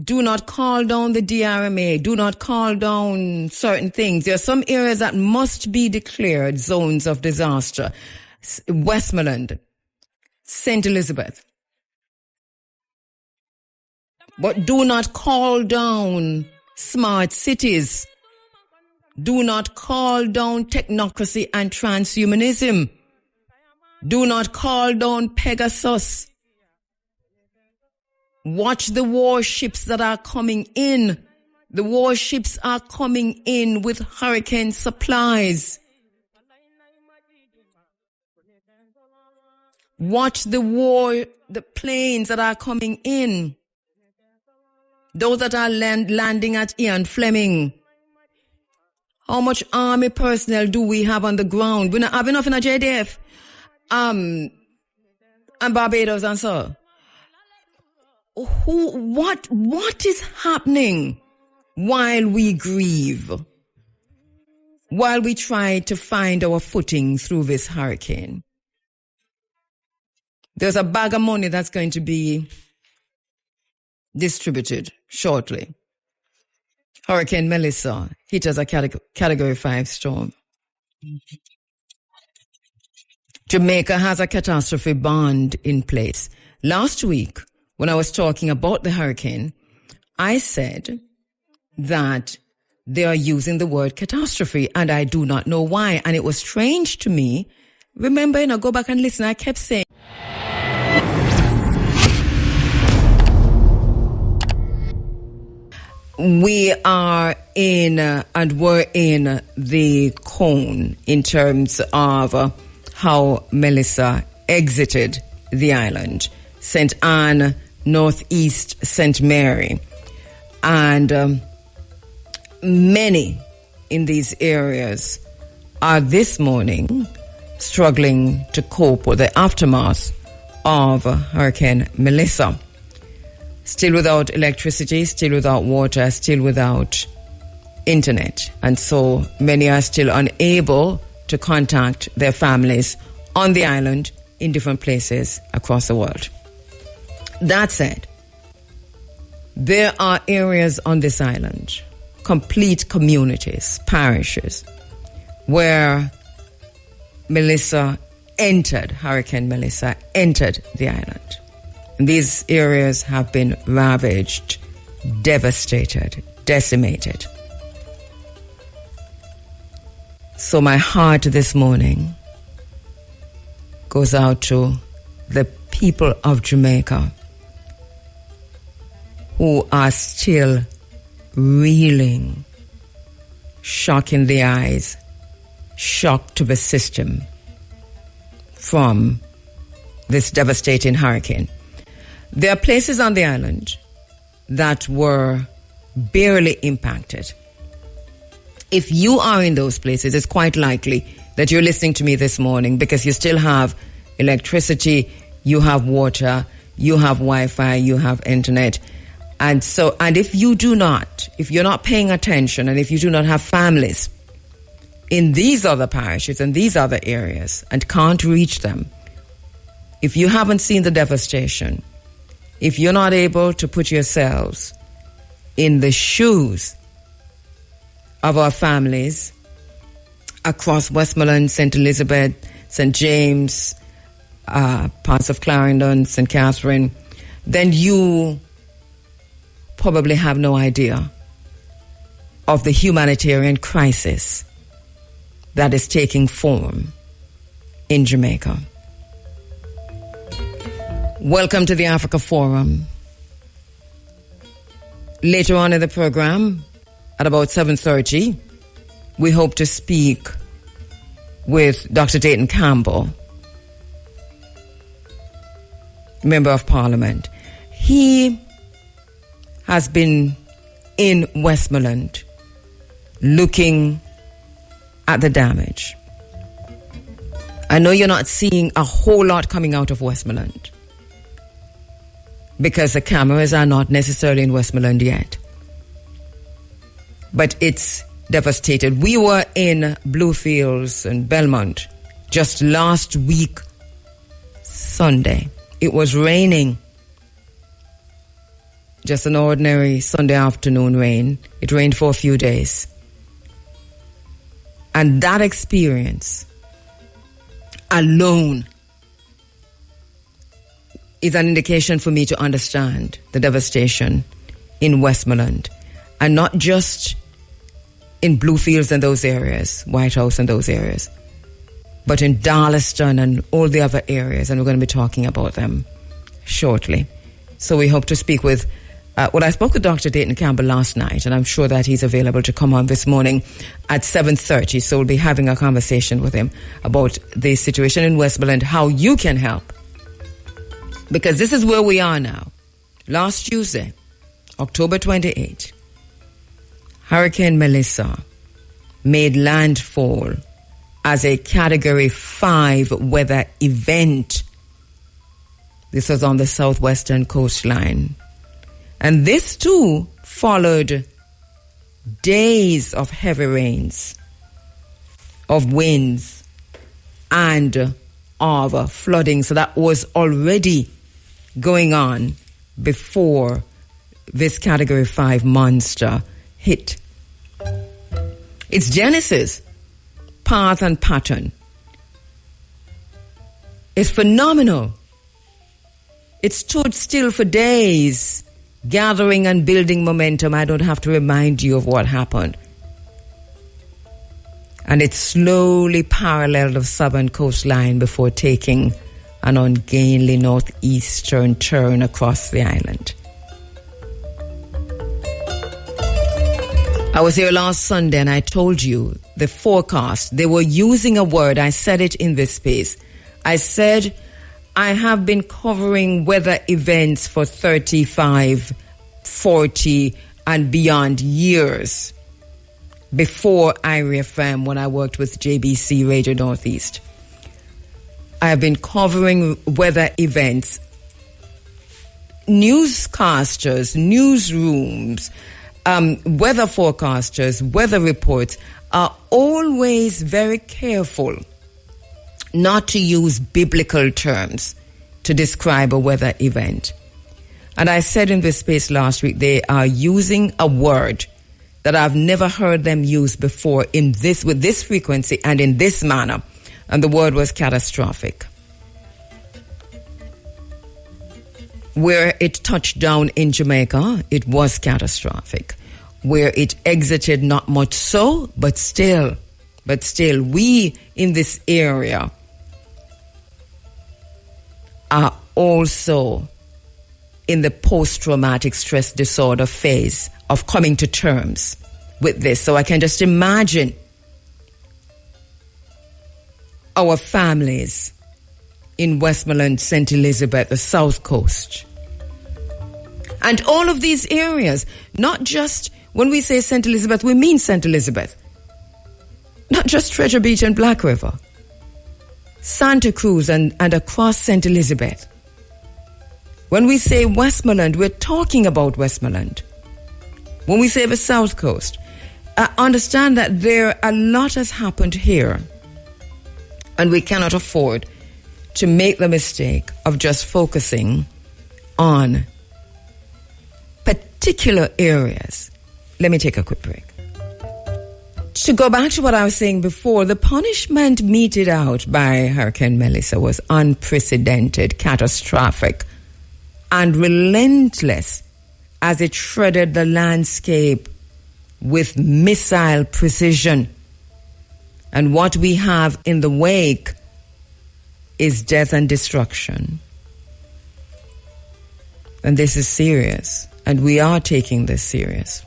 do not call down the DRMA. Do not call down certain things. There are some areas that must be declared zones of disaster. Westmoreland, St. Elizabeth. But do not call down smart cities. Do not call down technocracy and transhumanism. Do not call down Pegasus. Watch the warships that are coming in. The warships are coming in with hurricane supplies. Watch the planes that are coming in. Those that are landing at Ian Fleming. How much army personnel do we have on the ground? We don't have enough in a JDF. And Barbados and so. What is happening while we grieve? While we try to find our footing through this hurricane? There's a bag of money that's going to be distributed shortly. Hurricane Melissa hit as a Category 5 storm. Jamaica has a catastrophe bond in place. Last week, when I was talking about the hurricane, I said that they are using the word catastrophe, and I do not know why. And it was strange to me. Remember, go back and listen. I kept saying, we are in and we're in the cone in terms of how Melissa exited the island. St. Anne, Northeast St. Mary. And many in these areas are this morning struggling to cope with the aftermath of Hurricane Melissa. Still without electricity, still without water, still without internet. And so many are still unable to contact their families on the island in different places across the world. That said, there are areas on this island, complete communities, parishes, where Hurricane Melissa entered the island. And these areas have been ravaged, devastated, decimated. So my heart this morning goes out to the people of Jamaica who are still reeling, shock in the eyes, shock to the system from this devastating hurricane. There are places on the island that were barely impacted. If you are in those places, it's quite likely that you're listening to me this morning because you still have electricity, you have water, you have Wi-Fi, you have internet. And if you're not paying attention, and if you do not have families in these other parishes and these other areas and can't reach them, if you haven't seen the devastation, if you're not able to put yourselves in the shoes of our families across Westmoreland, St. Elizabeth, St. James, parts of Clarendon, St. Catherine, then you probably have no idea of the humanitarian crisis that is taking form in Jamaica. Welcome to the Africa Forum. Later on in the program, at about 7:30, we hope to speak with Dr. Dayton Campbell, Member of Parliament. He has been in Westmoreland looking at the damage. I know you're not seeing a whole lot coming out of Westmoreland because the cameras are not necessarily in Westmoreland yet. But it's devastated. We were in Bluefields and Belmont just last week, Sunday. It was raining. just an ordinary Sunday afternoon rain. It rained for a few days. And that experience alone is an indication for me to understand the devastation in Westmoreland, and not just in Bluefields and those areas, White House and those areas, but in Darlaston and all the other areas, and we're going to be talking about them shortly. So we hope to speak with, I spoke with Dr. Dayton Campbell last night, and I'm sure that he's available to come on this morning at 7:30, so we'll be having a conversation with him about the situation in Westmoreland, how you can help. Because this is where we are now. Last Tuesday, October 28, Hurricane Melissa made landfall as a Category 5 weather event. This was on the southwestern coastline. And this too followed days of heavy rains, of winds, and of flooding. So that was already going on before this Category 5 monster hit. Its genesis, path and pattern is phenomenal. It stood still for days, gathering and building momentum. I don't have to remind you of what happened. And it slowly paralleled the southern coastline before taking an ungainly northeastern turn across the island. I was here last Sunday and I told you the forecast. They were using a word. I said it in this space. I said, I have been covering weather events for 35, 40 and beyond years before IRFM, when I worked with JBC Radio Northeast. I have been covering weather events. Newscasters, newsrooms, weather forecasters, weather reports are always very careful not to use biblical terms to describe a weather event. And I said in this space last week, they are using a word that I've never heard them use before with this frequency and in this manner. And the word was catastrophic. Where it touched down in Jamaica, it was catastrophic. Where it exited, not much so, but still, we in this area are also in the post-traumatic stress disorder phase of coming to terms with this. So I can just imagine our families in Westmoreland, St. Elizabeth, the South Coast. And all of these areas, not just when we say St. Elizabeth, we mean St. Elizabeth. Not just Treasure Beach and Black River. Santa Cruz and across St. Elizabeth. When we say Westmoreland, we're talking about Westmoreland. When we say the South Coast, understand that a lot has happened here. And we cannot afford to make the mistake of just focusing on particular areas. Let me take a quick break. To go back to what I was saying before, the punishment meted out by Hurricane Melissa was unprecedented, catastrophic, and relentless as it shredded the landscape with missile precision. And what we have in the wake is death and destruction. And this is serious, and we are taking this serious.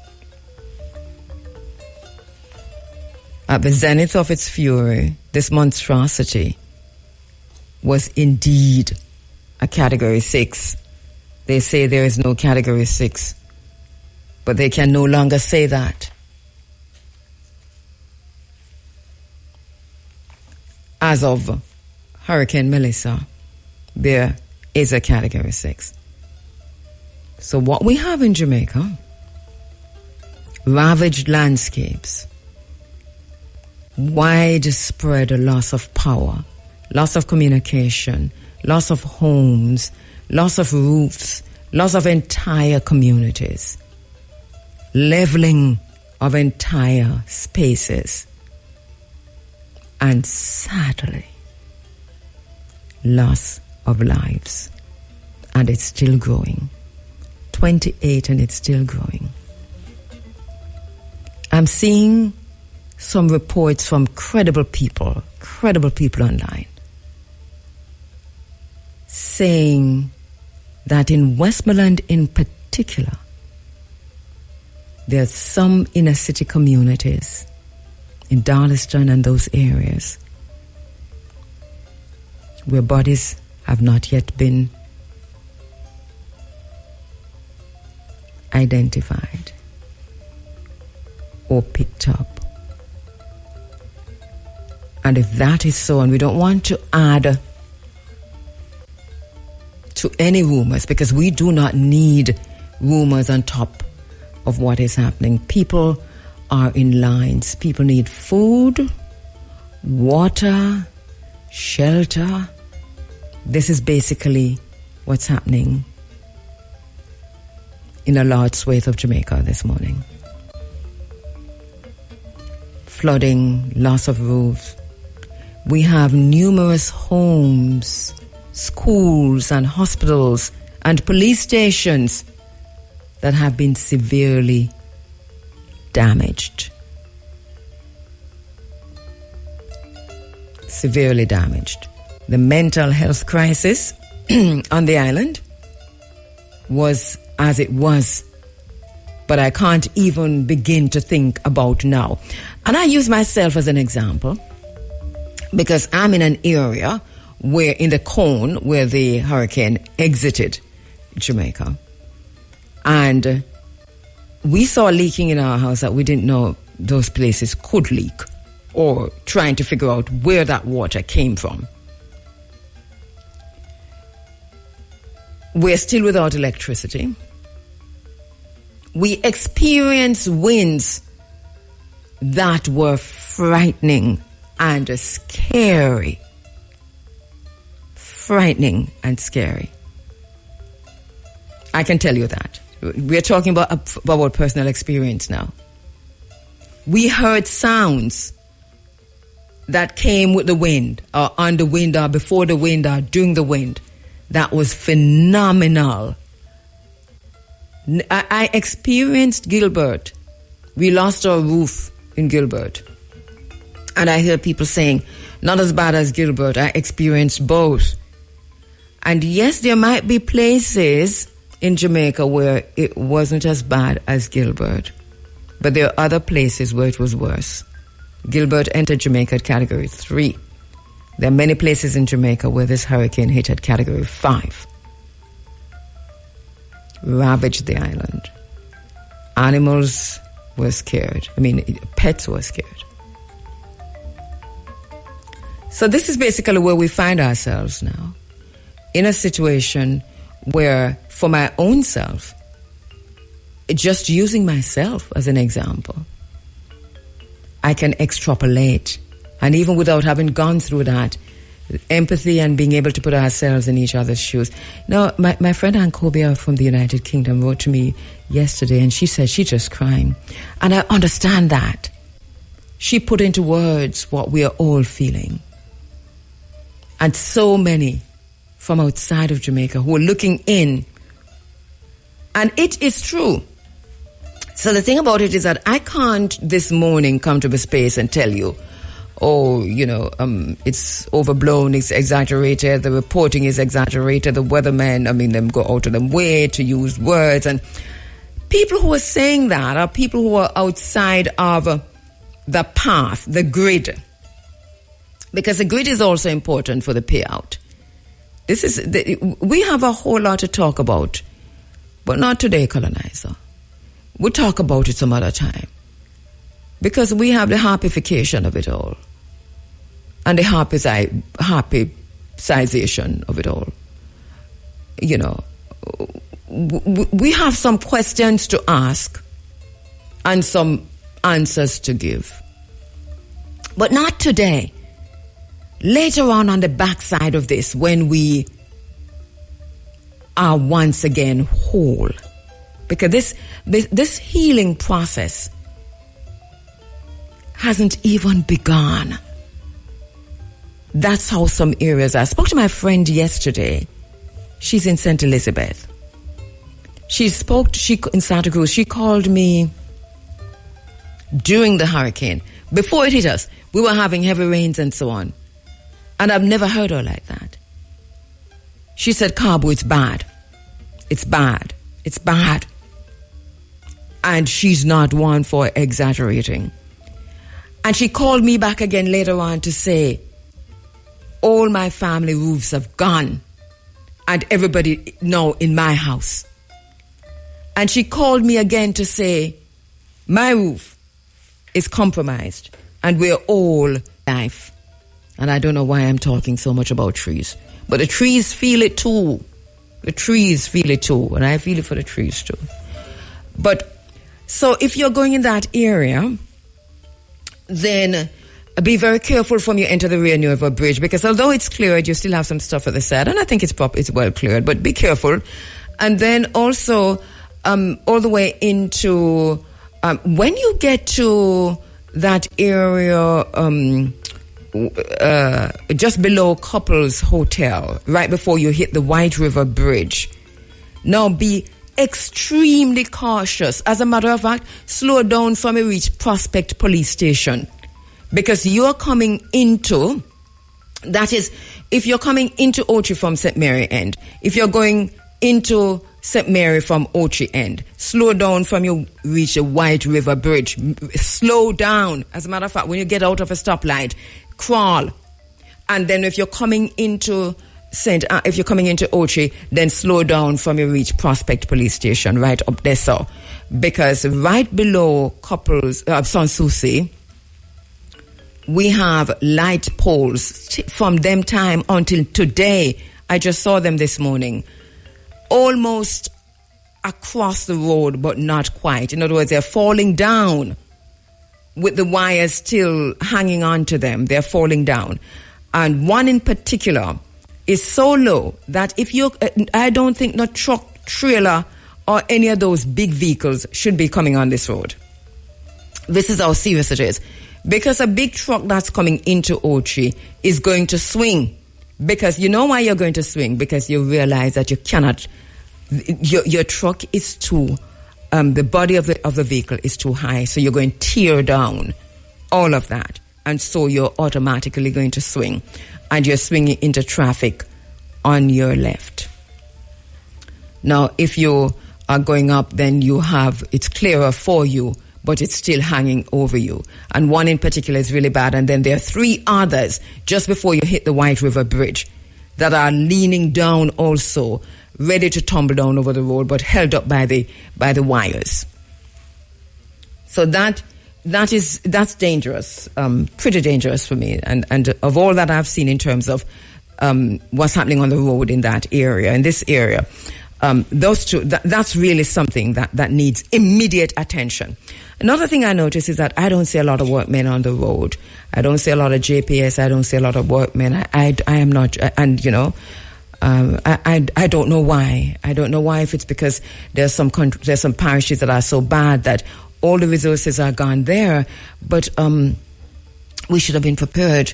At the zenith of its fury, this monstrosity was indeed a Category 6. They say there is no Category 6, but they can no longer say that. As of Hurricane Melissa, there is a Category 6. So what we have in Jamaica, ravaged landscapes, widespread loss of power, loss of communication, loss of homes, loss of roofs, loss of entire communities, leveling of entire spaces, and sadly, loss of lives. And it's still growing. 28 and it's still growing. I'm seeing some reports from credible people online, saying that in Westmoreland in particular, there are some inner city communities in Darlaston and those areas where bodies have not yet been identified or picked up. And if that is so, and we don't want to add to any rumors, because we do not need rumors on top of what is happening. People are in lines. People need food, water, shelter. This is basically what's happening in a large swathe of Jamaica this morning. Flooding, loss of roofs. We have numerous homes, schools and hospitals and police stations that have been severely damaged. Severely damaged. The mental health crisis on the island was as it was, but I can't even begin to think about now. And I use myself as an example because I'm in an area where, in the cone where the hurricane exited Jamaica, and we saw leaking in our house that we didn't know those places could leak, or trying to figure out where that water came from. We're still without electricity. We experienced winds that were frightening and scary. Frightening and scary. I can tell you that. We're talking about personal experience now. We heard sounds that came with the wind, or on the wind, or before the wind, or during the wind. That was phenomenal. I experienced Gilbert. We lost our roof in Gilbert. And I hear people saying, not as bad as Gilbert. I experienced both. And yes, there might be places in Jamaica where it wasn't as bad as Gilbert. But there are other places where it was worse. Gilbert entered Jamaica at Category 3. There are many places in Jamaica where this hurricane hit at Category 5. Ravaged the island. Animals were scared. Pets were scared. So this is basically where we find ourselves now. In a situation where, for my own self, just using myself as an example, I can extrapolate. And even without having gone through that, empathy and being able to put ourselves in each other's shoes. Now, my friend Ann Kobia from the United Kingdom wrote to me yesterday, and she said she's just crying. And I understand that. She put into words what we are all feeling. And so many from outside of Jamaica who are looking in. And it is true. So the thing about it is that I can't this morning come to the space and tell you, it's overblown, it's exaggerated, the reporting is exaggerated, the weathermen, them go out of their way to use words. And people who are saying that are people who are outside of the path, the grid. Because the grid is also important for the payout. We have a whole lot to talk about, but not today, colonizer. We'll talk about it some other time. Because we have the harpification of it all. And the harpicization of it all. We have some questions to ask and some answers to give. But not today. Later on the backside of this, when we are once again whole. Because this healing process hasn't even begun. That's how some areas are. I spoke to my friend yesterday. She's in St. Elizabeth. She in Santa Cruz. She called me during the hurricane. Before it hit us, we were having heavy rains and so on. And I've never heard her like that. She said, Cabo, it's bad. It's bad. It's bad. And she's not one for exaggerating. And she called me back again later on to say, all my family roofs have gone. And everybody now in my house. And she called me again to say, my roof is compromised. And we're all life. And I don't know why I'm talking so much about trees. But the trees feel it too. The trees feel it too. And I feel it for the trees too. But, so if you're going in that area, then be very careful from you enter the Rainy River Bridge, because although it's cleared, you still have some stuff at the side, and I think it's well cleared, but be careful. And then also all the way into when you get to that area just below Couples Hotel, right before you hit the White River Bridge. Now be extremely cautious. As a matter of fact, slow down from you reach Prospect Police Station. Because you're coming into, that is, if you're coming into Ochi from St. Mary end, if you're going into St. Mary from Ochi end, slow down from you reach the White River Bridge. Slow down. As a matter of fact, when you get out of a stoplight, crawl. And then if you're coming into Ochi, then slow down from you reach Prospect Police Station, right up there. So, because right below Couples, Sans Souci, we have light poles from them time until today. I just saw them this morning. Almost across the road, but not quite. In other words, they're falling down with the wires still hanging on to them. They're falling down. And one in particular is so low that I don't think no truck, trailer, or any of those big vehicles should be coming on this road. This is how serious it is. Because a big truck that's coming into Ochi is going to swing. Because you know why you're going to swing? Because you realize that you cannot, your truck is too, the body of the vehicle is too high. So you're going to tear down all of that. And so you're automatically going to swing. And you're swinging into traffic on your left. Now, if you are going up, then it's clearer for you, but it's still hanging over you. And one in particular is really bad. And then there are 3 others just before you hit the White River Bridge that are leaning down also, ready to tumble down over the road, but held up by the wires. So that's dangerous, pretty dangerous for me. And of all that I've seen in terms of what's happening on the road in that area, in this area, those two, that's really something that needs immediate attention. Another thing I notice is that I don't see a lot of workmen on the road. I don't see a lot of JPS. I don't see a lot of workmen. I am not, and you know, I don't know why. I don't know why, if it's because there's some parishes that are so bad that all the resources are gone there. But we should have been prepared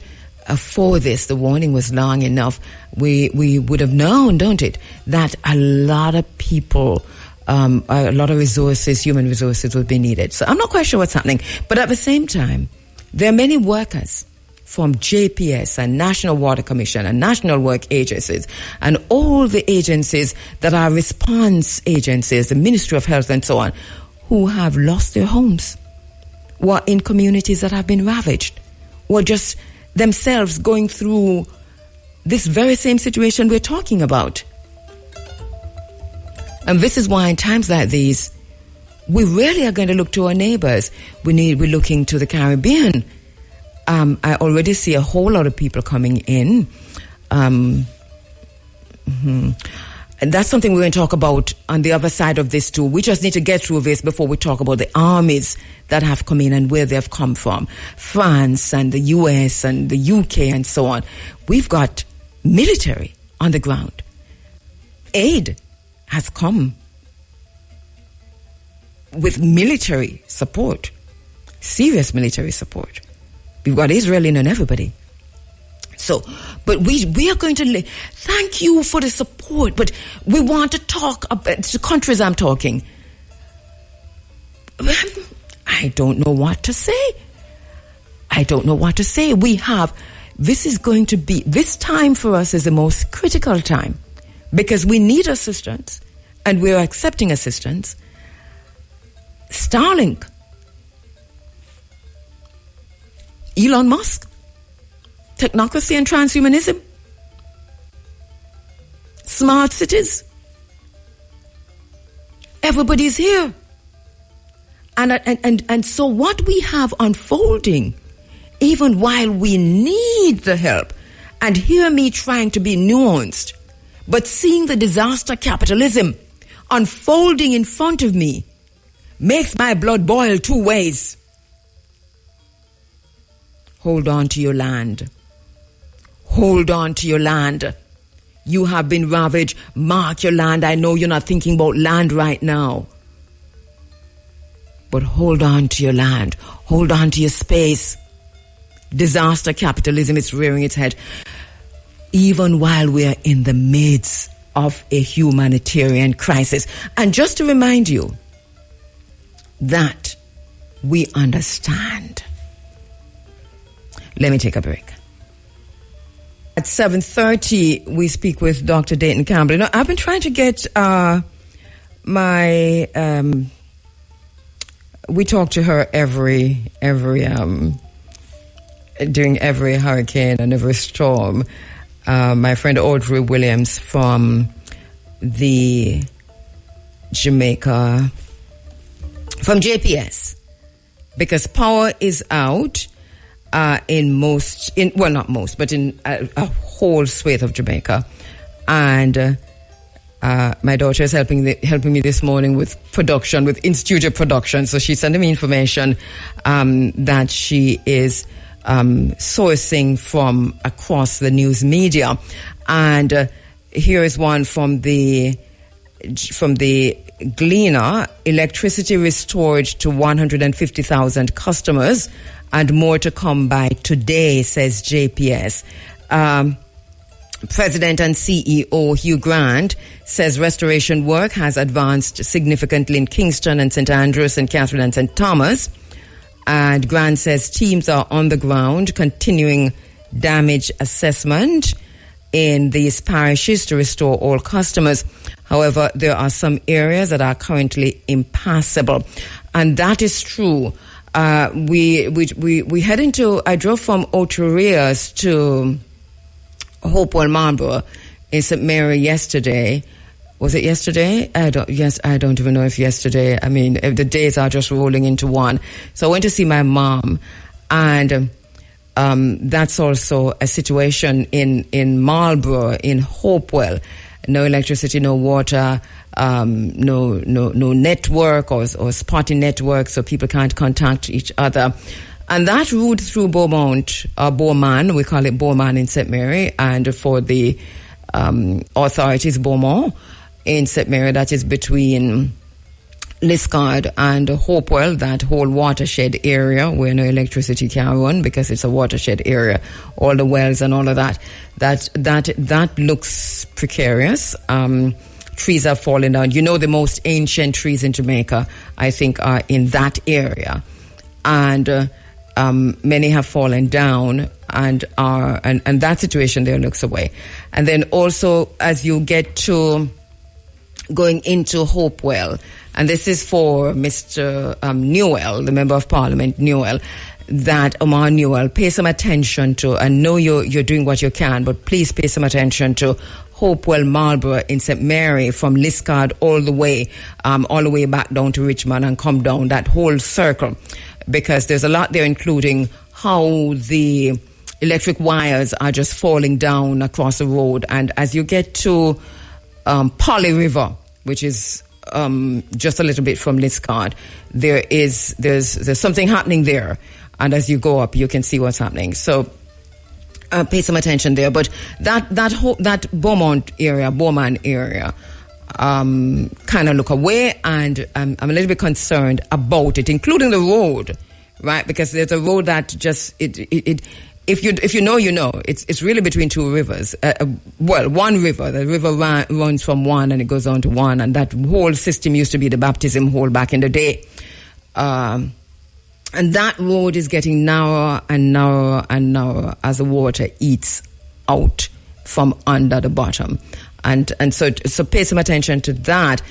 for this. The warning was long enough. We would have known, don't it, that a lot of people, a lot of resources, human resources would be needed. So I'm not quite sure what's happening. But at the same time, there are many workers from JPS and National Water Commission and National Work Agencies and all the agencies that are response agencies, the Ministry of Health and so on, who have lost their homes, who are in communities that have been ravaged, who are just themselves going through this very same situation we're talking about. And this is why in times like these, we really are going to look to our neighbors. We're looking to the Caribbean. I already see a whole lot of people coming in. And that's something we're going to talk about on the other side of this too. We just need to get through this before we talk about the armies that have come in and where they've come from. France and the US and the UK and so on. We've got military on the ground. Aid has come with military support, serious military support. We've got Israel in and everybody. So, but we are going to thank you for the support, but we want to talk about the countries I'm talking. I don't know what to say. This time for us is the most critical time because we need assistance and we're accepting assistance. Starlink, Elon Musk, technocracy and transhumanism, smart cities. Everybody's here. And so what we have unfolding, even while we need the help, and hear me trying to be nuanced, but seeing the disaster capitalism unfolding in front of me makes my blood boil two ways. Hold on to your land. Hold on to your land. You have been ravaged. Mark your land. I know you're not thinking about land right now. But hold on to your land. Hold on to your space. Disaster capitalism is rearing its head. Even while we are in the midst of a humanitarian crisis. And just to remind you that we understand. Let me take a break. At 7:30, we speak with Dr. Dayton Campbell. You know, I've been trying to get we talk to her every during every hurricane and every storm. My friend Audrey Williams from the Jamaica, from JPS, because power is out in not most, but in a whole swathe of Jamaica. And my daughter is helping me this morning with production, with in-studio production. So she's sending me information that she is sourcing from across the news media. And here is one from the Gleaner. Electricity restored to 150,000 customers and more to come by today, says JPS. President and CEO Hugh Grant says restoration work has advanced significantly in Kingston and St. Andrews, St. Catherine and St. Thomas. And Grant says teams are on the ground continuing damage assessment in these parishes to restore all customers. However, there are some areas that are currently impassable. And that is true. We head into, I drove from Oterias to Hopewell Marlborough in St. Mary yesterday. Was it yesterday? I don't even know if yesterday. I mean, the days are just rolling into one. So I went to see my mom, and that's also a situation in Marlborough, in Hopewell. No electricity, no water, no network or spotty network, so people can't contact each other. And that route through Beaumont, we call it Beaumont in St. Mary, and for the authorities, Beaumont in St. Mary, that is between Liscard and Hopewell, that whole watershed area where no electricity can run because it's a watershed area, all the wells and all of that. That looks precarious. Trees are falling down. You know, the most ancient trees in Jamaica, I think, are in that area. And many have fallen down and that situation there looks away. And then also, as you get to going into Hopewell, and this is for Mr. Newell, the Member of Parliament, Newell, that Omar Newell, pay some attention to, and know you're doing what you can, but please pay some attention to Hopewell Marlborough in St. Mary, from Liscard all the way back down to Richmond and come down that whole circle, because there's a lot there, including how the electric wires are just falling down across the road. And as you get to Polly River, which is just a little bit from Liscard, there's something happening there. And as you go up, you can see what's happening. So pay some attention there. But that Beaumont area, kind of look away, and I'm a little bit concerned about it, including the road, right? Because there's a road that just if you know, you know. It's really between two rivers. One river. The river runs from one and it goes on to one, and that whole system used to be the baptism hole back in the day. And that road is getting narrower and narrower and narrower as the water eats out from under the bottom. And so pay some attention to that.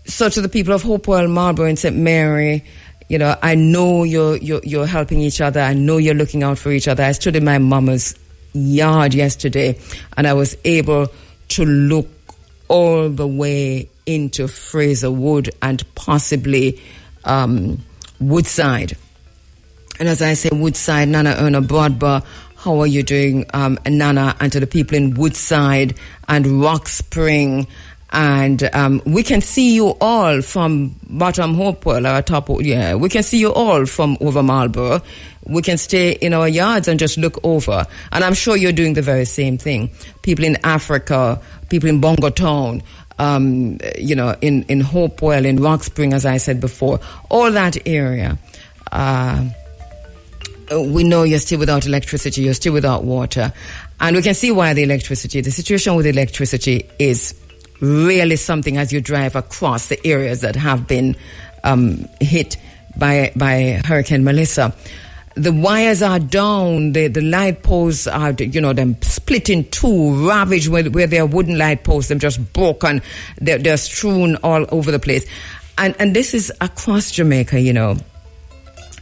So to the people of Hopewell, Marlborough, and St. Mary, you know, I know you're helping each other. I know you're looking out for each other. I stood in my mama's yard yesterday, and I was able to look all the way into Fraser Wood and possibly Woodside. And as I say, Woodside, Nana Erna Broadbar, how are you doing, Nana? And to the people in Woodside and Rock Spring. And we can see you all from bottom Hopewell or top. Yeah, we can see you all from over Marlborough. We can stay in our yards and just look over. And I'm sure you're doing the very same thing. People in Africa, people in Bongo Town, you know, in Hopewell, in Rock Spring, as I said before, all that area. We know you're still without electricity, you're still without water. And we can see why the situation with electricity is really something as you drive across the areas that have been hit by Hurricane Melissa. The wires are down, the light posts are, you know, them split in two, ravaged where there are wooden light posts, them just broken, they're strewn all over the place. And this is across Jamaica, you know.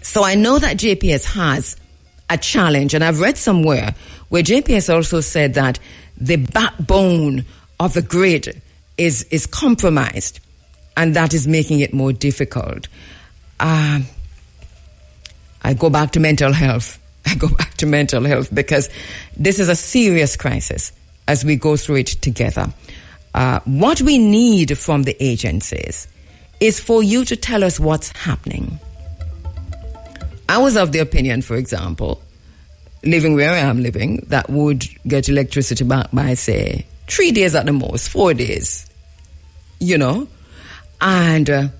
So I know that JPS has a challenge, and I've read somewhere where JPS also said that the backbone of the grid is compromised, and that is making it more difficult. I go back to mental health. Because this is a serious crisis as we go through it together. What we need from the agencies is for you to tell us what's happening. I was of the opinion, for example, living where I am living, that would get electricity back by, say, 3 days at the most, 4 days, you know, and,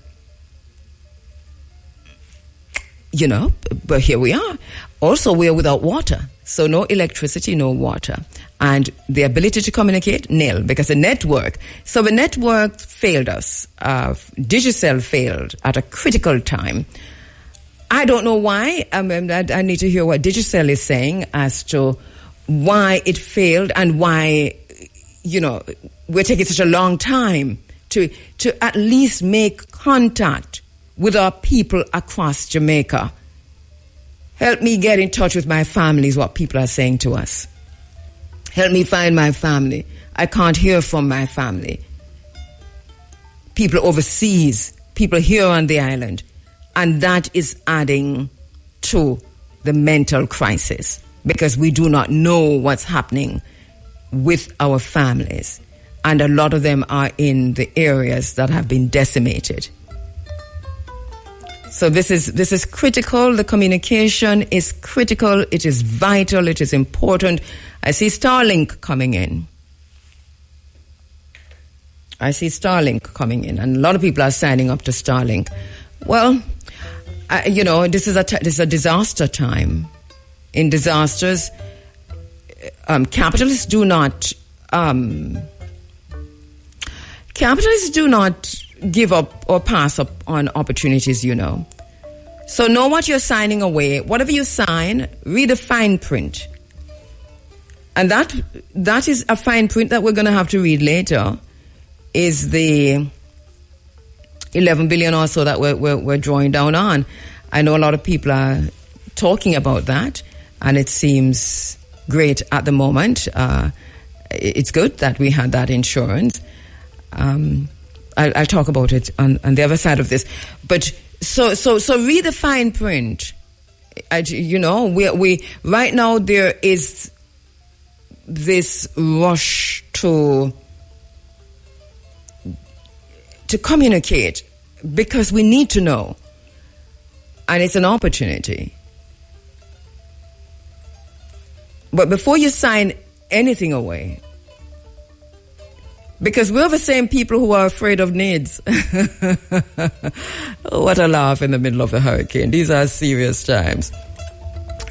you know, but here we are. Also, we are without water, so no electricity, no water. And the ability to communicate, nil, because the network failed us. Digicel failed at a critical time. I don't know why. I need to hear what Digicel is saying as to why it failed and why, you know, we're taking such a long time to at least make contact with our people across Jamaica. Help me get in touch with my family is what people are saying to us. Help me find my family. I can't hear from my family. People overseas, people here on the island. And that is adding to the mental crisis because we do not know what's happening with our families. And a lot of them are in the areas that have been decimated. So this is critical. The communication is critical. It is vital. It is important. I see Starlink coming in. And a lot of people are signing up to Starlink. Well, you know, this is a disaster time. In disasters, capitalists do not give up or pass up on opportunities, you know. So know what you're signing away. Whatever you sign, read the fine print. And that is a fine print that we're going to have to read later, is the 11 billion or so that we're drawing down on. I know a lot of people are talking about that, and it seems great at the moment. It's good that we had that insurance. I'll talk about it on the other side of this. But so read the fine print. You know, we right now there is this rush to communicate because we need to know, and it's an opportunity. But before you sign anything away, Because we're the same people who are afraid of needs. What a laugh in the middle of the hurricane. These are serious times.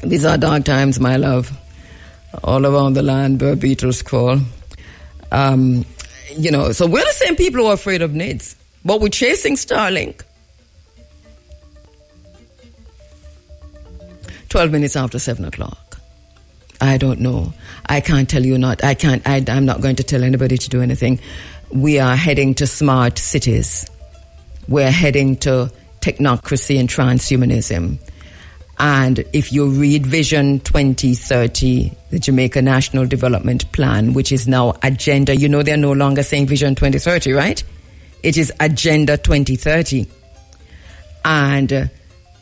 These are dark times, my love. All around the land, where beetles crawl. So we're the same people who are afraid of needs. But we're chasing Starlink. 12 minutes after 7 o'clock. I don't know. I can't tell you not. I'm not going to tell anybody to do anything. We are heading to smart cities. We're heading to technocracy and transhumanism. And if you read Vision 2030, the Jamaica National Development Plan, which is now Agenda, they're no longer saying Vision 2030, right? It is Agenda 2030. And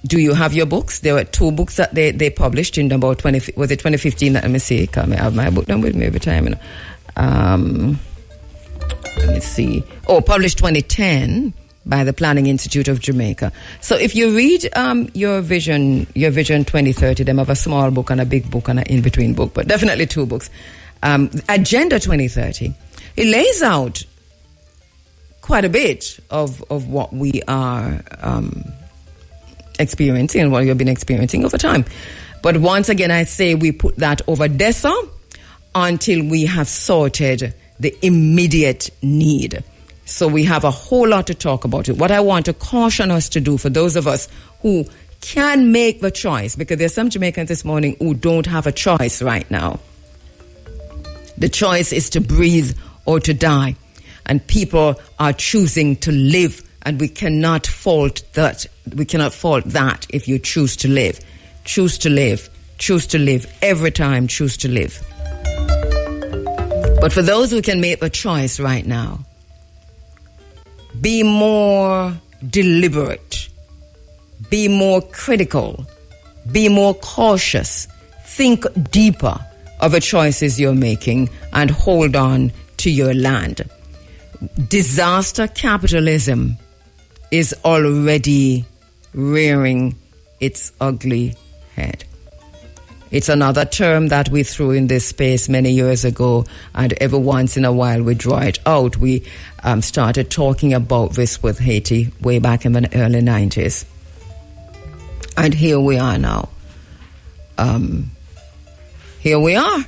do you have your books? There were 2 books that they published in about 2015? Let me see. I have my book done with me every time. Let me see. Published 2010 by the Planning Institute of Jamaica. So if you read your Vision 2030, them have a small book and a big book and an in-between book, but definitely 2 books. Agenda 2030, it lays out quite a bit of what we are experiencing and what you've been experiencing over time. But once again, I say we put that over DESA until we have sorted the immediate need. So we have a whole lot to talk about it. What I want to caution us to do, for those of us who can make the choice, because there's some Jamaicans this morning who don't have a choice right now. The choice is to breathe or to die. And people are choosing to live, and we cannot fault that. We cannot fault that if you choose to live. Choose to live. Choose to live. Every time, choose to live. But for those who can make a choice right now, be more deliberate. Be more critical. Be more cautious. Think deeper of the choices you're making and hold on to your land. Disaster capitalism is already rearing its ugly head. It's another term that we threw in this space many years ago, and every once in a while we draw it out. We started talking about this with Haiti way back in the early 90s. And here we are now. Here we are.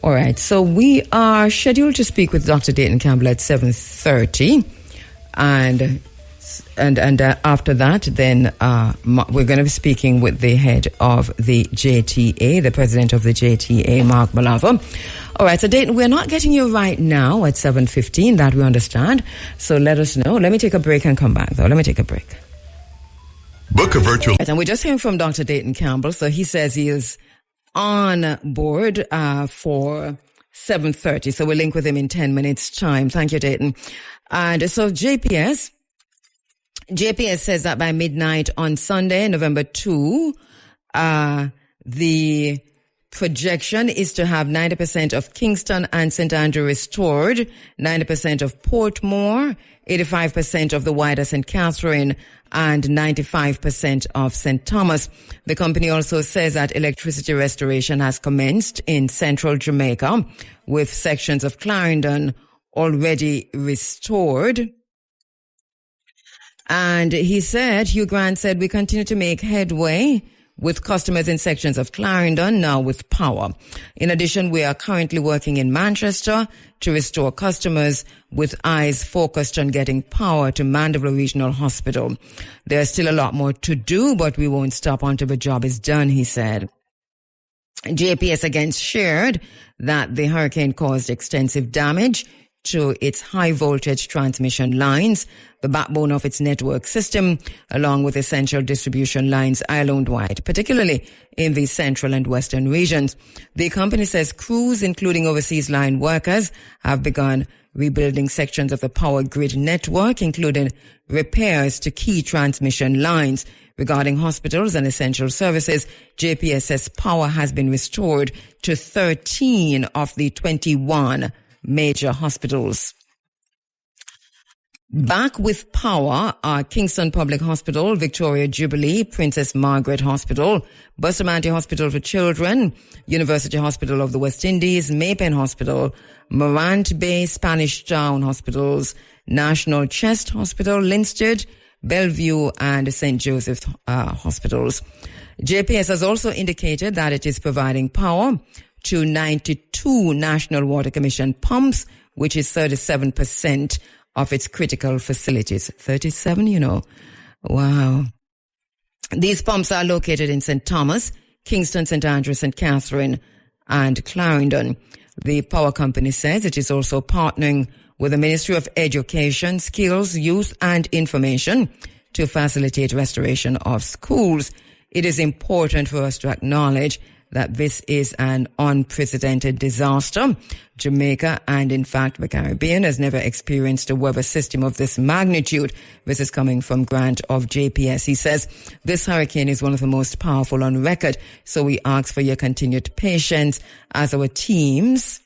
All right, so we are scheduled to speak with Dr. Dayton Campbell at 7:30, and after that, then we're going to be speaking with the head of the JTA, the president of the JTA, Mark Balava. All right, so Dayton, we're not getting you right now at 7:15, that we understand. So let us know. Let me take a break and come back, though. Let me take a break. Book a virtual. And we're just hearing from Dr. Dayton Campbell. So he says he is on board for 7:30. So we'll link with him in 10 minutes' time. Thank you, Dayton. And so JPS says that by midnight on Sunday, November 2, the projection is to have 90% of Kingston and St. Andrew restored, 90% of Portmore, 85% of the wider St. Catherine, and 95% of St. Thomas. The company also says that electricity restoration has commenced in central Jamaica, with sections of Clarendon already restored. And Hugh Grant said, we continue to make headway with customers in sections of Clarendon, now with power. In addition, we are currently working in Manchester to restore customers, with eyes focused on getting power to Mandeville Regional Hospital. There's still a lot more to do, but we won't stop until the job is done, he said. JPS again shared that the hurricane caused extensive damage to its high voltage transmission lines, the backbone of its network system, along with essential distribution lines island-wide, particularly in the central and western regions. The company says crews, including overseas line workers, have begun rebuilding sections of the power grid network, including repairs to key transmission lines. Regarding hospitals and essential services, JPS says power has been restored to 13 of the 21 major hospitals. Back with power are Kingston Public Hospital, Victoria Jubilee, Princess Margaret Hospital, Bustamante Hospital for Children, University Hospital of the West Indies, Maypen Hospital, Morant Bay, Spanish Town Hospitals, National Chest Hospital, Linstead, Bellevue, and St. Joseph Hospitals. JPS has also indicated that it is providing power to 92 National Water Commission pumps, which is 37% of its critical facilities. 37, you know. Wow. These pumps are located in St. Thomas, Kingston, St. Andrews, St. Catherine, and Clarendon. The power company says it is also partnering with the Ministry of Education, Skills, Youth and Information to facilitate restoration of schools. It is important for us to acknowledge that this is an unprecedented disaster. Jamaica and, in fact, the Caribbean has never experienced a weather system of this magnitude. This is coming from Grant of JPS. He says, this hurricane is one of the most powerful on record, so we ask for your continued patience as our teams,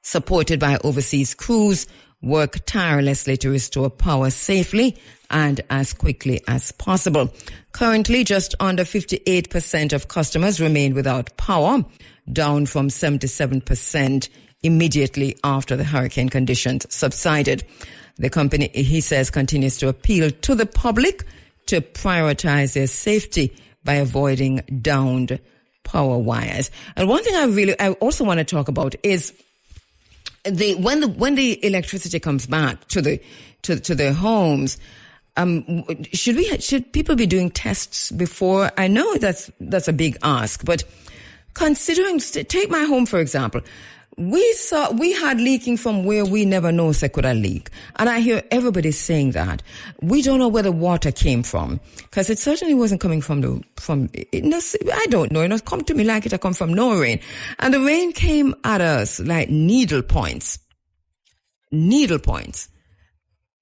supported by overseas crews, work tirelessly to restore power safely and as quickly as possible. Currently, just under 58% of customers remain without power, down from 77% immediately after the hurricane conditions subsided. The company, he says, continues to appeal to the public to prioritize their safety by avoiding downed power wires. And one thing I also want to talk about is when the electricity comes back to their homes. Should people be doing tests before? I know that's a big ask, but considering, take my home for example, we had leaking from where we never know it could have leak, and I hear everybody saying that we don't know where the water came from, because it certainly wasn't coming from I don't know. It come to me like it had come from no rain, and the rain came at us like needle points.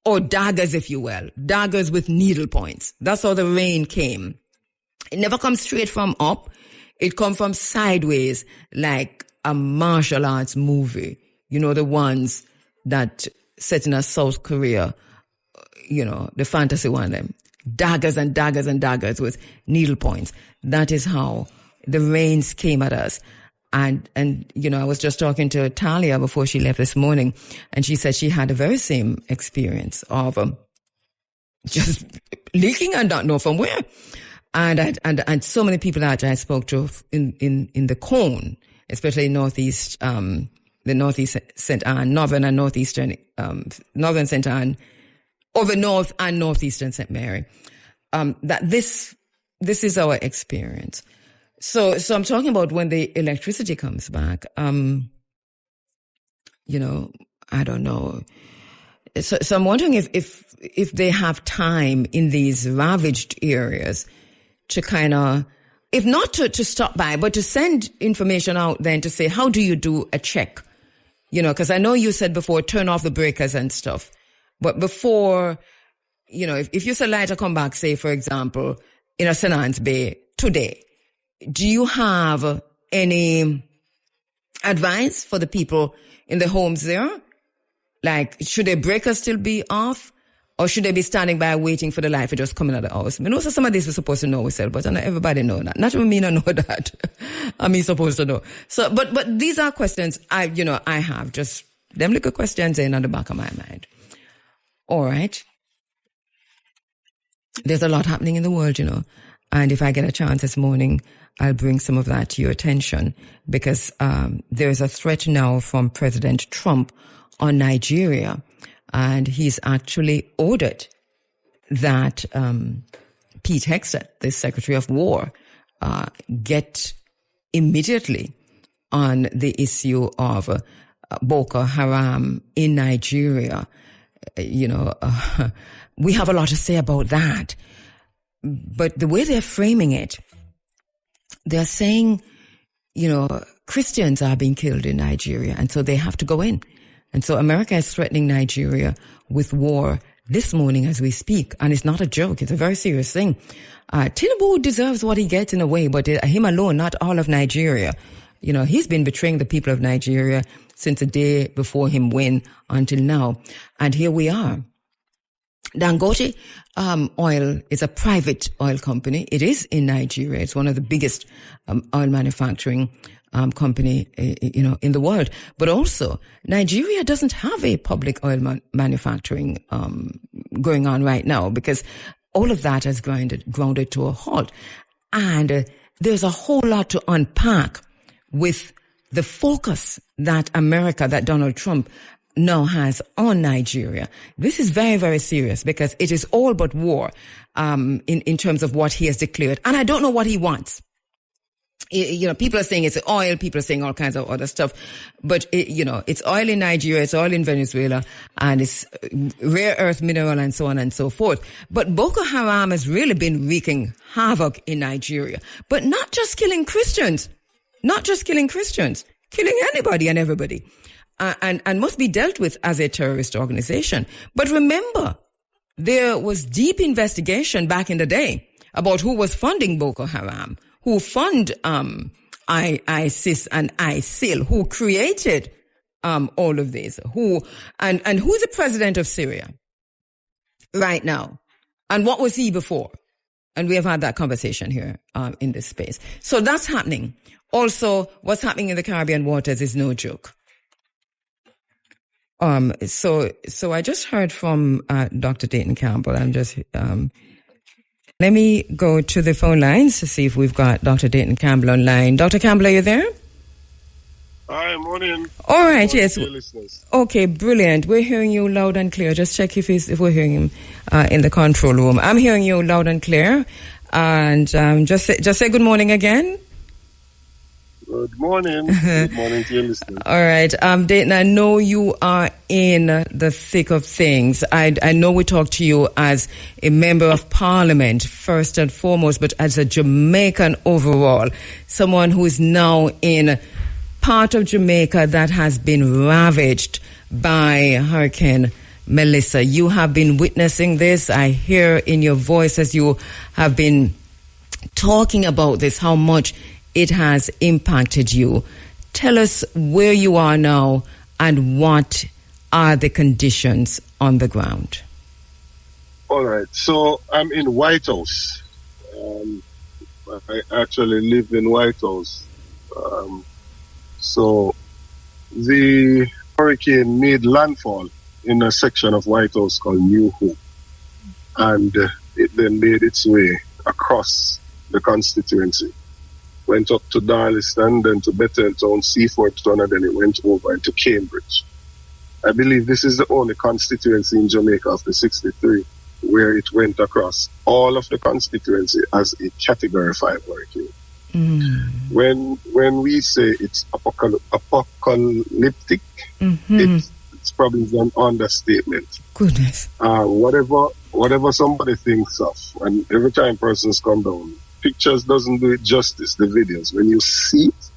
Or daggers, if you will. Daggers with needle points. That's how the rain came. It never comes straight from up. It comes from sideways, like a martial arts movie. You know, the ones that set in South Korea, you know, the fantasy one, them. Daggers and daggers and daggers with needle points. That is how the rains came at us. And, you know, I was just talking to Talia before she left this morning, and she said she had the very same experience of just leaking and not know from where. And so many people that I spoke to in the cone, especially northeast, the northeast St. Anne, northern and northeastern, northern St. Anne, over north and northeastern St. Mary, that this is our experience. So I'm talking about when the electricity comes back. You know, I don't know. So I'm wondering if they have time in these ravaged areas to kind of, if not to stop by, but to send information out then to say, how do you do a check? You know, because I know you said before, turn off the breakers and stuff. But before, you know, if you said lighter come back, say, for example, in a St. Anne's Bay today, do you have any advice for the people in the homes there? Like, should the breakers still be off? Or should they be standing by waiting for the light to just come out of the house? I know some of this we're supposed to know ourselves, but not everybody know that. Not even me not know that. I'm supposed to know. So, but these are questions I have just them little questions in on the back of my mind. All right. There's a lot happening in the world, you know. And if I get a chance this morning, I'll bring some of that to your attention, because there's a threat now from President Trump on Nigeria, and he's actually ordered that Pete Hegseth, the Secretary of War, get immediately on the issue of Boko Haram in Nigeria. We have a lot to say about that. But the way they're framing it, they're saying, Christians are being killed in Nigeria, and so they have to go in. And so America is threatening Nigeria with war this morning as we speak. And it's not a joke. It's a very serious thing. Tinubu deserves what he gets in a way, but him alone, not all of Nigeria. He's been betraying the people of Nigeria since the day before him win until now. And here we are. Dangote Oil is a private oil company. It is in Nigeria. It's one of the biggest oil manufacturing company, in the world. But also, Nigeria doesn't have a public oil manufacturing going on right now, because all of that has grounded to a halt. And there's a whole lot to unpack with the focus that Donald Trump now has on Nigeria. This is very, very serious, because it is all but war in terms of what he has declared. And I don't know what he wants. People are saying it's oil, people are saying all kinds of other stuff, but it's oil in Nigeria, it's oil in Venezuela, and it's rare earth mineral and so on and so forth. But Boko Haram has really been wreaking havoc in Nigeria, but not just killing Christians, killing anybody and everybody, and must be dealt with as a terrorist organization. But remember, there was deep investigation back in the day about who was funding Boko Haram, who fund ISIS and ISIL, who created all of this, and who's the president of Syria right now, and what was he before? And we have had that conversation here in this space. So that's happening. Also, what's happening in the Caribbean waters is no joke. So I just heard from Dr. Dayton Campbell. Let me go to the phone lines to see if we've got Dr. Dayton Campbell online. Dr. Campbell, are you there? Hi, morning. All right, yes. Okay, brilliant. We're hearing you loud and clear. Just check if we're hearing him in the control room. I'm hearing you loud and clear. And just say good morning again. Good morning. Good morning to your listeners. All right. Dayton, I know you are in the thick of things. I know we talk to you as a member of parliament, first and foremost, but as a Jamaican overall, someone who is now in part of Jamaica that has been ravaged by Hurricane Melissa. You have been witnessing this. I hear in your voice as you have been talking about this, how much it has impacted you. Tell us where you are now and what are the conditions on the ground. All right. So I'm in White House. I actually live in White House. So the hurricane made landfall in a section of White House called New Hope. And it then made its way across the constituency. Went up to Darliston, then to Betheltown, Seaford Town, and then it went over into Cambridge. I believe this is the only constituency in Jamaica of the 63 where it went across all of the constituency as a Category 5 hurricane. When we say it's apocalyptic, it's probably an understatement. Goodness. Whatever somebody thinks of, and every time persons come down, pictures doesn't do it justice, the videos. When you see it,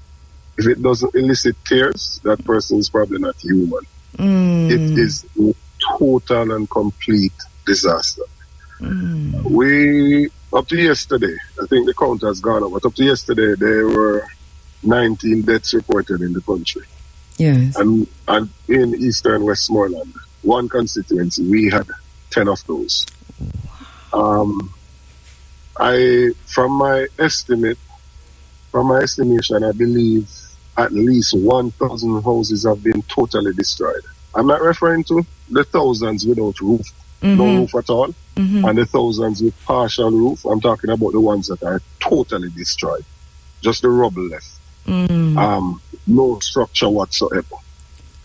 if it doesn't elicit tears, that person is probably not human. It is a total and complete disaster. Up to yesterday, I think the count has gone up, but up to yesterday, there were 19 deaths reported in the country. Yes. And in Eastern Westmoreland, one constituency, we had 10 of those. From my estimation, I believe at least 1,000 houses have been totally destroyed. I'm not referring to the thousands without roof, no roof at all, and the thousands with partial roof. I'm talking about the ones that are totally destroyed, just the rubble left. No structure whatsoever.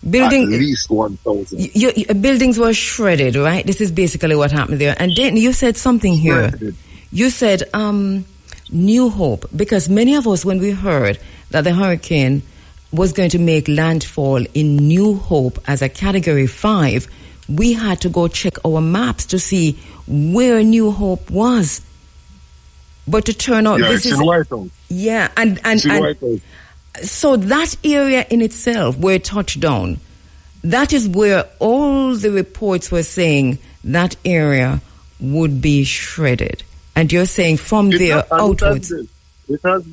At least 1,000. Buildings were shredded, right? This is basically what happened there. And Dayton, you said something here. Shredded. You said New Hope, because many of us, when we heard that the hurricane was going to make landfall in New Hope as a Category 5, we had to go check our maps to see where New Hope was. But to turn out, this is in White House. Yeah, and so that area in itself, where it touched down, that is where all the reports were saying that area would be shredded. And you're saying from there outwards. It has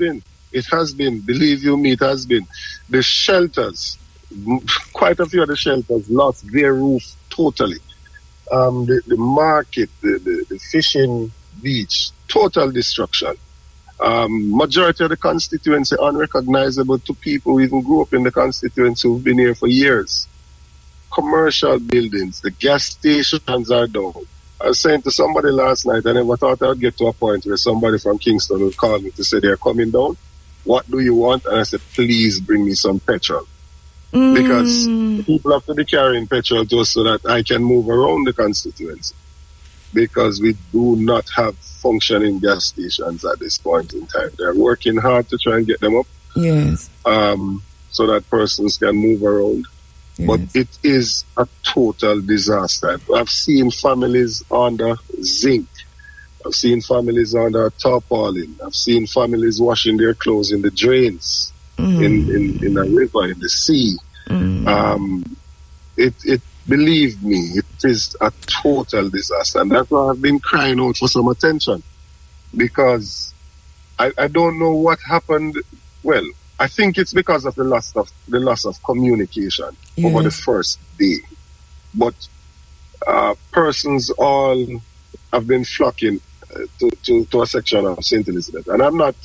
been. Believe you me, it has been. The shelters quite a few of the shelters lost their roof totally. The market, the fishing beach, total destruction. Majority of the constituency unrecognizable to people who even grew up in the constituency who've been here for years. Commercial buildings, the gas stations are down. I was saying to somebody last night, I never thought I would get to a point where somebody from Kingston would call me to say they're coming down. What do you want? And I said, please bring me some petrol. Because people have to be carrying petrol just so that I can move around the constituency. Because we do not have functioning gas stations at this point in time. They're working hard to try and get them up. Yes. So that persons can move around. Yes. But it is a total disaster. I've seen families under zinc. I've seen families under tarpaulin. I've seen families washing their clothes in the drains, in a river, in the sea. Believe me, it is a total disaster. And that's why I've been crying out for some attention. Because I don't know what happened. Well, I think it's because of the loss of communication over the first day. But persons all have been flocking to a section of St. Elizabeth. And I'm not,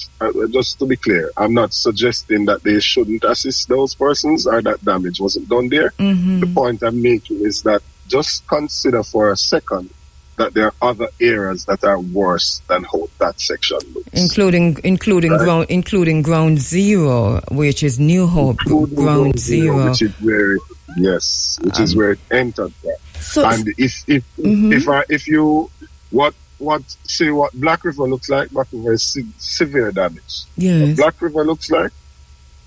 just to be clear, I'm not suggesting that they shouldn't assist those persons or that damage wasn't done there. The point I'm making is that just consider for a second that there are other areas that are worse than how that section looks. Including Ground Zero, which is New Hope. Ground Zero. Which is where it entered there. So and if you what Black River looks like, Black River is severe damage. Yes. Black River looks like,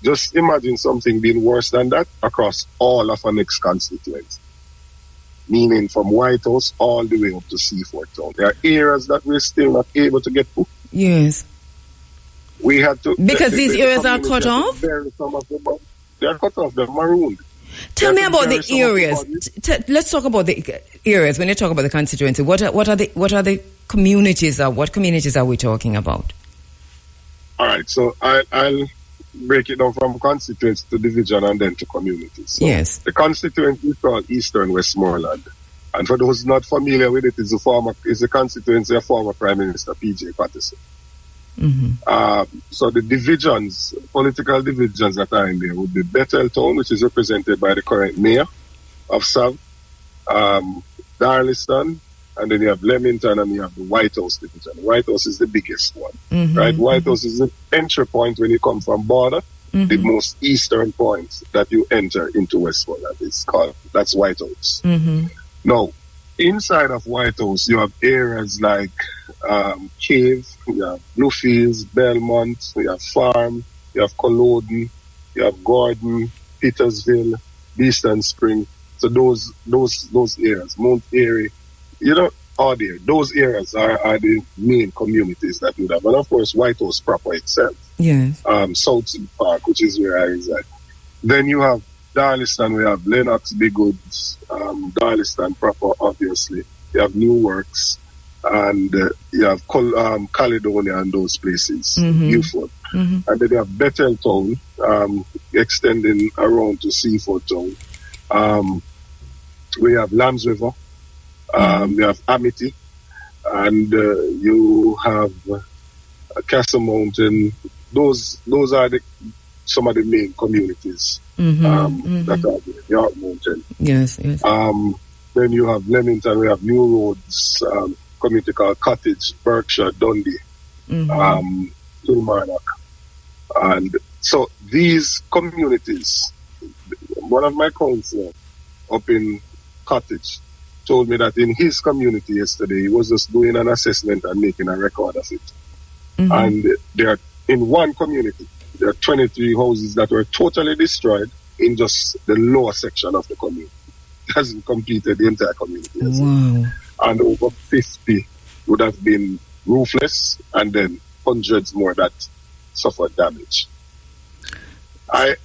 just imagine something being worse than that across all of our next constituency. Meaning from White House all the way up to Seaford Town. There are areas that we're still not able to get to. Yes. We had to... Because these areas are cut off? They are cut off, they're marooned. Tell me about the areas. Let's talk about the areas. When you talk about the constituency, what are the communities? What communities are we talking about? All right, so I'll break it down from constituency to division and then to communities. So yes. The constituency is called Eastern Westmoreland. And for those not familiar with it, it's a constituency of former Prime Minister P.J. Patterson. So the divisions, political divisions that are in there would be Bethel Town, which is represented by the current mayor of Sav, Darliston, and then you have Leamington and you have the White House division. The White House is the biggest one, right? White House is the entry point when you come from border, the most eastern point that you enter into Westmoreland. That's White House. Now, inside of White House, you have areas like Cave, you have Bluefields, Belmont, you have Farm, you have Culloden, you have Gordon, Petersville, Beeston Spring. So those areas, Mount Airy, all there. Those areas are the main communities that you have. And of course, White House proper itself. Yes. Southsea Park, which is where I reside. Then you have Darliston, we have Lennox, Big Woods, Darliston proper, obviously. You have New Works, and you have Caledonia and those places, Beaufort. And then you have Bethel Town, extending around to Seaford Town. We have Lambs River, we have Amity, and you have Castle Mountain. Those are some of the main communities that are there. York Mountain. Yes. Then you have Leamington, we have New Roads, community called Cottage, Berkshire, Dundee, Kilmarnock. And so these communities, one of my councillors up in Cottage told me that in his community yesterday, he was just doing an assessment and making a record of it. And there, in one community, there are 23 houses that were totally destroyed in just the lower section of the community. It hasn't completed the entire community. Wow. And over 50 would have been roofless, and then hundreds more that suffered damage. I'm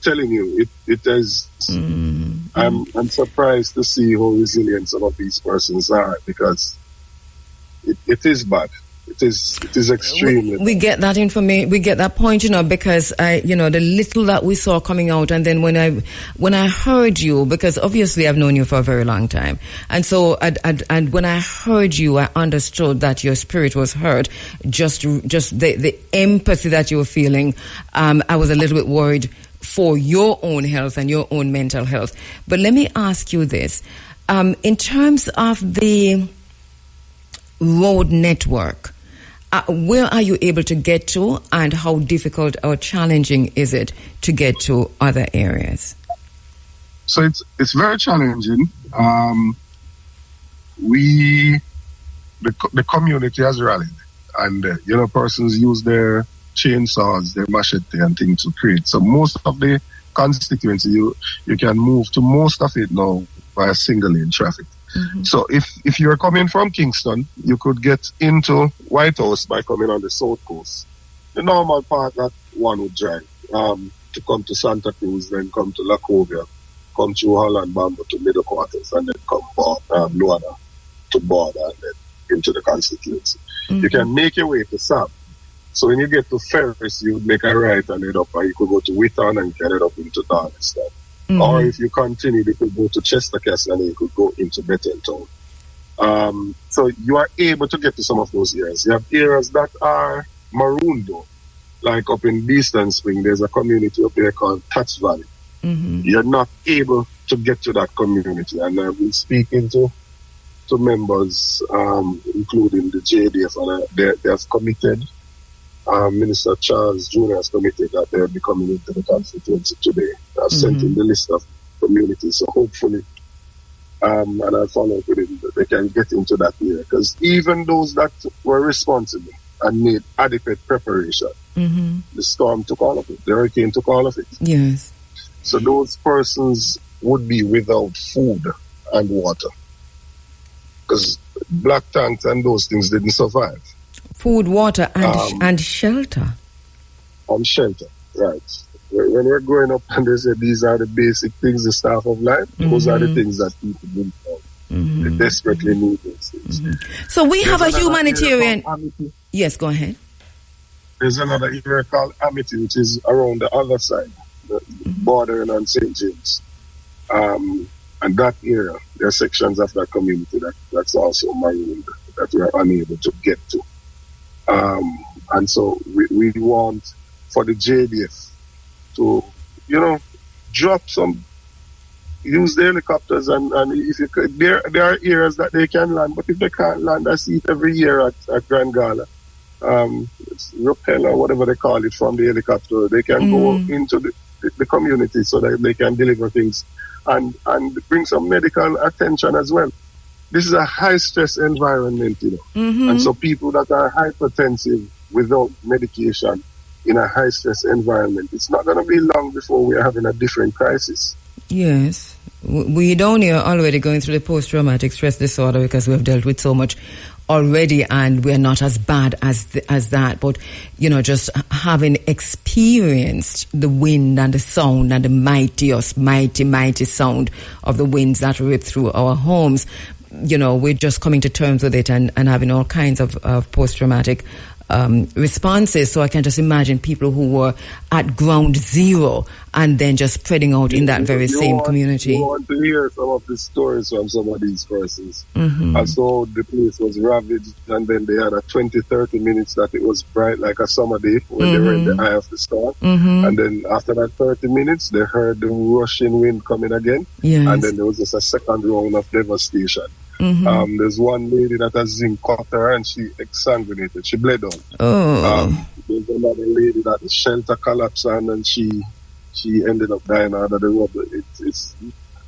telling you, it is. I'm surprised to see how resilient some of these persons are, because it is bad. It is extremely. We get that information. We get that point, because the little that we saw coming out, and then when I heard you, because obviously I've known you for a very long time, and so and when I heard you, I understood that your spirit was hurt. Just the empathy that you were feeling. I was a little bit worried for your own health and your own mental health. But let me ask you this: in terms of the road network. Where are you able to get to, and how difficult or challenging is it to get to other areas? So it's very challenging. The community has rallied, and persons use their chainsaws, their machete, and things to create. So most of the constituency, you can move to most of it now via single lane traffic. Mm-hmm. So if you're coming from Kingston, you could get into White House by coming on the south coast. The normal part that one would drive to come to Santa Cruz, then come to Lacovia, come through Holland Bamboo to Middle Quarters, and then come Luana to Border, and then into the constituency. Mm-hmm. You can make your way to Sam. So when you get to Ferris, you would make a right and head up, and you could go to Wheaton and get it up into Darlington. Mm-hmm. Or if you continue, you could go to Chester Castle and you could go into Bettentown. So you are able to get to some of those areas. You have areas that are marooned though. Like up in Beeston Spring, there's a community up there called Touch Valley. Mm-hmm. You're not able to get to that community. And I've been speaking to members, including the JDF, and they have committed. Minister Charles Jr. has committed that they'll be coming into the constituency today. I've sent in the list of communities, so hopefully, and I'll follow up with him, that they can get into that area. Because even those that were responsible and made adequate preparation, the storm took all of it, the hurricane took all of it. Yes. So those persons would be without food and water. Because black tanks and those things didn't survive. Food, water, and shelter. And shelter, right. When we're growing up and they say these are the basic things, the staff of life, those are the things that people need. They desperately need those things. So we have a humanitarian... Yes, go ahead. There's another area called Amity, which is around the other side, bordering on St. James. And that area, there are sections of that community that's also marooned, that we are unable to get to. And so we want for the JDF to, drop some, use the helicopters and if you could, there are areas that they can land, but if they can't land, I see it every year at Grand Gala. It's rappel or whatever they call it from the helicopter. They can go into the community so that they can deliver things and bring some medical attention as well. This is a high-stress environment, and so people that are hypertensive without medication in a high-stress environment, it's not going to be long before we're having a different crisis. Yes. We don't are already going through the post-traumatic stress disorder because we have dealt with so much already, and we're not as bad as that. But, just having experienced the wind and the sound and the mighty sound of the winds that rip through our homes, we're just coming to terms with it and having all kinds of post-traumatic responses. So I can just imagine people who were at ground zero and then just spreading out in that very same community. You want to hear some of the stories from some of these persons. I saw the place was ravaged, and then they had a 20-30 minutes that it was bright like a summer day when they were in the eye of the storm. And then after that 30 minutes, they heard the rushing wind coming again. Yes. And then there was just a second round of devastation. There's one lady that has zinc cut her and she exsanguinated. She bled out. There's another lady that the shelter collapsed on and she ended up dying out of the rubble.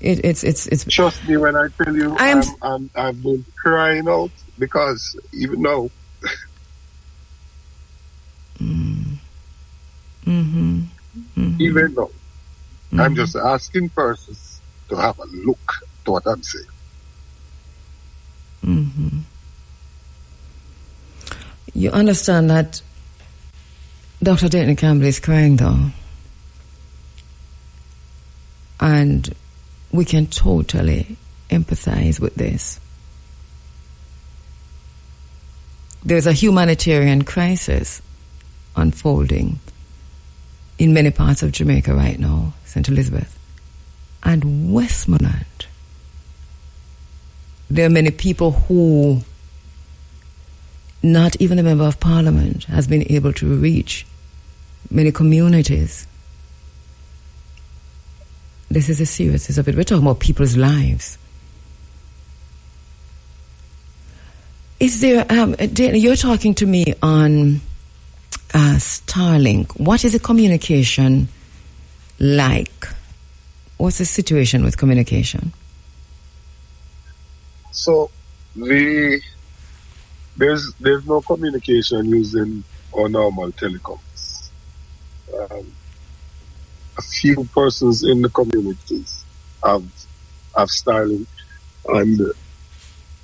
It's trust me when I tell you I've been crying out because even now even now I'm just asking persons to have a look to what I'm saying. You understand that Dr. Dayton Campbell is crying though, and we can totally empathize with this. there's a humanitarian crisis unfolding in many parts of Jamaica right now, St. Elizabeth, and Westmoreland. There are many people who not even a member of parliament has been able to reach many communities. This is a seriousness of it. We're talking about people's lives. Is there, Dana, you're talking to me on Starlink. What is the communication like? What's the situation with communication? So there's no communication using our normal telecoms. A few persons in the communities have Starlink, and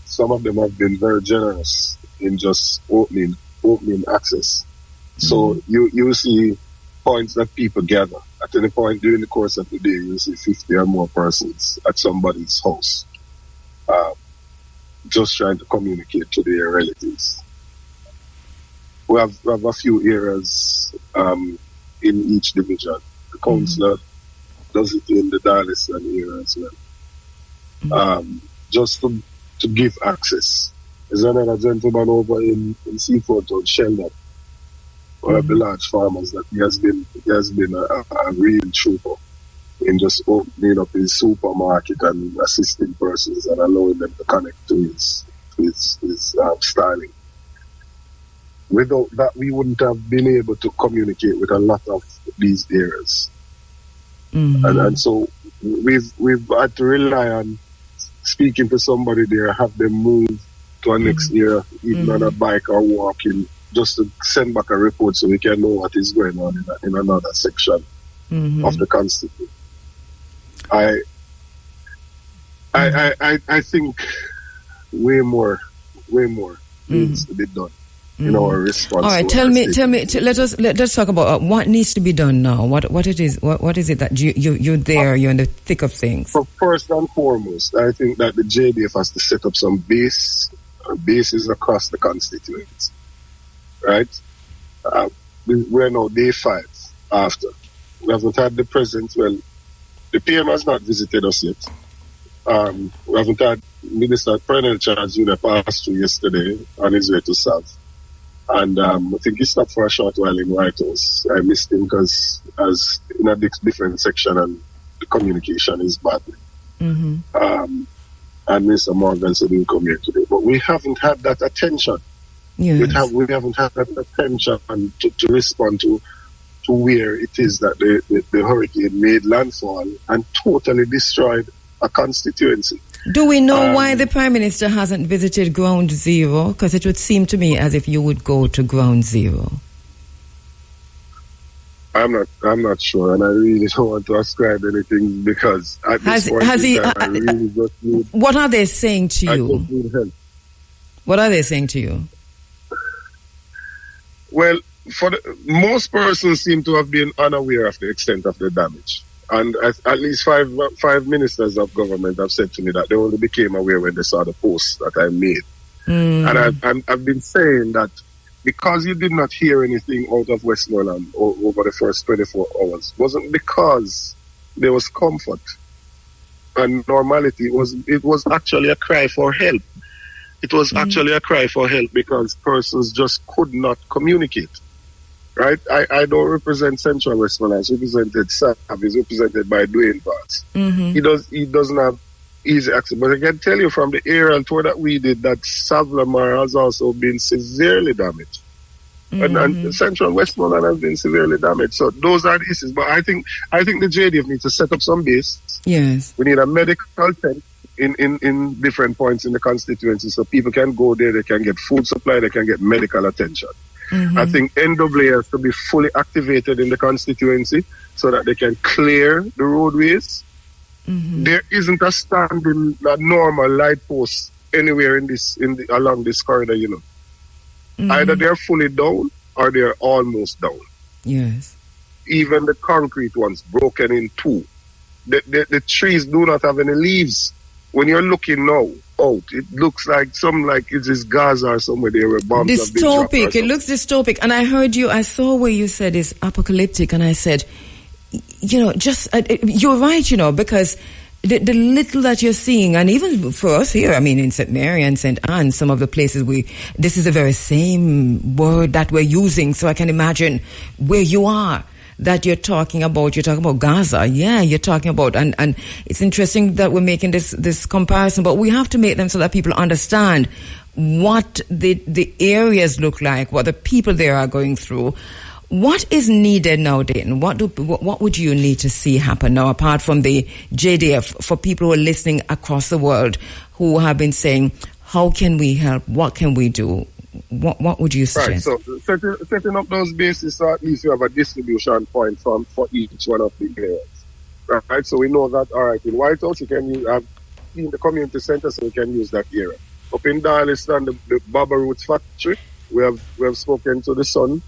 some of them have been very generous in just opening access. So you see points that people gather. At any point during the course of the day, you see 50 or more persons at somebody's house, just trying to communicate to their relatives. We have a few areas in each division. The councillor does it in the Darlington area as well. Just to give access. There's another gentleman over in Seaford on Sheldon, one of the large farmers, that he has been a real trooper in just opening up his supermarket and assisting persons and allowing them to connect to his Starlink. Without that, we wouldn't have been able to communicate with a lot of these areas. And so we've had to rely on speaking to somebody there, have them move to our next area, even on a bike or walking, just to send back a report so we can know what is going on in another section of the constituency. I think way more needs to be done in our response. All right, tell me. Let's talk about what needs to be done now. What is it that you're there? You're in the thick of things. So first and foremost, I think that the JDF has to set up some bases across the constituency. Right? We're now day 5 after. We haven't had the president. Well, the PM has not visited us yet. We haven't had Minister President Charles Jr. passed through yesterday on his way to South. And I think he stopped for a short while in White House. I missed him because as in a different section and the communication is bad. And Mr. Morgan said he'll come here today. But we haven't had that attention. Yes. We haven't had that attention to respond to where it is that the hurricane made landfall and totally destroyed a constituency. Do we know why the Prime Minister hasn't visited Ground Zero? Because it would seem to me as if you would go to Ground Zero. I'm not sure, and I really don't want to ascribe anything because at this point I really just need. What are they saying to you? I just need help. What are they saying to you? Well, most persons seem to have been unaware of the extent of the damage. And at least five ministers of government have said to me that they only became aware when they saw the post that I made. And I've been saying that because you did not hear anything out of Westmoreland over the first 24 hours, wasn't because there was comfort and normality. It was actually a cry for help. It was actually a cry for help because persons just could not communicate. Right? I don't represent Central Westmoreland. It's represented Sav. It's represented by Dwayne Parks. He doesn't have easy access. But I can tell you from the aerial tour that we did that Savlamar has also been severely damaged. And Central Westmoreland has been severely damaged. So those are the issues. But I think the JDF needs to set up some base. Yes. We need a medical tent in different points in the constituency so people can go there, they can get food supply, they can get medical attention. I think NAA has to be fully activated in the constituency so that they can clear the roadways. There isn't a standing normal light post anywhere along this corridor, you know. Either they're fully down or they're almost down. Yes. Even the concrete ones broken in two. The trees do not have any leaves. When you're looking now, out. It looks like it is Gaza or somewhere there where bombs have been dropped. Dystopic. It looks dystopic. And I saw where you said it's apocalyptic, and I said, you're right, because the little that you're seeing, and even for us here, I mean, in St. Mary and St. Anne, some of the places this is the very same word that we're using, so I can imagine where you are. That you're talking about Gaza. Yeah, you're talking about, and it's interesting that we're making this comparison, but we have to make them so that people understand what the areas look like, what the people there are going through. What is needed now, Dayton? What would you need to see happen now, apart from the JDF, for people who are listening across the world who have been saying, how can we help? What can we do? What would you suggest? Right, so setting up those bases, so at least you have a distribution point for each one of the areas. Right, so we know that, all right, in White House, you can use, in the community center, so you can use that area. Up in Darliston, the Baba Roots factory, we have spoken to the son,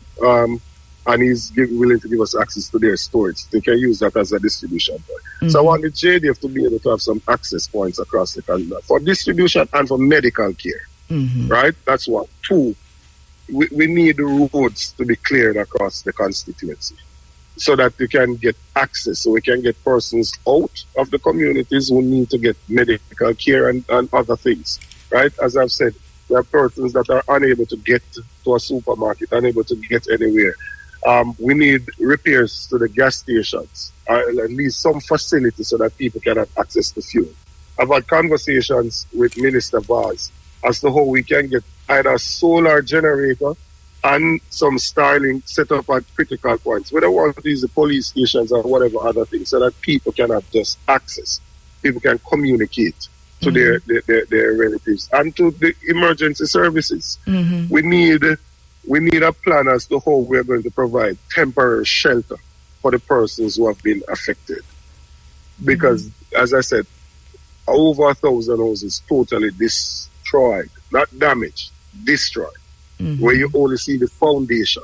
and he's willing to give us access to their storage. They can use that as a distribution point. Mm-hmm. So I want the JDF to be able to have some access points across the country for distribution and for medical care. Mm-hmm. Right? That's one. Two, we need the roads to be cleared across the constituency so that you can get access, so we can get persons out of the communities who need to get medical care and other things. Right? As I've said, there are persons that are unable to get to a supermarket, unable to get anywhere. We need repairs to the gas stations, at least some facility so that people can have access to fuel. I've had conversations with Minister Vaz as to how we can get either a solar generator and some Starlink set up at critical points. We don't want to use the police stations or whatever other things, so that people can have just access. People can communicate to their relatives and to the emergency services. Mm-hmm. We need a plan as to how we're going to provide temporary shelter for the persons who have been affected. Because, as I said, over 1,000 houses totally destroyed, not damaged, destroyed, where you only see the foundation.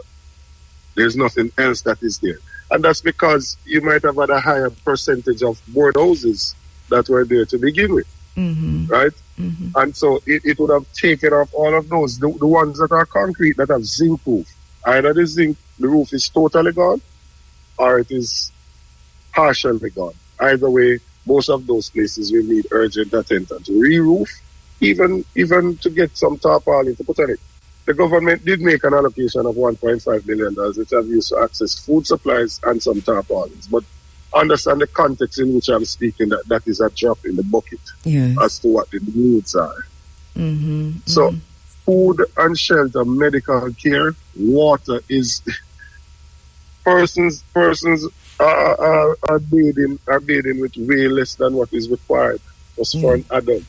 There's nothing else that is there. And that's because you might have had a higher percentage of board houses that were there to begin with, right? Mm-hmm. And so it would have taken off all of those, the ones that are concrete, that have zinc roof. Either the roof is totally gone, or it is partially gone. Either way, most of those places will need urgent attention to re-roof, even to get some tarpaulin to put on it. The government did make an allocation of $1.5 million, which I've used to access food supplies and some tarpaulins. But understand the context in which I'm speaking, that is a drop in the bucket as to what the needs are. Mm-hmm. So food and shelter, medical care, water is... persons are bathing with way less than what is required just for an adult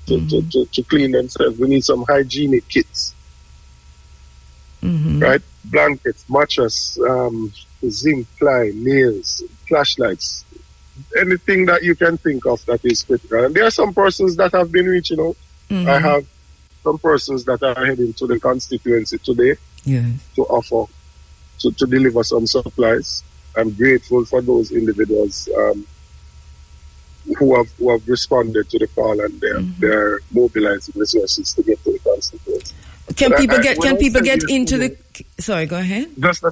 to clean themselves. We need some hygienic kits, right? Blankets, mattress, zinc ply, nails, flashlights, anything that you can think of that is critical. And there are some persons that have been reaching out. I have some persons that are heading to the constituency today to offer, to deliver some supplies. I'm grateful for those individuals who have responded to the call, and they're mobilizing resources to get to the constituency. Can people get into the... Sorry, go ahead. Just a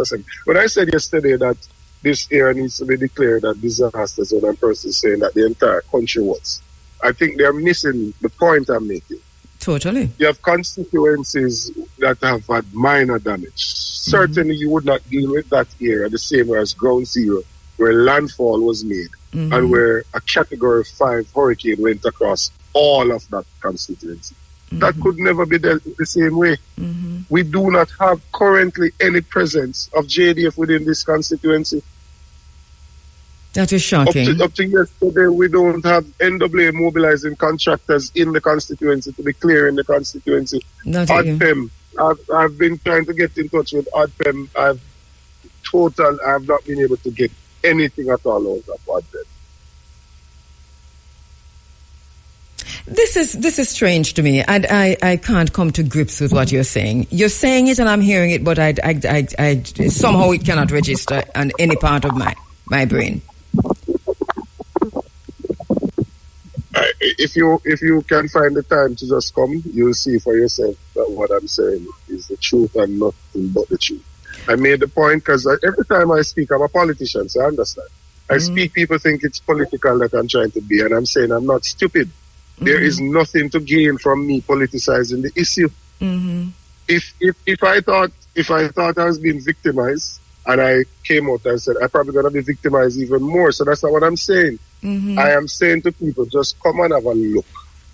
second. When I said yesterday that this area needs to be declared a disaster zone, and persons saying that the entire country was, I think they're missing the point I'm making. Totally. You have constituencies that have had minor damage. Certainly you would not deal with that area the same way as Ground Zero, where landfall was made and where a Category 5 hurricane went across all of that constituency. That could never be dealt with the same way. We do not have currently any presence of JDF within this constituency. That is shocking. Up to yesterday, we don't have NWA mobilizing contractors in the constituency to be clear in the constituency. ADPEM, I've been trying to get in touch with ADPEM. I've not been able to get anything at all out of ADPEM. This is strange to me, and I can't come to grips with what you're saying. You're saying it, and I'm hearing it, but I somehow it cannot register on any part of my brain. if you can find the time to just come, you'll see for yourself that what I'm saying is the truth and nothing but the truth. I made the point because every time I speak, I'm a politician, so I understand. I speak, people think it's political that I'm trying to be, and I'm saying I'm not stupid. There is nothing to gain from me politicizing the issue. If I thought I was being victimized, and I came out and said I'm probably gonna be victimized even more. So that's not what I'm saying. I am saying to people, just come and have a look.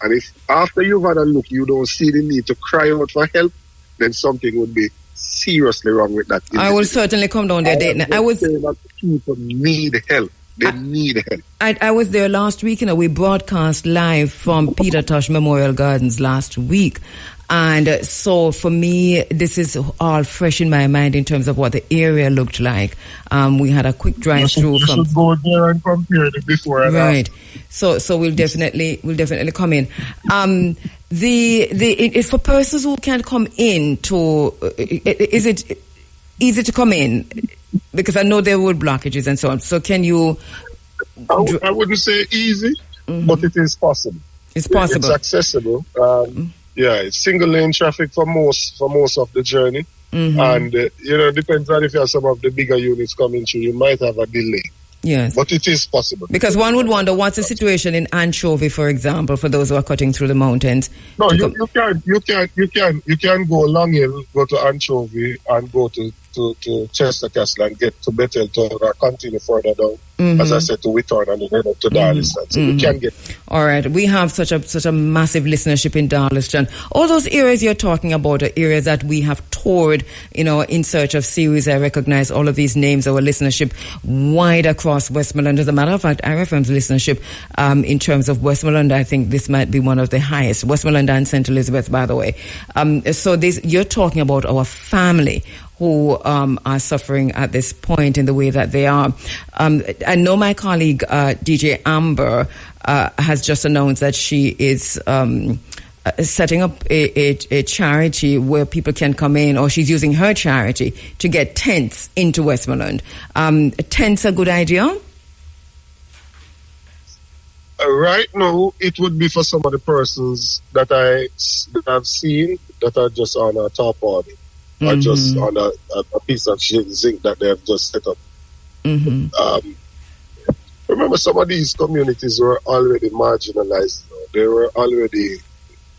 And if after you've had a look, you don't see the need to cry out for help, then something would be seriously wrong with that. I will certainly come down there. I was saying that people need help. They need help. I was there last week, we broadcast live from Peter Tosh Memorial Gardens last week. And so for me, this is all fresh in my mind in terms of what the area looked like. We had a quick drive through. You should go there and compare it before and right. after. So we'll definitely come in. For persons who can't come in is it easy to come in? Because I know there were blockages and so on. So can you? I wouldn't say easy, but it is possible. It's possible. It's accessible. Yeah, it's single lane traffic for most of the journey. And, it depends on if you have some of the bigger units coming through, you might have a delay. Yes. But it is possible. Because one would wonder what's the situation in Anchovy, for example, for those who are cutting through the mountains. No, you can go Long Hill, go to Anchovy and go to Chester Castle and get to Bethel or continue further down. As I said, to Whitthorne and then up to Darliston. So you can get. All right. We have such a massive listenership in Darliston. All those areas you're talking about are areas that we have toured, in search of series. I recognize all of these names, our listenership wide across Westmoreland. As a matter of fact, IRFM's listenership in terms of Westmoreland, I think this might be one of the highest. Westmoreland and St. Elizabeth, by the way. So you're talking about our family who are suffering at this point in the way that they are. I know my colleague, DJ Amber, has just announced that she is setting up a charity where people can come in, or she's using her charity to get tents into Westmoreland. Tents a good idea? Right now, it would be for some of the persons that I've seen that are just on a tarpaulin. Or just on a piece of zinc that they have just set up. Remember, some of these communities were already marginalized. They were already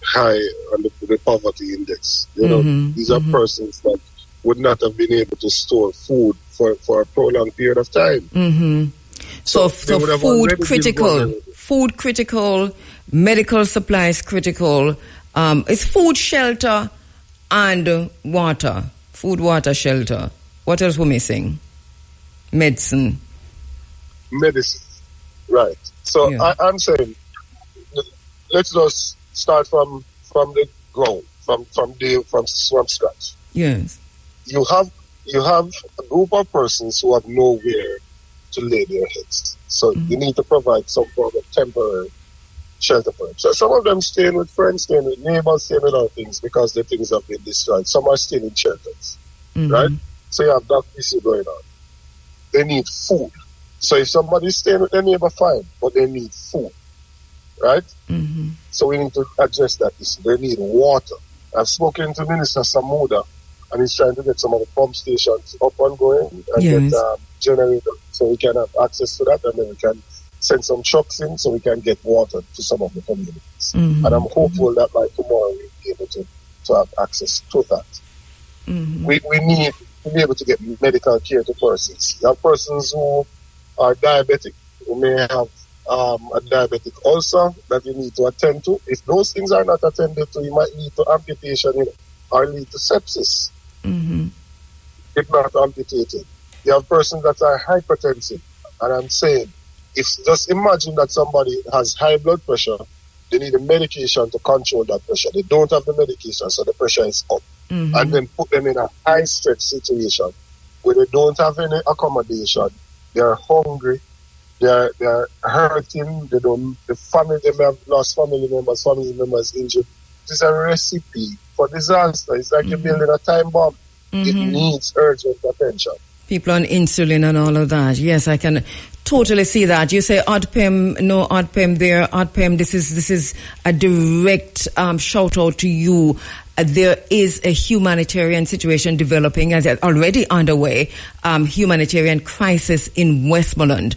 high on the poverty index. These are persons that would not have been able to store food for a prolonged period of time. So food critical, medical supplies critical. It's food, shelter, and water. Food, water, shelter. What else we're missing? Medicine. Right. So yeah. I'm saying, let's just start from the ground, from scratch. Yes. You have a group of persons who have nowhere to lay their heads. So you need to provide some form of temporary shelter for them. So some of them staying with friends, staying with neighbors, staying with other things because the things have been destroyed. Some are still in shelters, right? So you have that issue going on. They need food. So if somebody's staying with their neighbor, fine, but they need food, right? So we need to address that issue. They need water. I've spoken to Minister Samuda, and he's trying to get some of the pump stations up and going and get generators so we can have access to that, and then we can send some trucks in so we can get water to some of the communities. And I'm hopeful that by tomorrow we'll be able to have access to that. We need to be able to get medical care to persons. You have persons who are diabetic, who may have a diabetic ulcer that you need to attend to. If those things are not attended to, you might lead to amputation or lead to sepsis. If not amputated. You have persons that are hypertensive, and I'm saying, just imagine that somebody has high blood pressure, they need a medication to control that pressure. They don't have the medication, so the pressure is up. And then put them in a high stress situation where they don't have any accommodation, they are hungry, they are hurting, they may have lost family members injured. This is a recipe for disaster. It's like you're building a time bomb. It needs urgent attention. People on insulin and all of that. Yes, I can totally see that. You say ODPEM, no ODPEM there, ODPEM, this is a direct shout out to you. There is a humanitarian situation developing as already underway, humanitarian crisis in Westmoreland.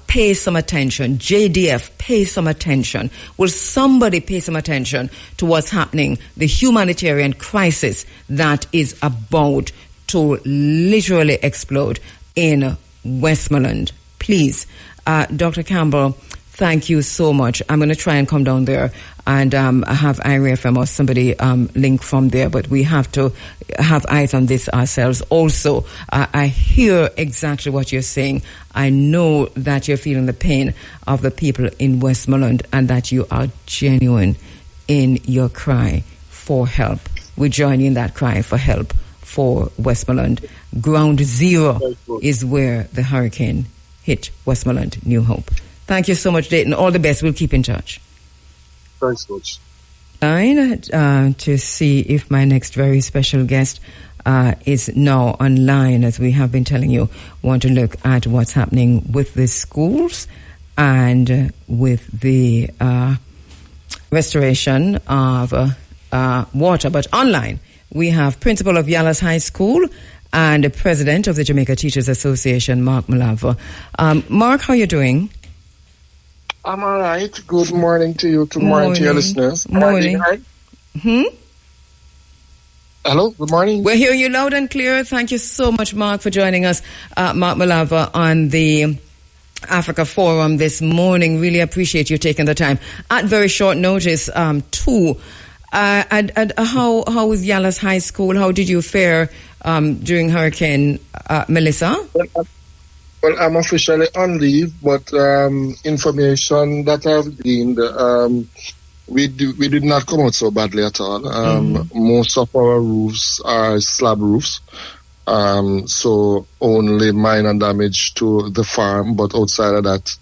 Pay some attention. JDF, pay some attention. Will somebody pay some attention to what's happening? The humanitarian crisis that is about to literally explode in Westmoreland. Please, Dr. Campbell, thank you so much. I'm going to try and come down there and have IRFM or somebody link from there, but we have to have eyes on this ourselves. Also, I hear exactly what you're saying. I know that you're feeling the pain of the people in Westmoreland and that you are genuine in your cry for help. We join in that cry for help for Westmoreland. Ground zero is where the hurricane hit Westmoreland, New Hope. Thank you so much, Dayton. All the best. We'll keep in touch. Thanks, Coach. To see if my next very special guest is now online, as we have been telling you. Want to look at what's happening with the schools and with the restoration of water. But online, we have principal of Yallahs High School and the president of the Jamaica Teachers Association, Mark Malava. Mark, how are you doing? I'm all right. Good morning to you. Good morning to your listeners. Morning. Hello, good morning. We're hearing you loud and clear. Thank you so much, Mark, for joining us, Mark Malava, on the Africa Forum this morning. Really appreciate you taking the time at very short notice, too. And how was Yallahs High School? How did you fare during Hurricane Melissa? Well, I'm officially on leave, but information that I've gained, we did not come out so badly at all. Most of our roofs are slab roofs, so only minor damage to the farm. But outside of that,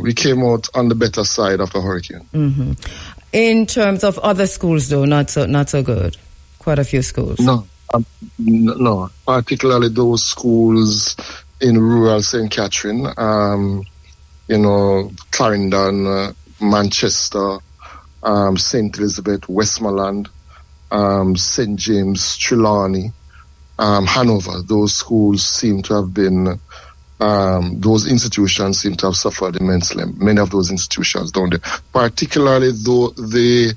we came out on the better side of the hurricane. Mm-hmm. In terms of other schools, though, not so good. Quite a few schools. No, particularly those schools in rural St. Catherine, Clarendon, Manchester, St. Elizabeth, Westmoreland, St. James, Trelawney, Hanover. Those schools seem to have been, those institutions seem to have suffered immensely. Many of those institutions down there, particularly though the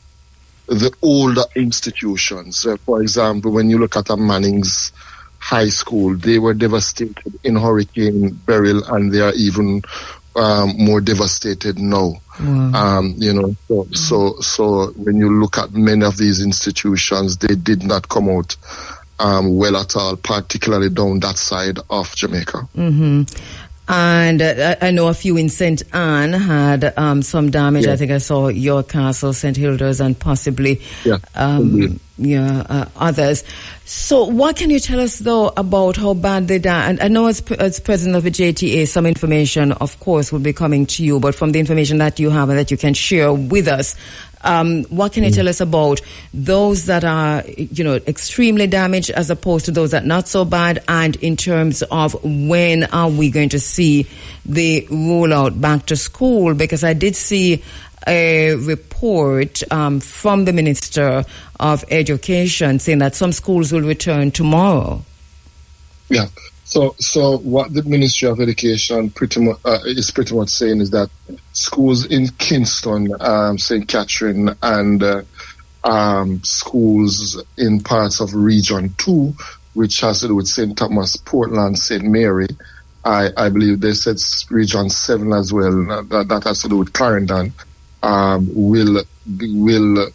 older institutions. For example, when you look at a Manning's High School, they were devastated in Hurricane Beryl, and they are even more devastated now. Wow. So when you look at many of these institutions, they did not come out well at all, particularly down that side of Jamaica. Mm-hmm. And I know a few in St. Anne had some damage. Yeah. I think I saw your castle, St. Hilda's, and possibly others. So what can you tell us, though, about how bad they died? And I know as president of the JTA, some information, of course, will be coming to you, but from the information that you have and that you can share with us, what can you tell us about those that are, extremely damaged as opposed to those that are not so bad? And in terms of when are we going to see the rollout back to school? Because I did see a report from the Minister of Education saying that some schools will return tomorrow. Yeah. So what the Ministry of Education is pretty much saying is that schools in Kingston, St. Catherine, and schools in parts of Region 2, which has to do with St. Thomas, Portland, St. Mary, I believe they said Region 7 as well, that has to do with Clarendon, will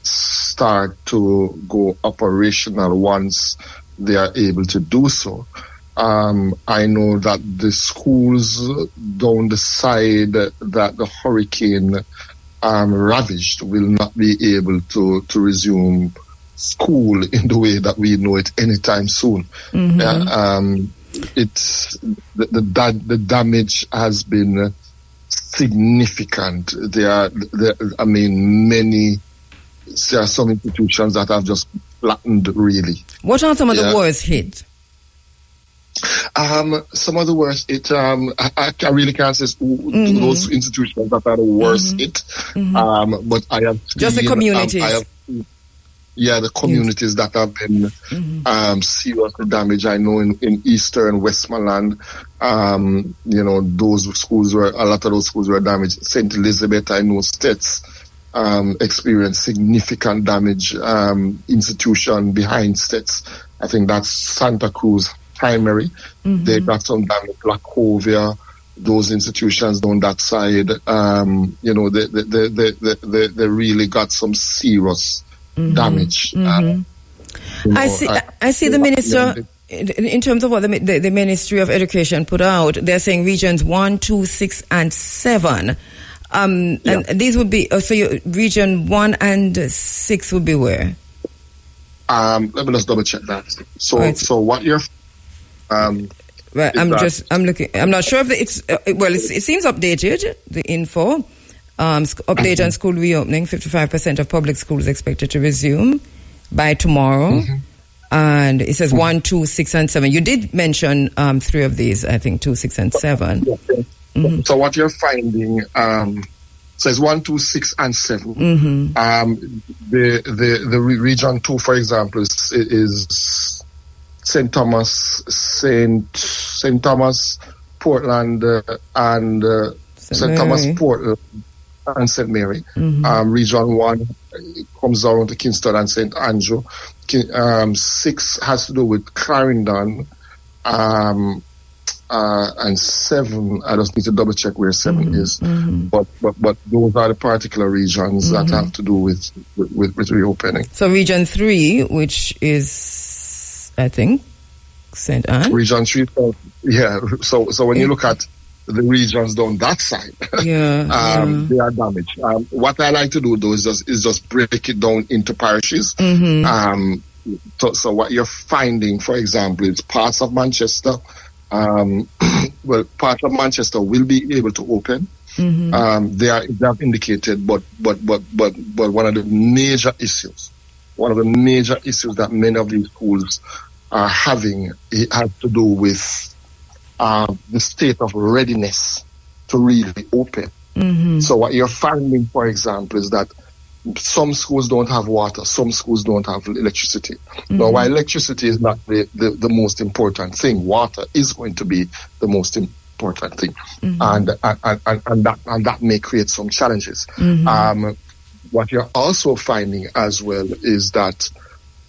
start to go operational once they are able to do so. I know that the schools down the side that the hurricane ravaged will not be able to resume school in the way that we know it anytime soon. Mm-hmm. It's the damage has been significant. There are some institutions that have just flattened, really. What are some of the worst hit? Some of the worst hit, I really can't say those institutions that are the worst hit. But I have seen, just the communities. The communities that have been seriously damaged. I know in Eastern Westmoreland, those schools a lot of those schools were damaged. St. Elizabeth, I know Cites experienced significant damage. Institution behind Cites, I think that's Santa Cruz Primary. They got some damage. Lacovia, those institutions down that side, they really got some serious damage. I see the minister, in terms of what the Ministry of Education put out, they're saying regions 1, 2, 6, and 7. And these would be, region 1 and 6 would be where? Let me just double check that. So what you're... Right, I'm looking. I'm not sure if it's it seems updated. The info, update on school reopening. 55% of public schools expected to resume by tomorrow, and it says 1, 2, 6, and 7. You did mention 3 of these. I think 2, 6, and 7. So what you're finding says 1, 2, 6, and 7. The region 2, for example, is St. Thomas, Portland, and St. Thomas, Portland, and St. Mary. Region 1 comes down to Kingston and St. Andrew. 6 has to do with Clarendon, and 7, I just need to double check where 7 is. But those are the particular regions that have to do with reopening. So region 3, which is, I think, St. Anne. Region 3, So when you look at the regions down that side, they are damaged. What I like to do though is just break it down into parishes. So what you're finding, for example, is parts of Manchester. Parts of Manchester will be able to open. They have indicated, but one of the major issues that many of these schools are having, it has to do with the state of readiness to really open. So what you're finding, for example, is that some schools don't have water, some schools don't have electricity. Now, while electricity is not the most important thing, water is going to be the most important thing, and that may create some challenges. What you're also finding as well is that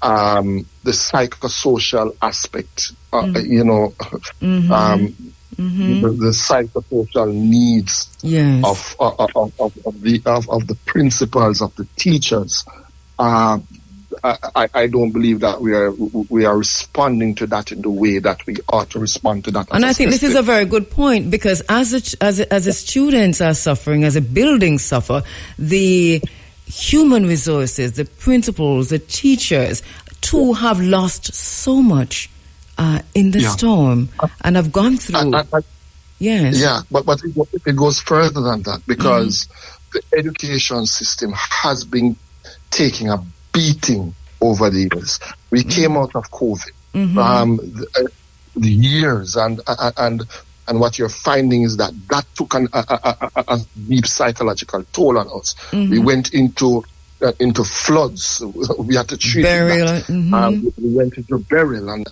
the psychosocial aspect, the psychosocial needs of the principals, of the teachers. I don't believe that we are responding to that in the way that we ought to respond to that. And I think this is a very good point, because as the students are suffering, as the buildings suffer, the human resources, the principals, the teachers, too, have lost so much in the storm, and have gone through. But it goes further than that, because the education system has been taking a beating over the years. We came out of COVID, the years, and what you're finding is that took a deep psychological toll on us. We went into floods. We had to treat that. We went into burial and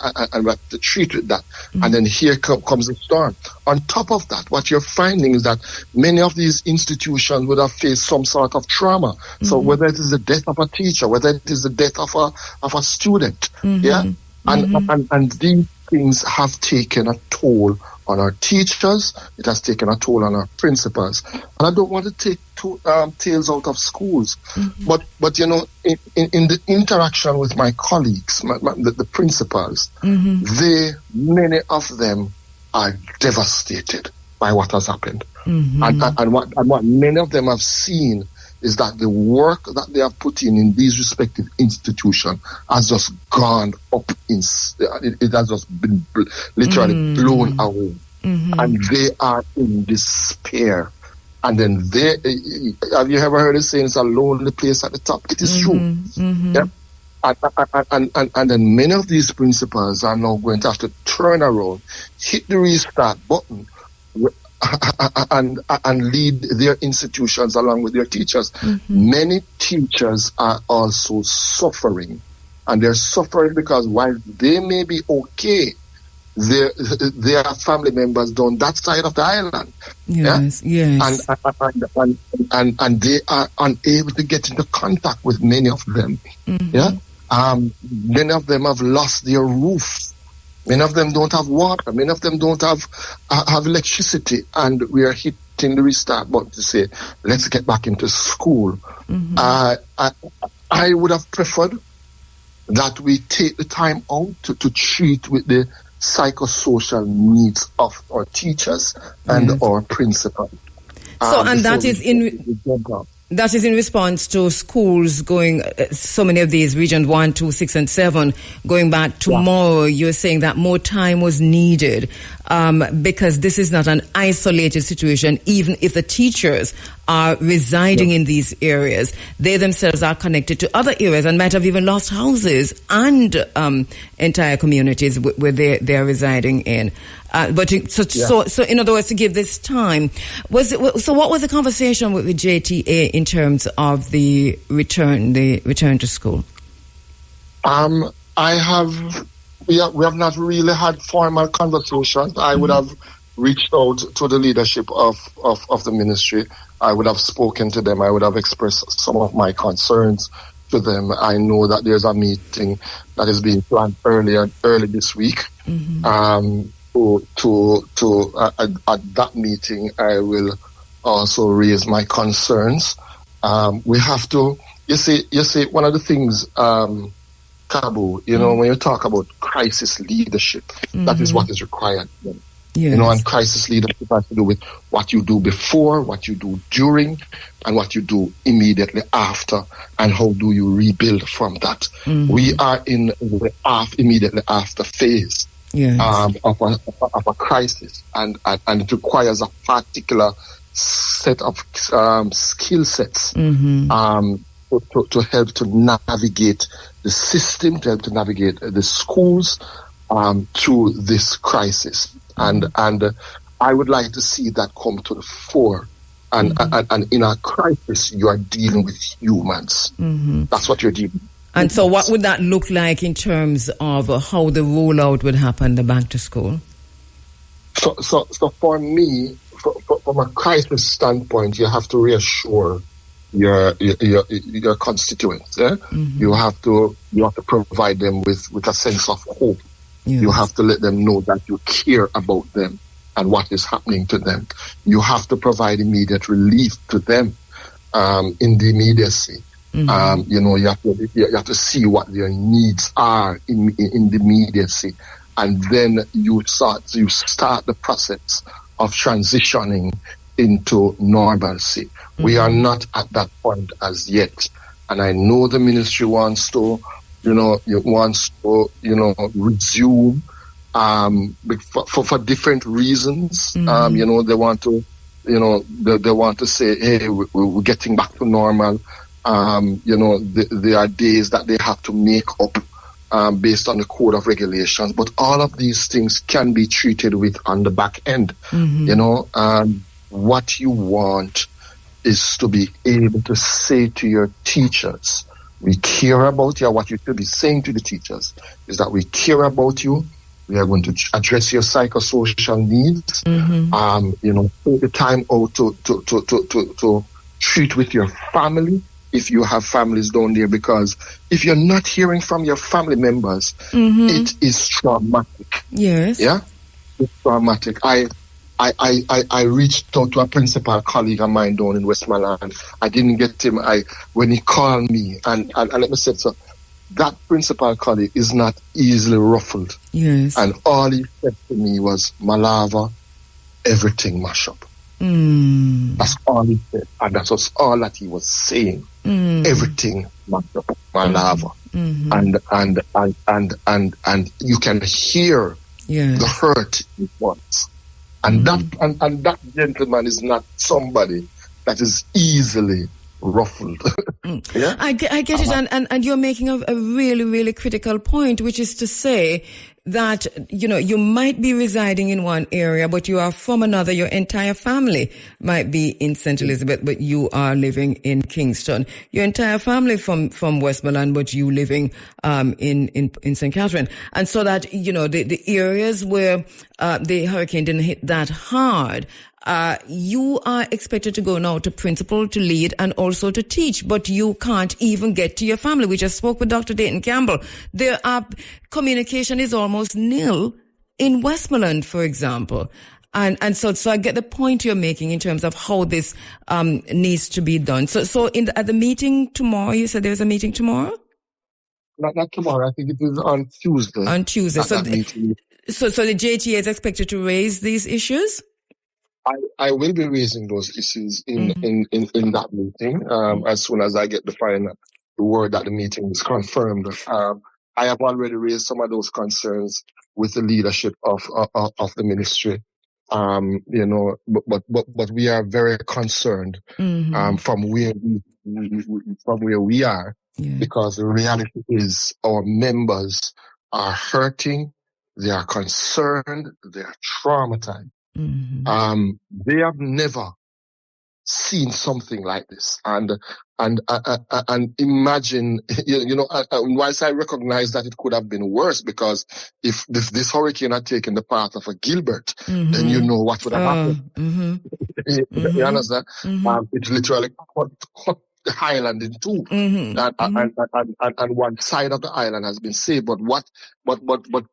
we had to treat with that. And then here comes the storm. On top of that, what you're finding is that many of these institutions would have faced some sort of trauma. So whether it is the death of a teacher, whether it is the death of a student, and these things have taken a toll on our teachers. It has taken a toll on our principals. And I don't want to take tails out of schools, but in the interaction with my colleagues, the principals, many of them are devastated by what has happened, and what many of them have seen is that the work that they have put in these respective institutions has just gone up. It has just been literally blown away, and they are in despair. And then have you ever heard the saying, it's a lonely place at the top? It is true. Yeah? And then many of these principals are now going to have to turn around, hit the restart button, and lead their institutions along with their teachers. Many teachers are also suffering, and they're suffering because while they may be okay, their family members down that side of the island. Yes. And they are unable to get into contact with many of them. Many of them have lost their roof. Many of them don't have water. Many of them don't have electricity. And we are hitting the restart button to say, let's get back into school. I would have preferred that we take the time out to treat with the psychosocial needs of our teachers and our principals. So, and that is in response to schools going, so many of these, region 1, 2, 6, and 7, going back tomorrow. You're saying that more time was needed because this is not an isolated situation. Even if the teachers are residing in these areas, they themselves are connected to other areas and might have even lost houses and entire communities where they are residing in. So in other words, to give this time, so what was the conversation with JTA in terms of the return to school? We have not really had formal conversations. I would have reached out to the leadership of the ministry. I would have spoken to them. I would have expressed some of my concerns to them. I know that there's a meeting that is being planned early this week. At that meeting, I will also raise my concerns. We have to, you see, one of the things, Kabu, when you talk about crisis leadership, that is what is required. Yes. And crisis leadership has to do with what you do before, what you do during, and what you do immediately after, and how do you rebuild from that. We are in the immediately after phase. Of a crisis, and it requires a particular set of skill sets to help to navigate the system, to help to navigate the schools through this crisis. And I would like to see that come to the fore. And in a crisis, you are dealing with humans. That's what you're dealing with. And so what would that look like in terms of how the rollout would happen, the back to school? So for me, from a crisis standpoint, you have to reassure your constituents. You have to provide them with a sense of hope. You have to let them know that you care about them and what is happening to them. You have to provide immediate relief to them in the immediacy. You have to see what their needs are in the immediacy, and then you start the process of transitioning into normalcy. We are not at that point as yet, and I know the ministry wants to resume for different reasons. They want to say, hey, we're getting back to normal. There are days that they have to make up based on the code of regulations, but all of these things can be treated with on the back end. What you want is to be able to say to your teachers, we care about you. What you should be saying to the teachers is that we care about you. We are going to address your psychosocial needs. Take the time out to treat with your family, if you have families down there, because if you're not hearing from your family members, it is traumatic. Yes. Yeah? It's traumatic. I reached out to a principal colleague of mine down in Westmoreland. I didn't get him. When he called me, and let me say so, that principal colleague is not easily ruffled. Yes. And all he said to me was, Malava, everything mash up. That's all he said, and that was all that he was saying. Everything mash up, Malava. And you can hear the hurt in his voice. And that gentleman is not somebody that is easily ruffled. Yeah, I get it, and you're making a really, really critical point, which is to say that, you might be residing in one area, but you are from another. Your entire family might be in St. Elizabeth, but you are living in Kingston. Your entire family from Westmoreland, but you living in St. Catherine. And so that, the areas where the hurricane didn't hit that hard, you are expected to go now to principal, to lead, and also to teach, but you can't even get to your family. We just spoke with Dr. Dayton Campbell. Communication is almost nil in Westmoreland, for example. And so I get the point you're making in terms of how this needs to be done. So at the meeting tomorrow, you said there's a meeting tomorrow? Not tomorrow. I think it is on Tuesday. On Tuesday. So the JTA is expected to raise these issues? I will be raising those issues in that meeting as soon as I get the word that the meeting is confirmed. I have already raised some of those concerns with the leadership of the ministry. But we are very concerned from where we are, because the reality is our members are hurting, they are concerned, they are traumatized. They have never seen something like this, and imagine, whilst I recognize that it could have been worse, because if this hurricane had taken the path of a Gilbert, then what would have happened. You understand? It literally cut the island in two, and one side of the island has been saved, but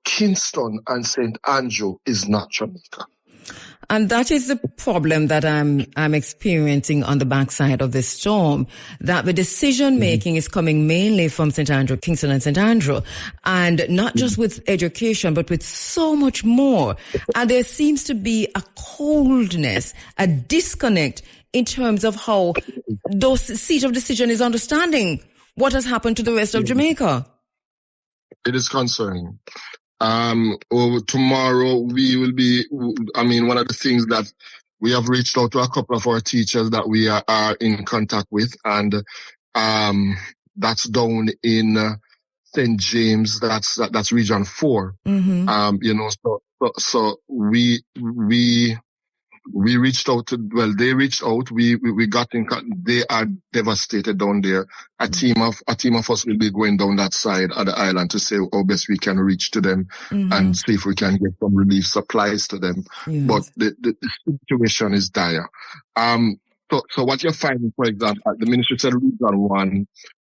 Kingston and St. Andrew is not Jamaica. And that is the problem that I'm experiencing on the backside of this storm, that the decision making is coming mainly from St. Andrew, Kingston and St. Andrew, and not just with education, but with so much more. And there seems to be a coldness, a disconnect in terms of how those seat of decision is understanding what has happened to the rest of Jamaica. It is concerning. Tomorrow we will be, one of the things that we have reached out to a couple of our teachers that we are in contact with, and that's down in St. James, that's region 4. So we reached out they reached out, we got in, they are devastated down there. A team of us will be going down that side of the island to say how best we can reach to them and see if we can get some relief supplies to them. But the situation is dire. So what you're finding, for example, the ministry said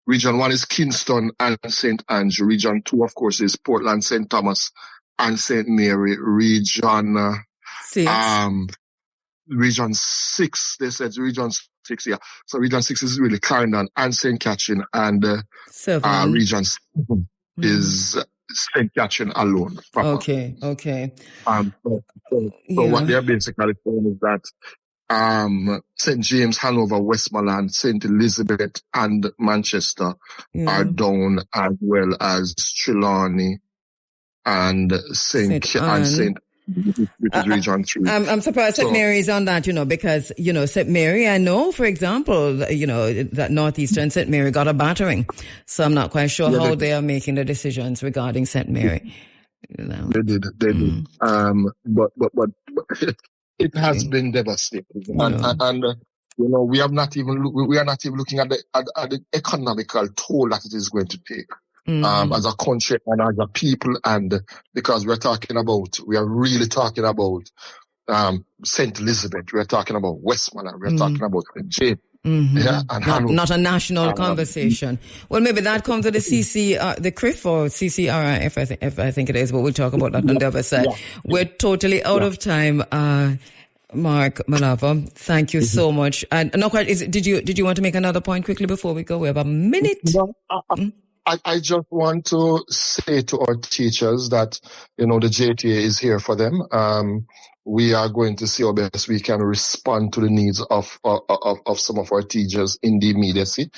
region 1 is Kingston and St. Andrew. Region 2, of course, is Portland, St. Thomas and St. Mary. Region 6, they said region 6, yeah. So region 6 is really Clarendon and St. Catherine, and region 7 is St. Catherine alone. Proper. Okay. So what they're basically saying is that St. James, Hanover, Westmoreland, St. Elizabeth and Manchester are down, as well as Trelawney and St. region 3. I'm surprised St. Mary is on that, because, St. Mary, I know, for example, that Northeastern St. Mary got a battering. So I'm not quite sure how they are making the decisions regarding St. Mary. They did. But it has been devastating. And we are not even looking at the economical toll that it is going to take. As a country and as a people, and because we are really talking about St. Elizabeth, we are talking about Westmoreland, we are talking about St. James. And not a national conversation. Well, maybe that comes to the the CRIF or CCRI, if I think it is, but we'll talk about that on the other side. We're totally out of time. Mark Malava, thank you so much. And no, did you want to make another point quickly before we go? We have a minute. I just want to say to our teachers that, the JTA is here for them. We are going to see how best we can respond to the needs of some of our teachers in the immediacy.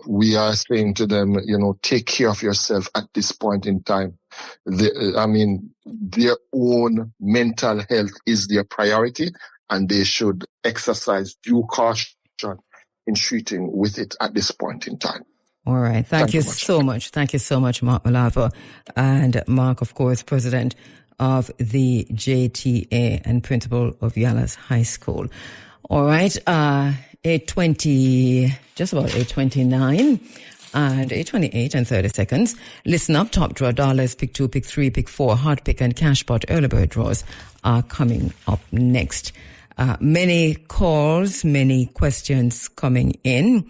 We are saying to them, take care of yourself at this point in time. Their own mental health is their priority, and they should exercise due caution in treating with it at this point in time. All right. Thank you so much. Thank you so much, Mark Malava. And Mark, of course, president of the JTA and principal of Yalas High School. All right. 8:20, just about 8:29 and 8:28 and 30 seconds. Listen up. Top draw dollars, pick 2, pick 3, pick 4, hot pick and cash pot early bird draws are coming up next. Many calls, many questions coming in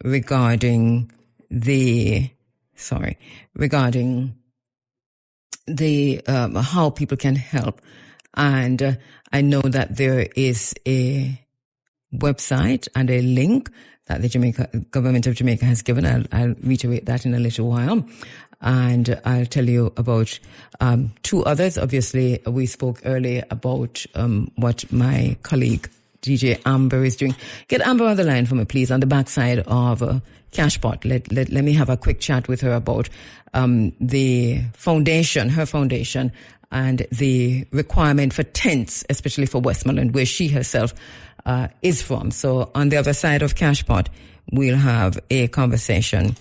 regarding how people can help. And I know that there is a website and a link that the government of Jamaica has given. I'll reiterate that in a little while. And I'll tell you about 2 others. Obviously, we spoke earlier about what my colleague DJ Amber is doing. Get Amber on the line for me, please, on the backside of Cashpot. Let me have a quick chat with her about the foundation, her foundation, and the requirement for tents, especially for Westmoreland, where she herself is from. So on the other side of Cashpot, we'll have a conversation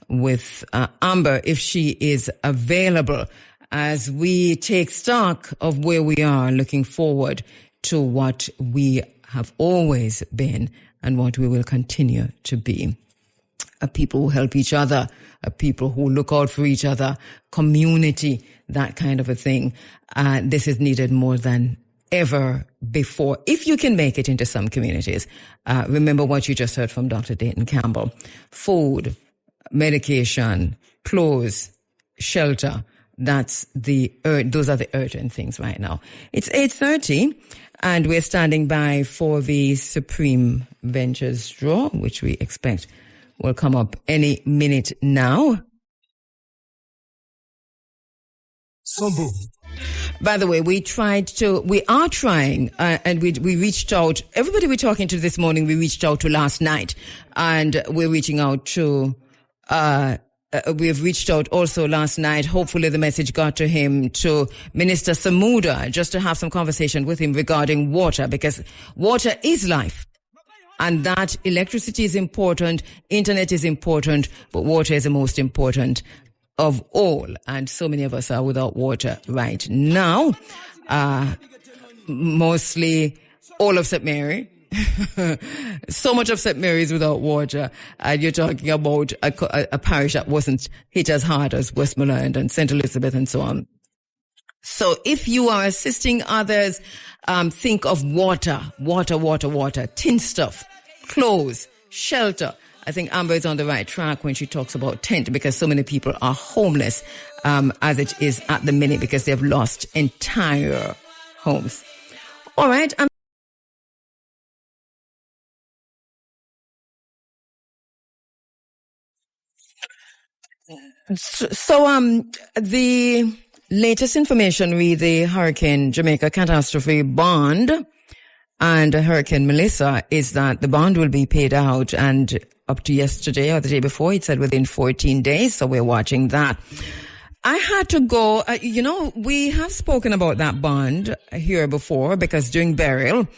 with Amber, if she is available, as we take stock of where we are, looking forward to what we have always been and what we will continue to be. A people who help each other, a people who look out for each other, community, that kind of a thing. This is needed more than ever before. If you can make it into some communities, remember what you just heard from Dr. Dayton Campbell. Food, medication, clothes, shelter. Those are the urgent things right now. It's 8:30 and we're standing by for the Supreme Ventures draw, which we expect will come up any minute now. By the way, we are trying, and we reached out, everybody we're talking to this morning, we reached out to last night, and we're reaching out to, we've reached out also last night. Hopefully the message got to him, to Minister Samuda, just to have some conversation with him regarding water, because water is life. And that electricity is important, internet is important, but water is the most important of all. And so many of us are without water right now. Mostly all of St. Mary. So much of St. Mary's without water. And you're talking about a parish that wasn't hit as hard as Westmoreland and St. Elizabeth and so on. So if you are assisting others, think of water, tin stuff, clothes, shelter. I think Amber is on the right track when she talks about tent, because so many people are homeless, as it is at the minute, because they've lost entire homes. All right. So the latest information with the Hurricane Jamaica Catastrophe Bond and Hurricane Melissa is that the bond will be paid out, and up to yesterday or the day before, it said within 14 days. So we're watching that. I had to go, we have spoken about that bond here before, because during burial,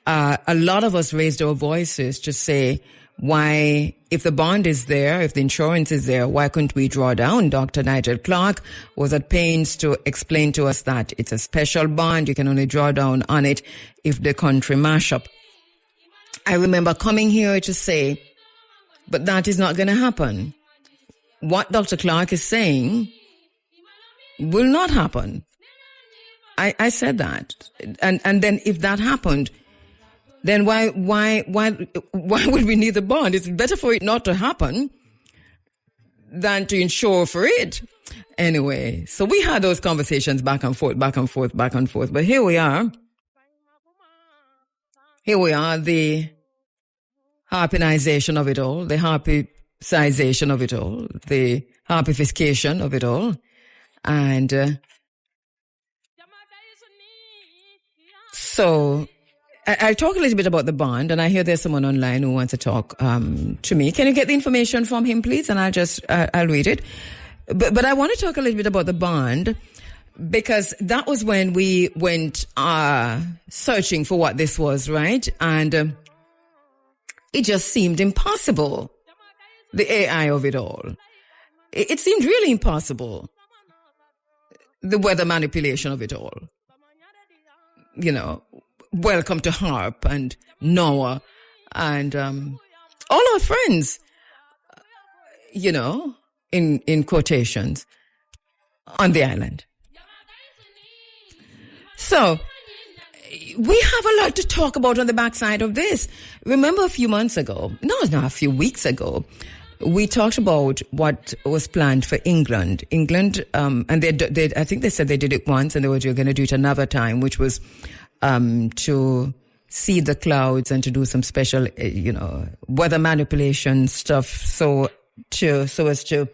a lot of us raised our voices to say, why, if the bond is there, if the insurance is there, why couldn't we draw down? Dr. Nigel Clark was at pains to explain to us that it's a special bond. You can only draw down on it if the country mash up. I remember coming here to say, but that is not going to happen. What Dr. Clark is saying will not happen. I said that. And then if that happened, then why would we need the bond? It's better for it not to happen than to insure for it. Anyway, so we had those conversations back and forth. But here we are. The harpinization of it all, the harpicization of it all, the harpification of it all. And so I'll talk a little bit about the bond, and I hear there's someone online who wants to talk to me. Can you get the information from him, please? And I'll read it. But I want to talk a little bit about the bond, because that was when we went searching for what this was, right? And it just seemed impossible. The AI of it all. It seemed really impossible. The weather manipulation of it all. You know, welcome to HARP and NOAA and all our friends, you know, in quotations, on the island. So, we have a lot to talk about on the backside of this. Remember a few months ago, a few weeks ago, we talked about what was planned for England. England, and I think they said they did it once and they were going to do it another time, which was to see the clouds and to do some special, weather manipulation stuff. So as to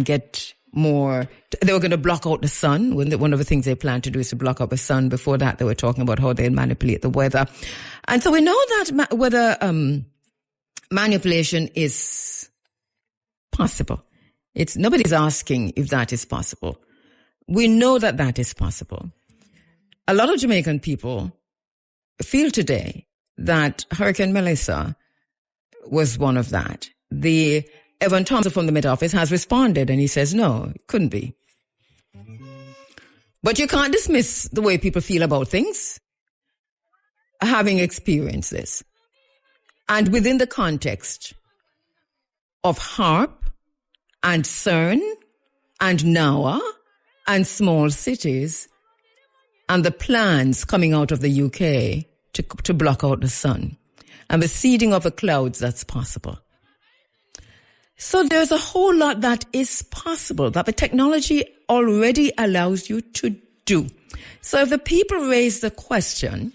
get more. They were going to block out the sun. One of the things they planned to do is to block out the sun. Before that, they were talking about how they'd manipulate the weather. And so we know that weather manipulation is possible. Nobody's asking if that is possible. We know that that is possible. A lot of Jamaican people feel today that Hurricane Melissa was one of that. Evan Thompson from the Met Office has responded and he says, no, it couldn't be. But you can't dismiss the way people feel about things, having experienced this. And within the context of HARP and CERN and NOAA and small cities and the plans coming out of the UK to block out the sun and the seeding of the clouds that's possible. So there's a whole lot that is possible that the technology already allows you to do. So if the people raise the question,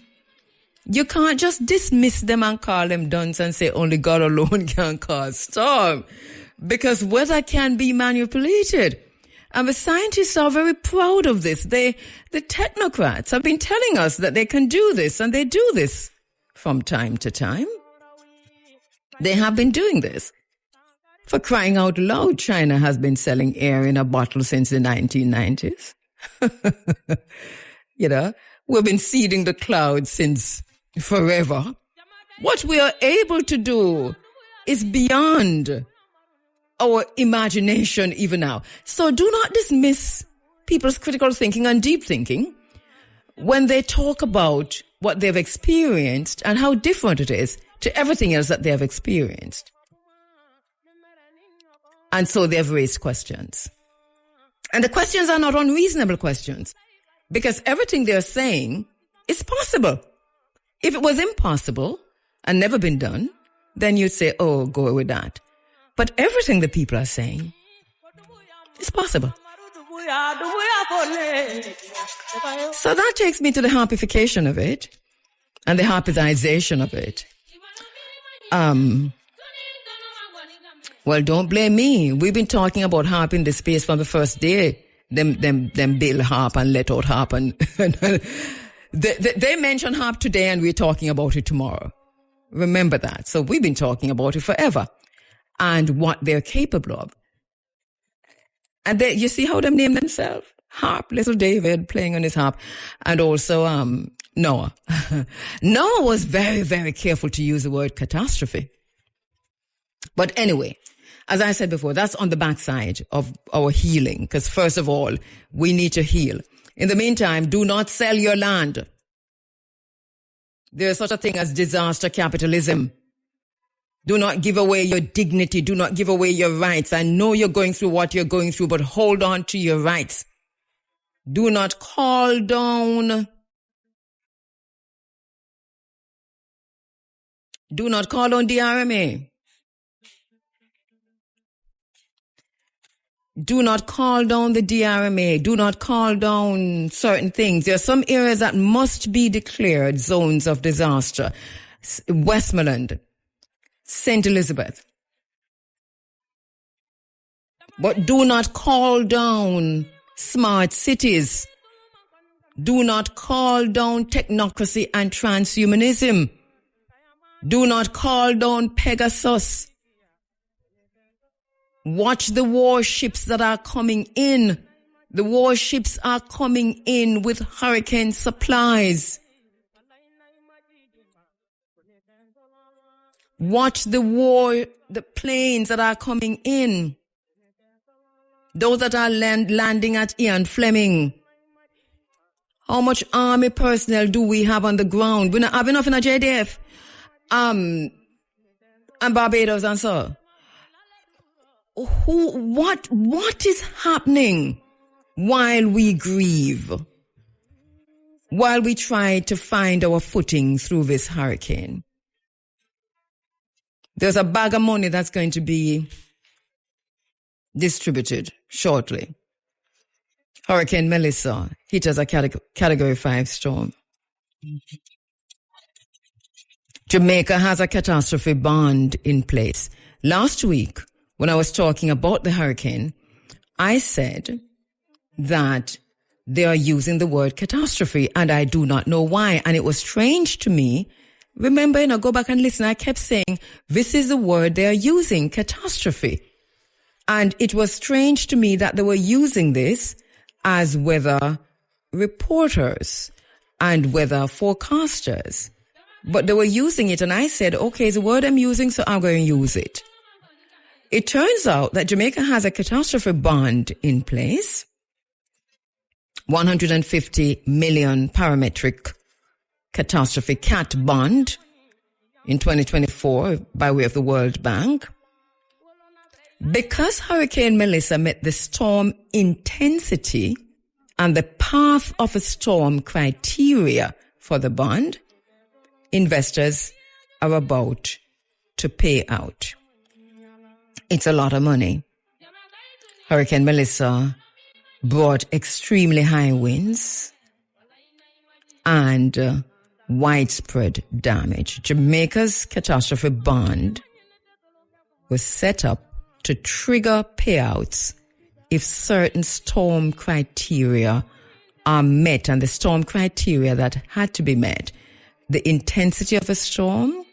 you can't just dismiss them and call them dunce and say only God alone can cause storm, because weather can be manipulated. And the scientists are very proud of this. The technocrats have been telling us that they can do this, and they do this from time to time. They have been doing this. For crying out loud, China has been selling air in a bottle since the 1990s. We've been seeding the clouds since forever. What we are able to do is beyond our imagination even now. So do not dismiss people's critical thinking and deep thinking when they talk about what they've experienced and how different it is to everything else that they have experienced. And so they've raised questions. And the questions are not unreasonable questions, because everything they're saying is possible. If it was impossible and never been done, then you'd say, oh, go with that. But everything the people are saying is possible. So that takes me to the harpification of it and the harpization of it. Well, don't blame me. We've been talking about harp in this space from the first day. Them build harp and let out harp. And they mention harp today and we're talking about it tomorrow. Remember that. So we've been talking about it forever and what they're capable of. And you see how they name themselves? Harp, little David playing on his harp. And also Noah. Noah was very, very careful to use the word catastrophe. But anyway, as I said before, that's on the backside of our healing. Because first of all, we need to heal. In the meantime, do not sell your land. There is such a thing as disaster capitalism. Do not give away your dignity. Do not give away your rights. I know you're going through what you're going through, but hold on to your rights. Do not call down. Do not call on the RMA. Do not call down the DRMA. Do not call down certain things. There are some areas that must be declared zones of disaster. Westmoreland, St. Elizabeth. But do not call down smart cities. Do not call down technocracy and transhumanism. Do not call down Pegasus. Watch the warships that are coming in. The warships are coming in with hurricane supplies. Watch the planes that are coming in. Those that are landing at Ian Fleming. How much army personnel do we have on the ground? We not have enough in a JDF. And Barbados and so. What is happening while we grieve? While we try to find our footing through this hurricane? There's a bag of money that's going to be distributed shortly. Hurricane Melissa hit as a Category 5 storm. Jamaica has a catastrophe bond in place. Last week, when I was talking about the hurricane, I said that they are using the word catastrophe, and I do not know why. And it was strange to me. Remember, go back and listen. I kept saying, this is the word they are using, catastrophe. And it was strange to me that they were using this as weather reporters and weather forecasters. But they were using it, and I said, okay, it's a word I'm using, so I'm going to use it. It turns out that Jamaica has a catastrophe bond in place, 150 million parametric catastrophe cat bond in 2024 by way of the World Bank. Because Hurricane Melissa met the storm intensity and the path of a storm criteria for the bond, investors are about to pay out. It's a lot of money. Hurricane Melissa brought extremely high winds and widespread damage. Jamaica's catastrophe bond was set up to trigger payouts if certain storm criteria are met, and the storm criteria that had to be met: the intensity of a storm,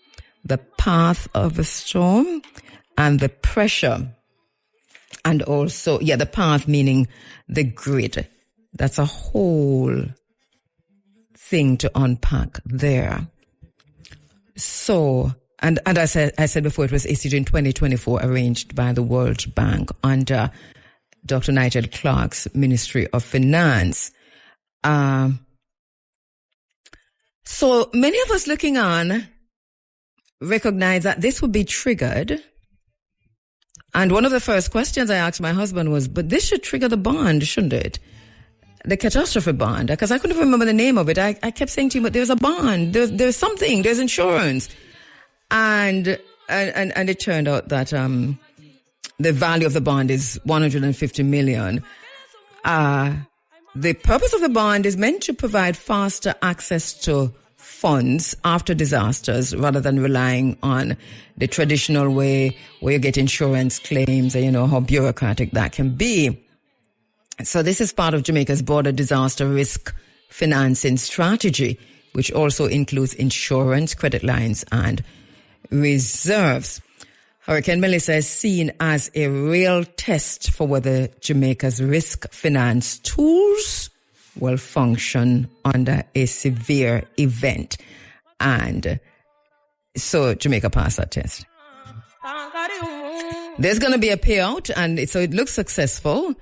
the path of a storm, and the pressure. And also, the path meaning the grid. That's a whole thing to unpack there. So, and as I said before, it was issued in 2024, arranged by the World Bank under Dr. Nigel Clarke's Ministry of Finance. So many of us looking on recognize that this would be triggered. And one of the first questions I asked my husband was, but this should trigger the bond, shouldn't it? The catastrophe bond. Because I couldn't remember the name of it. I kept saying to him, but there's a bond. There's something. There's insurance. And it turned out that the value of the bond is 150 million. The purpose of the bond is meant to provide faster access to funds after disasters rather than relying on the traditional way where you get insurance claims and how bureaucratic that can be. So this is part of Jamaica's border disaster risk financing strategy, which also includes insurance, credit lines, and reserves. Hurricane Melissa is seen as a real test for whether Jamaica's risk finance tools will function under a severe event. And so Jamaica passed that test. There's going to be a payout, and so it looks successful.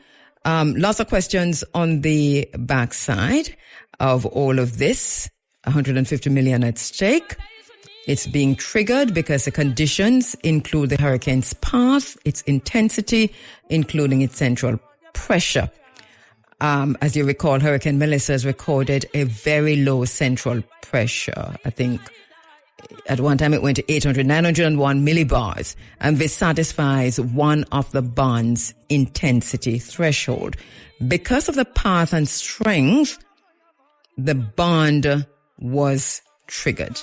Lots of questions on the backside of all of this. 150 million at stake. It's being triggered because the conditions include the hurricane's path, its intensity, including its central pressure. As you recall, Hurricane Melissa has recorded a very low central pressure. I think at one time it went to 901 millibars, and this satisfies one of the bond's intensity threshold. Because of the path and strength, the bond was triggered.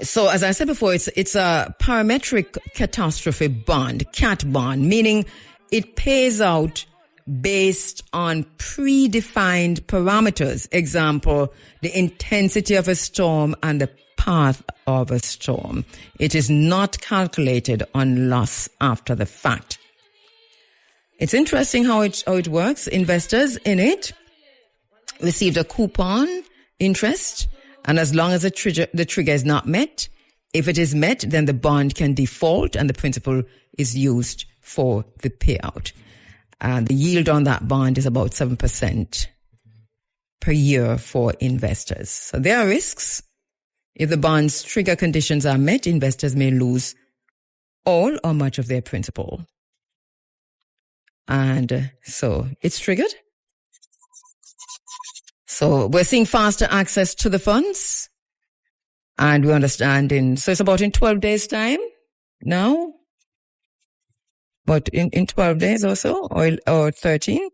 So, as I said before, it's a parametric catastrophe bond, CAT bond, meaning it pays out based on predefined parameters. Example, the intensity of a storm and the path of a storm. It is not calculated on loss after the fact. It's interesting how it works. Investors in it received a coupon interest, and as long as the trigger is not met, If it is met, then the bond can default and the principal is used for the payout. And the yield on that bond is about 7% per year for investors. So there are risks. If the bond's trigger conditions are met, investors may lose all or much of their principal. And so it's triggered. So we're seeing faster access to the funds. And we understand so it's about in 12 days' time now. But in 12 days or so, or 13.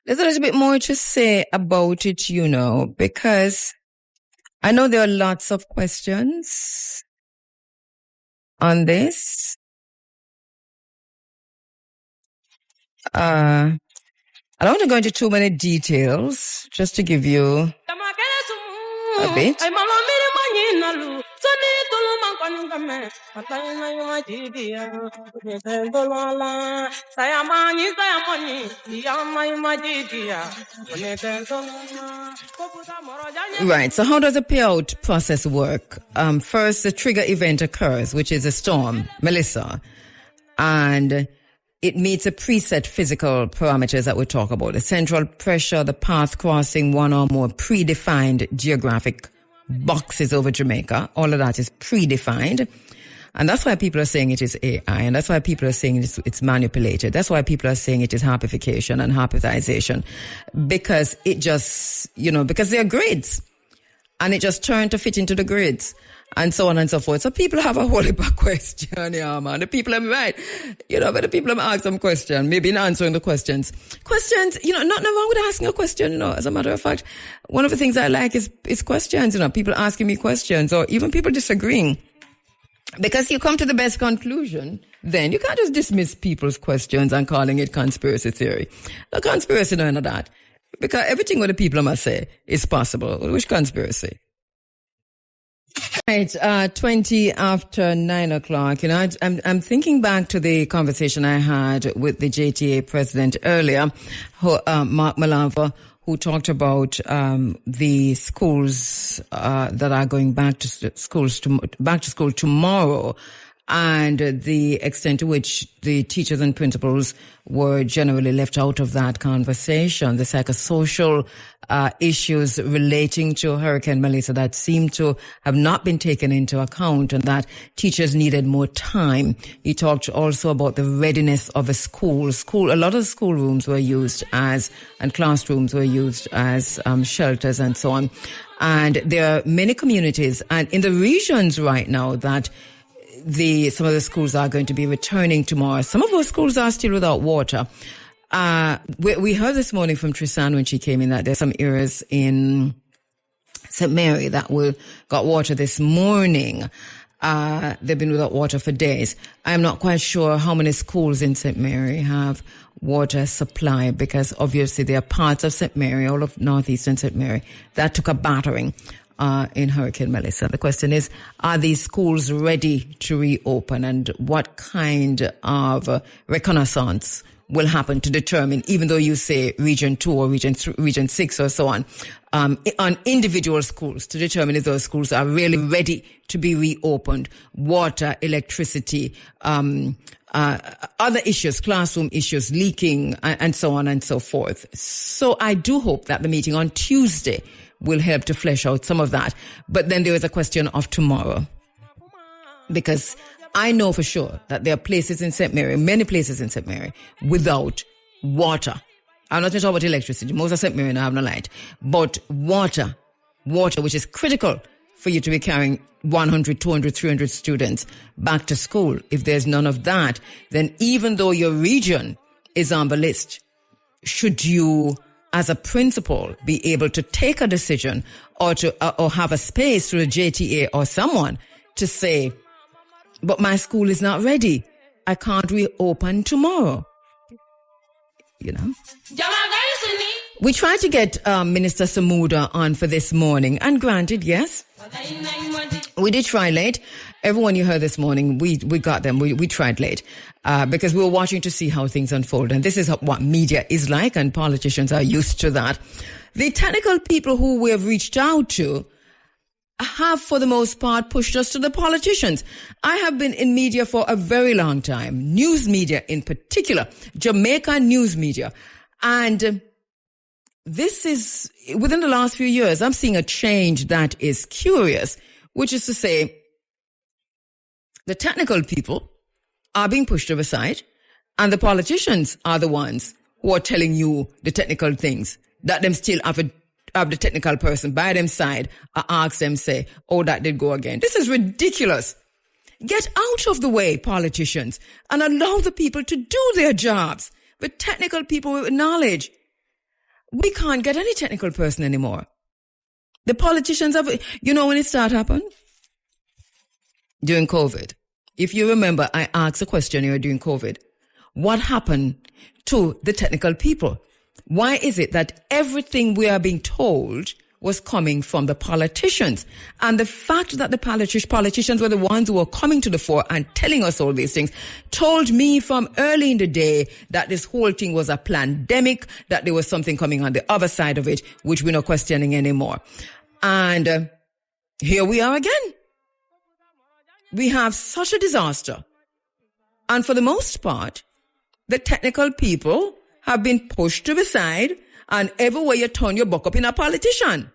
There's a little bit more to say about it, because I know there are lots of questions on this. I don't want to go into too many details, just to give you a bit. Right, so how does the payout process work? First, the trigger event occurs, which is a storm, Melissa, and it meets a preset physical parameters that we talk about. The central pressure, the path crossing one or more predefined geographic boxes over Jamaica. All of that is predefined. And that's why people are saying it is AI. And that's why people are saying it's manipulated. That's why people are saying it is harpification and harpization. Because it just, because they are grids. And it just turned to fit into the grids. And so on and so forth. So people have a whole heap of questions, yeah, man. The people are right. But the people have asked some questions, maybe in answering the questions. Questions, nothing wrong with asking a question, As a matter of fact, one of the things I like is questions, people asking me questions or even people disagreeing. Because you come to the best conclusion, then you can't just dismiss people's questions and calling it conspiracy theory. No conspiracy, none of that. Because everything what the people must say is possible. Which conspiracy? Right, 20 after 9 o'clock. I'm thinking back to the conversation I had with the JTA president earlier, Mark Malava, who talked about the schools that are going back to school tomorrow, and the extent to which the teachers and principals were generally left out of that conversation. The psychosocial issues relating to Hurricane Melissa that seem to have not been taken into account, and that teachers needed more time. He talked also about the readiness of a school. A lot of schoolrooms were used and classrooms were used as shelters and so on. And there are many communities and in the regions right now that some of the schools are going to be returning tomorrow. Some of our schools are still without water. We heard this morning from Tristan when she came in that there's some areas in St. Mary that got water this morning. They've been without water for days. I'm not quite sure how many schools in St. Mary have water supply, because obviously there are parts of St. Mary, all of northeastern St. Mary, that took a battering in Hurricane Melissa. The question is, are these schools ready to reopen, and what kind of reconnaissance will happen to determine, even though you say region 2 or region 6 or so on individual schools, to determine if those schools are really ready to be reopened, water, electricity, other issues, classroom issues, leaking, and so on and so forth. So I do hope that the meeting on Tuesday will help to flesh out some of that. But then there is a question of tomorrow, because I know for sure that there are places in St. Mary, many places in St. Mary, without water. I'm not talking about electricity. Most of St. Mary now have no light. But water, which is critical for you to be carrying 100, 200, 300 students back to school. If there's none of that, then even though your region is on the list, should you, as a principal, be able to take a decision or have a space through the JTA or someone to say, but my school is not ready. I can't reopen tomorrow. We tried to get Minister Samuda on for this morning, and granted, yes, We did try late. Everyone you heard this morning, we got them. We tried late because we were watching to see how things unfold. And this is what media is like, and politicians are used to that. The technical people who we have reached out to have, for the most part, pushed us to the politicians. I have been in media for a very long time, news media in particular, Jamaica news media. And this is, within the last few years, I'm seeing a change that is curious, which is to say, the technical people are being pushed to the side, and the politicians are the ones who are telling you the technical things, that them still have the technical person by them side, ask them, say, oh, that did go again. This is ridiculous. Get out of the way, politicians, and allow the people to do their jobs. The technical people with knowledge. We can't get any technical person anymore. The politicians have, when it started happening? During COVID. If you remember, I asked a question here during COVID. What happened to the technical people? Why is it that everything we are being told was coming from the politicians? And the fact that the politicians were the ones who were coming to the fore and telling us all these things told me from early in the day that this whole thing was a pandemic, that there was something coming on the other side of it, which we're not questioning anymore. And here we are again. We have such a disaster. And for the most part, the technical people have been pushed to the side, and everywhere you turn, you buck up in a politician.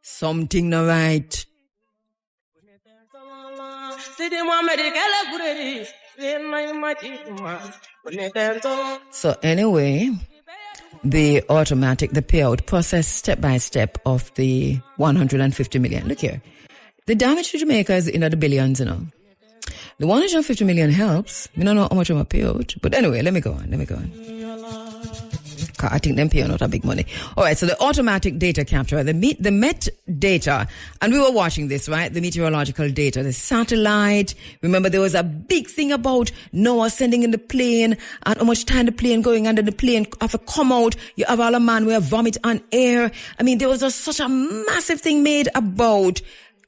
Something not right. So anyway, the payout process step by step of the 150 million. Look here. The damage to Jamaica is in the billions, The 150 million helps. We don't know how much of a payout. But anyway, let me go on. I think them pay not a big money. All right, so the automatic data capture, the Met data, and we were watching this, right? The meteorological data, the satellite. Remember, there was a big thing about Noah sending in the plane and how much time the plane going under the plane have to come out. You have all a man where vomit on air. I mean, there was just such a massive thing made about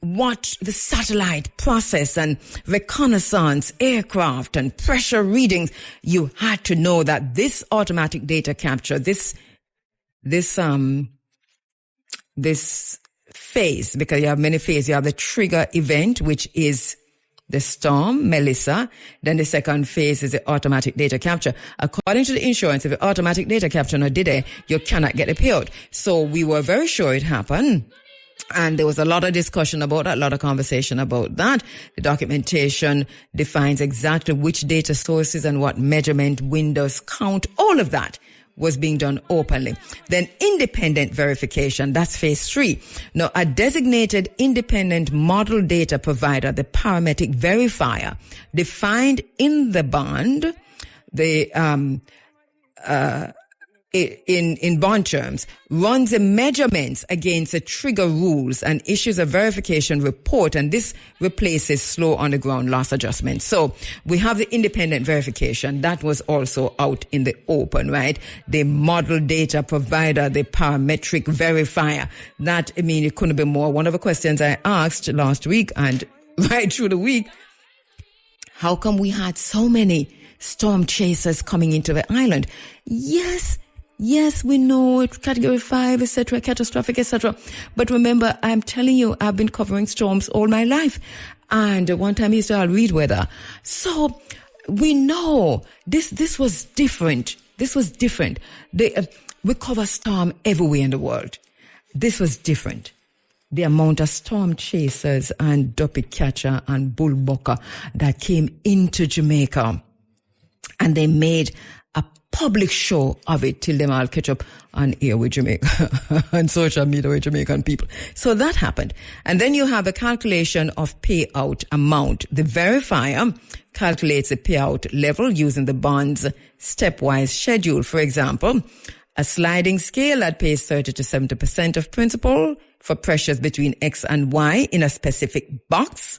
what the satellite process and reconnaissance, aircraft and pressure readings. You had to know that this automatic data capture, this phase, because you have many phases. You have the trigger event, which is the storm, Melissa. Then the second phase is the automatic data capture. According to the insurance, if the automatic data capture not did it, you cannot get a payout. So we were very sure it happened. And there was a lot of discussion about that, a lot of conversation about that. The documentation defines exactly which data sources and what measurement windows count. All of that was being done openly. Then independent verification, that's phase 3. Now, a designated independent model data provider, the parametric verifier, defined in the bond, in bond terms, runs the measurements against the trigger rules and issues a verification report, and this replaces slow on the ground loss adjustment. So we have the independent verification that was also out in the open, right? The model data provider, the parametric verifier. That, it couldn't be more. One of the questions I asked last week and right through the week, how come we had so many storm chasers coming into the island? Yes, we know it, category 5, etc., catastrophic, etc. But remember, I'm telling you, I've been covering storms all my life. And one time I used to read weather. So we know this was different. This was different. We cover storm everywhere in the world. This was different. The amount of storm chasers and duppy catcher and bullbucker that came into Jamaica. And they made a public show of it till them all catch up on air with Jamaica and social media with Jamaican people. So that happened. And then you have a calculation of payout amount. The verifier calculates the payout level using the bond's stepwise schedule. For example, a sliding scale that pays 30 to 70% of principal for pressures between X and Y in a specific box,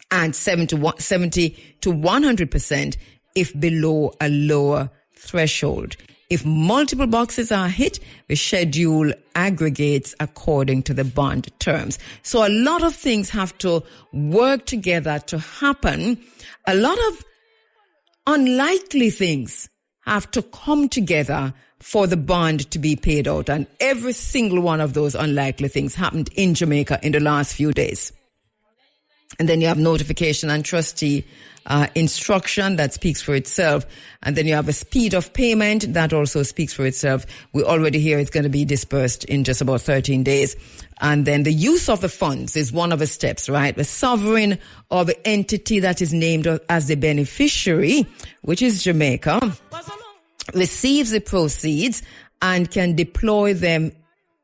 and 70 to 100% if below a lower threshold. If multiple boxes are hit, the schedule aggregates according to the bond terms. So a lot of things have to work together to happen. A lot of unlikely things have to come together for the bond to be paid out. And every single one of those unlikely things happened in Jamaica in the last few days. And then you have notification and trustee instruction that speaks for itself. And then you have a speed of payment that also speaks for itself. We already hear it's going to be dispersed in just about 13 days. And then the use of the funds is one of the steps, right? The sovereign or the entity that is named as the beneficiary, which is Jamaica, receives the proceeds and can deploy them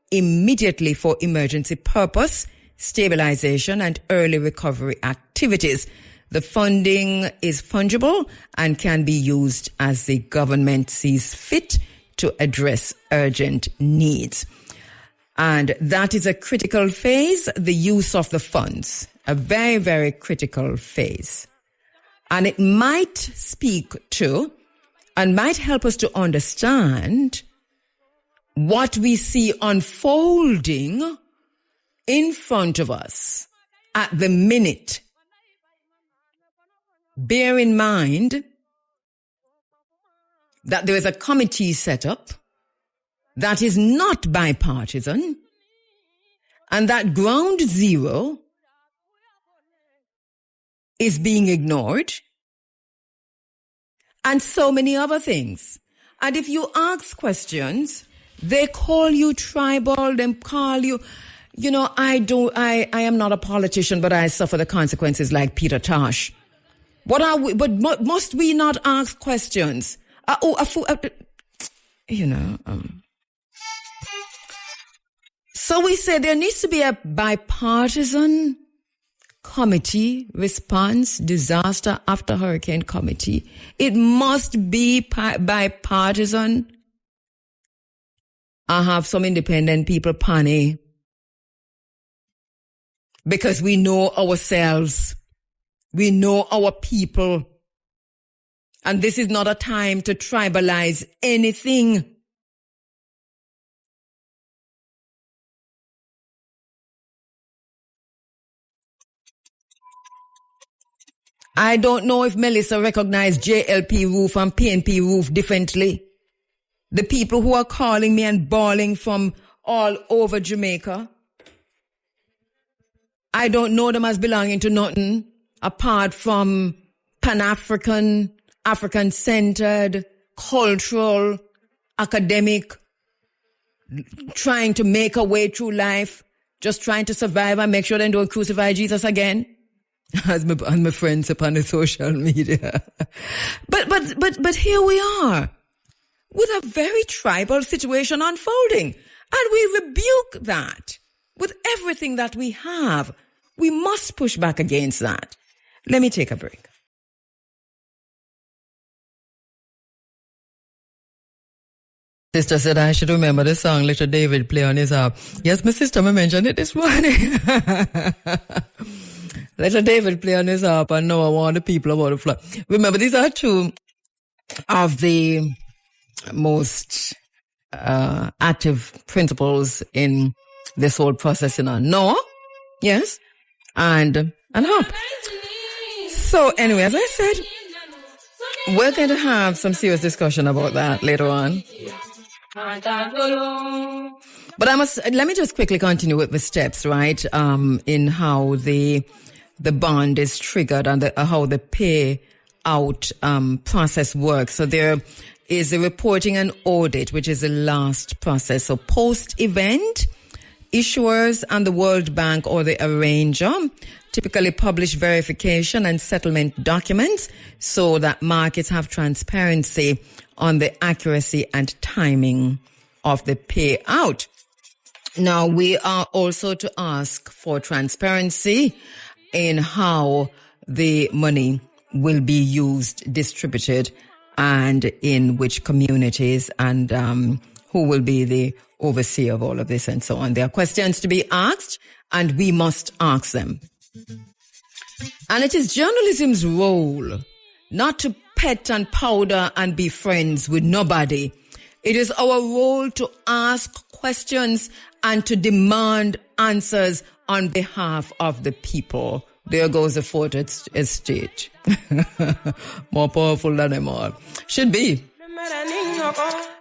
immediately for emergency purpose, stabilization, and early recovery activities. The funding is fungible and can be used as the government sees fit to address urgent needs. And that is a critical phase, the use of the funds, a very, very critical phase. And it might speak to and might help us to understand what we see unfolding in front of us at the minute. Bear in mind that there is a committee set up that is not bipartisan, and that ground zero is being ignored, and so many other things. And if you ask questions, they call you tribal, they call you, I am not a politician, but I suffer the consequences like Peter Tosh. Must we not ask questions? So we say there needs to be a bipartisan committee, response, disaster after hurricane committee. It must be bipartisan. I have some independent people panic because we know ourselves. We know our people. And this is not a time to tribalize anything. I don't know if Melissa recognized JLP roof and PNP roof differently. The people who are calling me and bawling from all over Jamaica, I don't know them as belonging to nothing apart from Pan-African, African-centered, cultural, academic, trying to make a way through life, just trying to survive and make sure they don't crucify Jesus again, as my friends upon the social media. But here we are with a very tribal situation unfolding, and we rebuke that with everything that we have. We must push back against that. Let me take a break. Sister said I should remember the song Little David play on his harp. Yes, my sister mentioned it this morning. Little David play on his harp, and now I want the people about to fly. Remember, these are two of the most active principles in this whole process in our Noah, yes, and harp. So anyway, as I said, we're going to have some serious discussion about that later on. But let me just quickly continue with the steps, right? In how the bond is triggered and how the payout process works. So there is the reporting and audit, which is the last process. So post-event, issuers and the World Bank or the arranger typically publish verification and settlement documents so that markets have transparency on the accuracy and timing of the payout. Now, we are also to ask for transparency in how the money will be used, distributed, and in which communities, and who will be the overseer of all of this and so on. There are questions to be asked, and we must ask them. And it is journalism's role not to pet and powder and be friends with nobody. It is our role to ask questions and to demand answers on behalf of the people. There goes the fourth estate. More powerful than them all. Should be.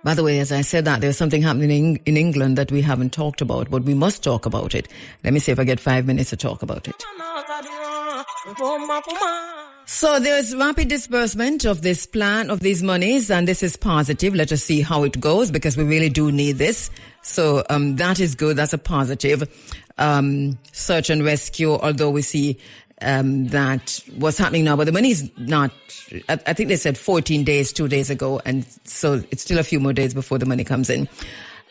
By the way, as I said that, there's something happening in England that we haven't talked about, but we must talk about it. Let me see if I get 5 minutes to talk about it. So there's rapid disbursement of this plan, of these monies, and this is positive. Let us see how it goes, because we really do need this. So that is good. That's a positive. Search and rescue, although we see that what's happening now, but the money is not, I think they said 14 days 2 days ago, and so it's still a few more days before the money comes in.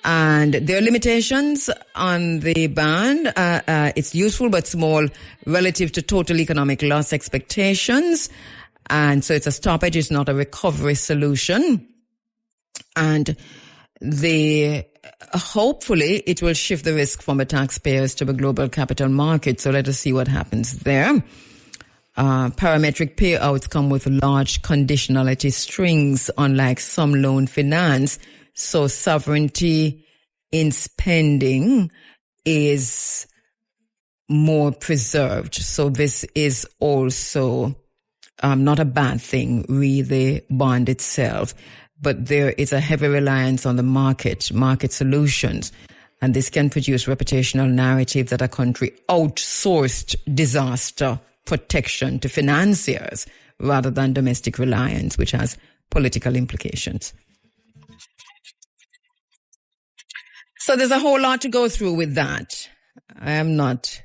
And there are limitations on the ban. It's useful but small relative to total economic loss expectations. And so it's a stoppage, it's not a recovery solution. And hopefully it will shift the risk from the taxpayers to the global capital market. So let us see what happens there. Parametric payouts come with large conditionality strings, unlike some loan finance. So sovereignty in spending is more preserved. So this is also not a bad thing, the bond itself. But there is a heavy reliance on the market solutions. And this can produce reputational narrative that a country outsourced disaster protection to financiers rather than domestic reliance, which has political implications. So there's a whole lot to go through with that. I am not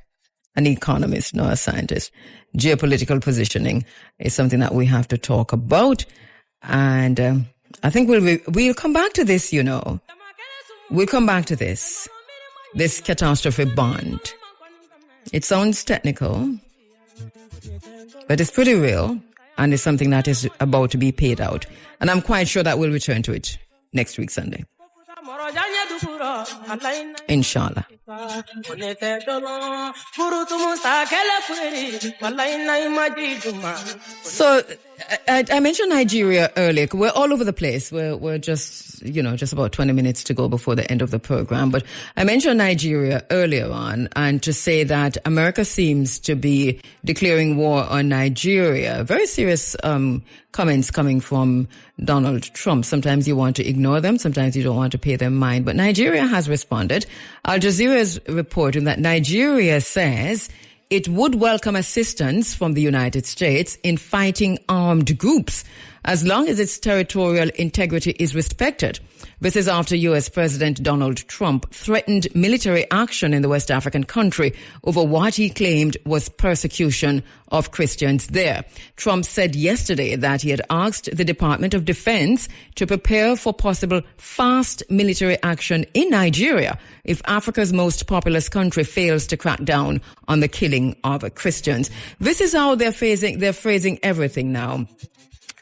an economist nor a scientist. Geopolitical positioning is something that we have to talk about. And I think we'll come back to this, you know. We'll come back to this catastrophe bond. It sounds technical, but it's pretty real, and it's something that is about to be paid out. And I'm quite sure that we'll return to it next week, Sunday. Inshallah. So I mentioned Nigeria earlier. We're all over the place. We're just about 20 minutes to go before the end of the program. But I mentioned Nigeria earlier on, and to say that America seems to be declaring war on Nigeria. Very serious comments coming from Donald Trump. Sometimes you want to ignore them. Sometimes you don't want to pay them mind. But Nigeria has responded. Al Jazeera is reporting that Nigeria says it would welcome assistance from the United States in fighting armed groups as long as its territorial integrity is respected. This is after U.S. President Donald Trump threatened military action in the West African country over what he claimed was persecution of Christians there. Trump said yesterday that he had asked the Department of Defense to prepare for possible fast military action in Nigeria if Africa's most populous country fails to crack down on the killing of Christians. This is how they're phrasing everything now.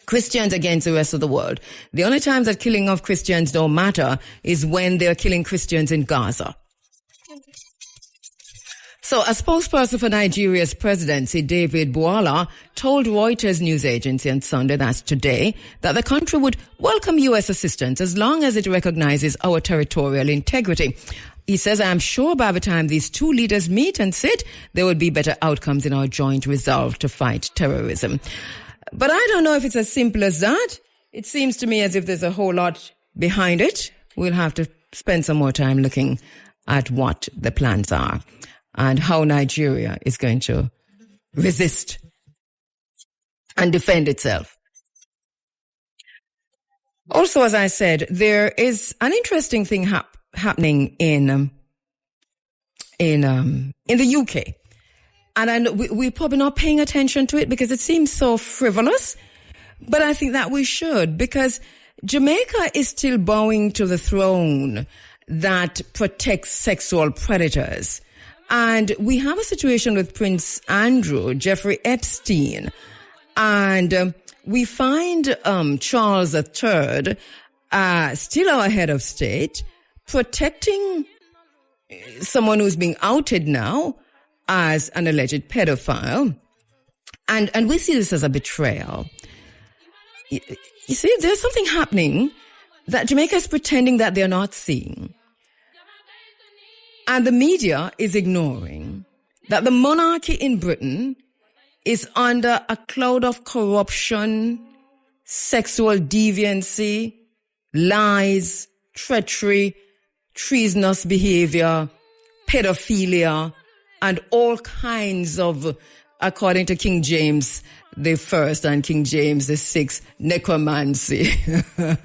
Christians against the rest of the world. The only time that killing of Christians don't matter is when they're killing Christians in Gaza. So a spokesperson for Nigeria's presidency, David Bwala, told Reuters news agency on Sunday, that's today, that the country would welcome U.S. assistance as long as it recognizes our territorial integrity. He says, I'm sure by the time these two leaders meet and sit, there will be better outcomes in our joint resolve to fight terrorism. But I don't know if it's as simple as that. It seems to me as if there's a whole lot behind it. We'll have to spend some more time looking at what the plans are and how Nigeria is going to resist and defend itself. Also, as I said, there is an interesting thing happening in the UK. And I know we're probably not paying attention to it because it seems so frivolous. But I think that we should, because Jamaica is still bowing to the throne that protects sexual predators. And we have a situation with Prince Andrew, Jeffrey Epstein. And we find Charles III, still our head of state, protecting someone who's being outed now as an alleged pedophile. And we see this as a betrayal. You see, there's something happening that Jamaica is pretending that they're not seeing. And the media is ignoring that the monarchy in Britain is under a cloud of corruption, sexual deviancy, lies, treachery, treasonous behavior, pedophilia, and all kinds of, according to King James the First and King James the Sixth, necromancy. Because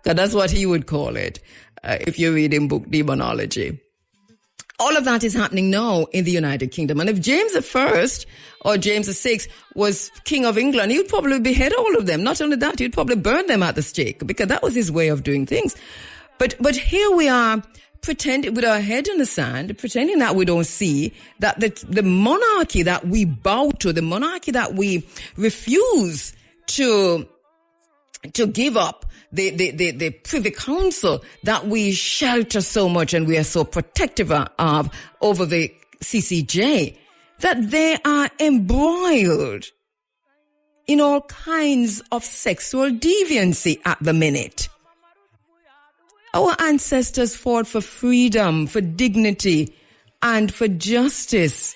that's what he would call it if you read in book Demonology. All of that is happening now in the United Kingdom. And if James I or James VI was King of England, he would probably behead all of them. Not only that, he'd probably burn them at the stake, because that was his way of doing things. But here we are, pretending with our head in the sand, pretending that we don't see that the monarchy that we bow to, the monarchy that we refuse to give up, the Privy Council that we shelter so much and we are so protective of over the CCJ, that they are embroiled in all kinds of sexual deviancy at the minute. Our ancestors fought for freedom, for dignity, and for justice.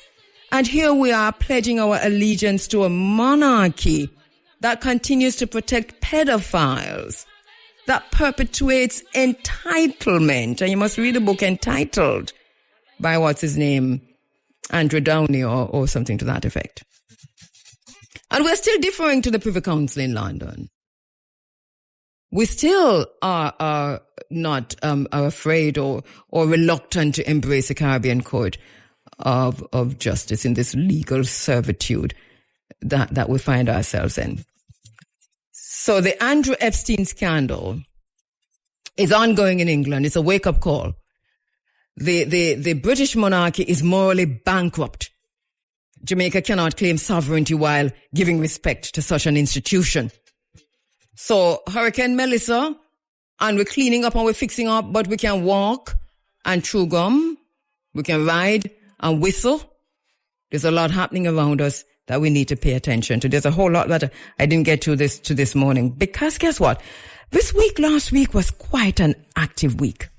And here we are pledging our allegiance to a monarchy that continues to protect pedophiles, that perpetuates entitlement. And you must read a book entitled by what's his name, Andrew Downey or something to that effect. And we're still deferring to the Privy Council in London. We still are not are afraid or reluctant to embrace the Caribbean Court of Justice in this legal servitude that we find ourselves in. So the Andrew Epstein scandal is ongoing in England. It's a wake-up call. The British monarchy is morally bankrupt. Jamaica cannot claim sovereignty while giving respect to such an institution. So Hurricane Melissa, and we're cleaning up and we're fixing up, but we can walk and chew gum. We can ride and whistle. There's a lot happening around us that we need to pay attention to. There's a whole lot that I didn't get to this morning, because guess what? Last week was quite an active week.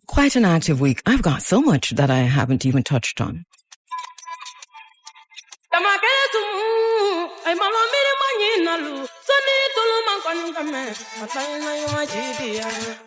Quite an active week. I've got so much that I haven't even touched on.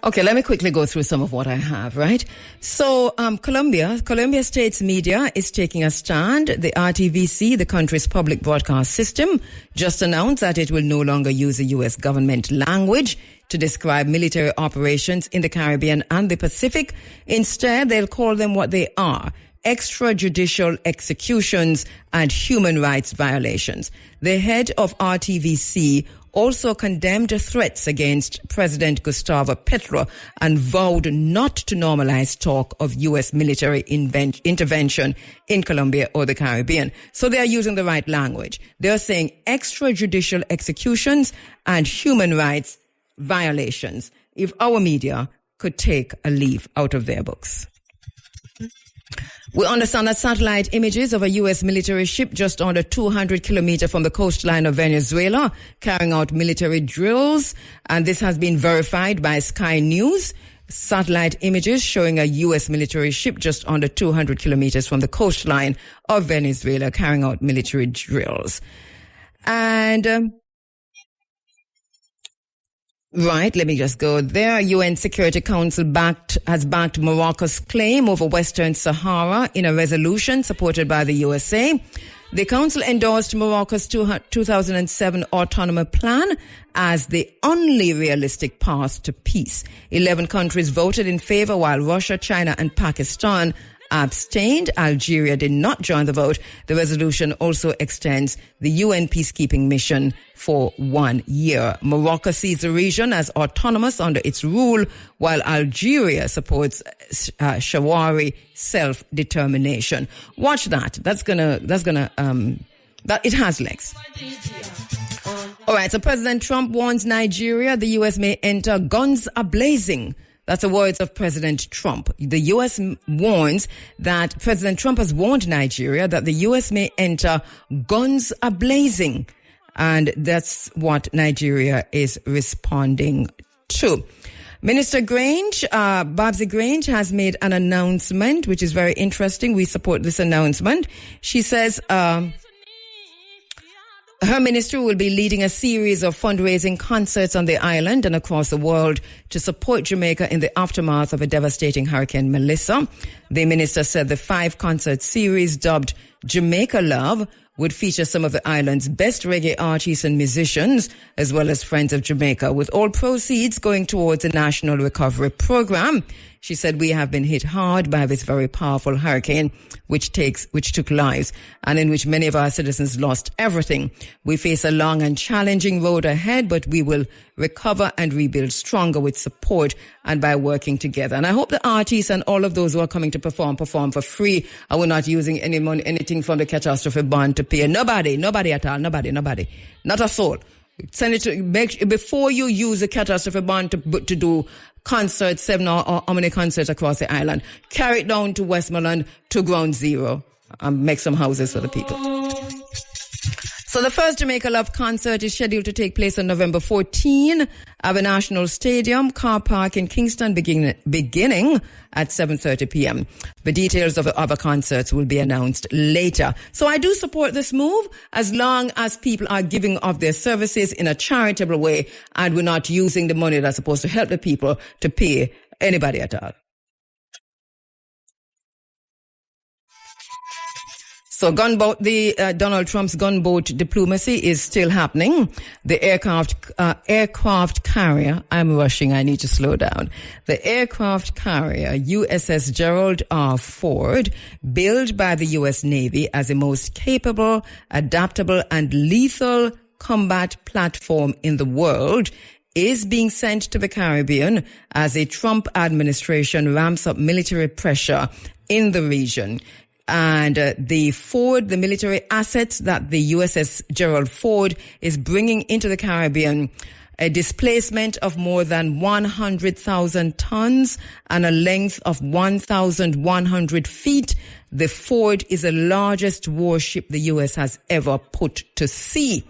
Okay, let me quickly go through some of what I have, right? So, Columbia State's media is taking a stand. The RTVC, the country's public broadcast system, just announced that it will no longer use the U.S. government language to describe military operations in the Caribbean and the Pacific. Instead, they'll call them what they are: extrajudicial executions and human rights violations. The head of RTVC also condemned threats against President Gustavo Petro and vowed not to normalize talk of U.S. military intervention in Colombia or the Caribbean. So they are using the right language. They're saying extrajudicial executions and human rights violations. If our media could take a leaf out of their books. We understand that satellite images of a U.S. military ship just under 200 kilometers from the coastline of Venezuela carrying out military drills, and this has been verified by Sky News. Satellite images showing a U.S. military ship just under 200 kilometers from the coastline of Venezuela carrying out military drills. And right, let me just go there. UN Security Council has backed Morocco's claim over Western Sahara in a resolution supported by the USA. The council endorsed Morocco's 2007 autonomous plan as the only realistic path to peace. 11 countries voted in favor, while Russia, China, and Pakistan abstained. Algeria did not join the vote. The resolution also extends the UN peacekeeping mission for 1 year. Morocco sees the region as autonomous under its rule, while Algeria supports Shawari self-determination. Watch that. That it has legs. All right. So President Trump warns Nigeria the U.S. may enter guns a-blazing That's the words of President Trump. The U.S. warns that President Trump has warned Nigeria that the U.S. may enter guns a-blazing. And that's what Nigeria is responding to. Minister Grange, Babsy Grange, has made an announcement, which is very interesting. We support this announcement. She says her ministry will be leading a series of fundraising concerts on the island and across the world to support Jamaica in the aftermath of a devastating Hurricane Melissa. The minister said the 5-concert series, dubbed Jamaica Love, would feature some of the island's best reggae artists and musicians, as well as Friends of Jamaica, with all proceeds going towards the National Recovery Program. She said, we have been hit hard by this very powerful hurricane, which took lives and in which many of our citizens lost everything. We face a long and challenging road ahead, but we will recover and rebuild stronger with support and by working together. And I hope the artists and all of those who are coming to perform for free, and we're not using any money, anything from the catastrophe bond to pay. Nobody at all. Nobody. Not a soul. Send it to, before you use the catastrophe bond to do concerts, 7 or how many concerts across the island, carry it down to Westmoreland to Ground Zero and make some houses for the people. So the first Jamaica Love concert is scheduled to take place on November 14 at the National Stadium car park in Kingston, beginning at 7:30 p.m. The details of the other concerts will be announced later. So I do support this move as long as people are giving of their services in a charitable way and we're not using the money that's supposed to help the people to pay anybody at all. So Donald Trump's gunboat diplomacy is still happening. The aircraft carrier, I'm rushing, I need to slow down. The aircraft carrier USS Gerald R. Ford, built by the U.S. Navy as the most capable, adaptable, and lethal combat platform in the world, is being sent to the Caribbean as the Trump administration ramps up military pressure in the region. And the military assets that the USS Gerald Ford is bringing into the Caribbean, a displacement of more than 100,000 tons and a length of 1,100 feet. The Ford is the largest warship the U.S. has ever put to sea.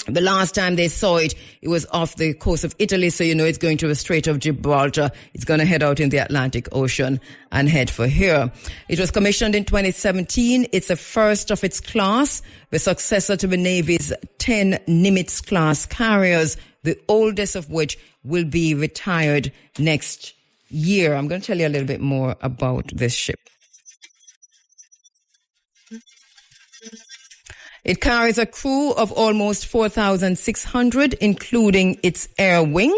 The last time they saw it, it was off the coast of Italy, so you know it's going to the Strait of Gibraltar. It's going to head out in the Atlantic Ocean and head for here. It was commissioned in 2017. It's a first of its class, the successor to the Navy's 10 Nimitz-class carriers, the oldest of which will be retired next year. I'm going to tell you a little bit more about this ship. It carries a crew of almost 4,600, including its air wing.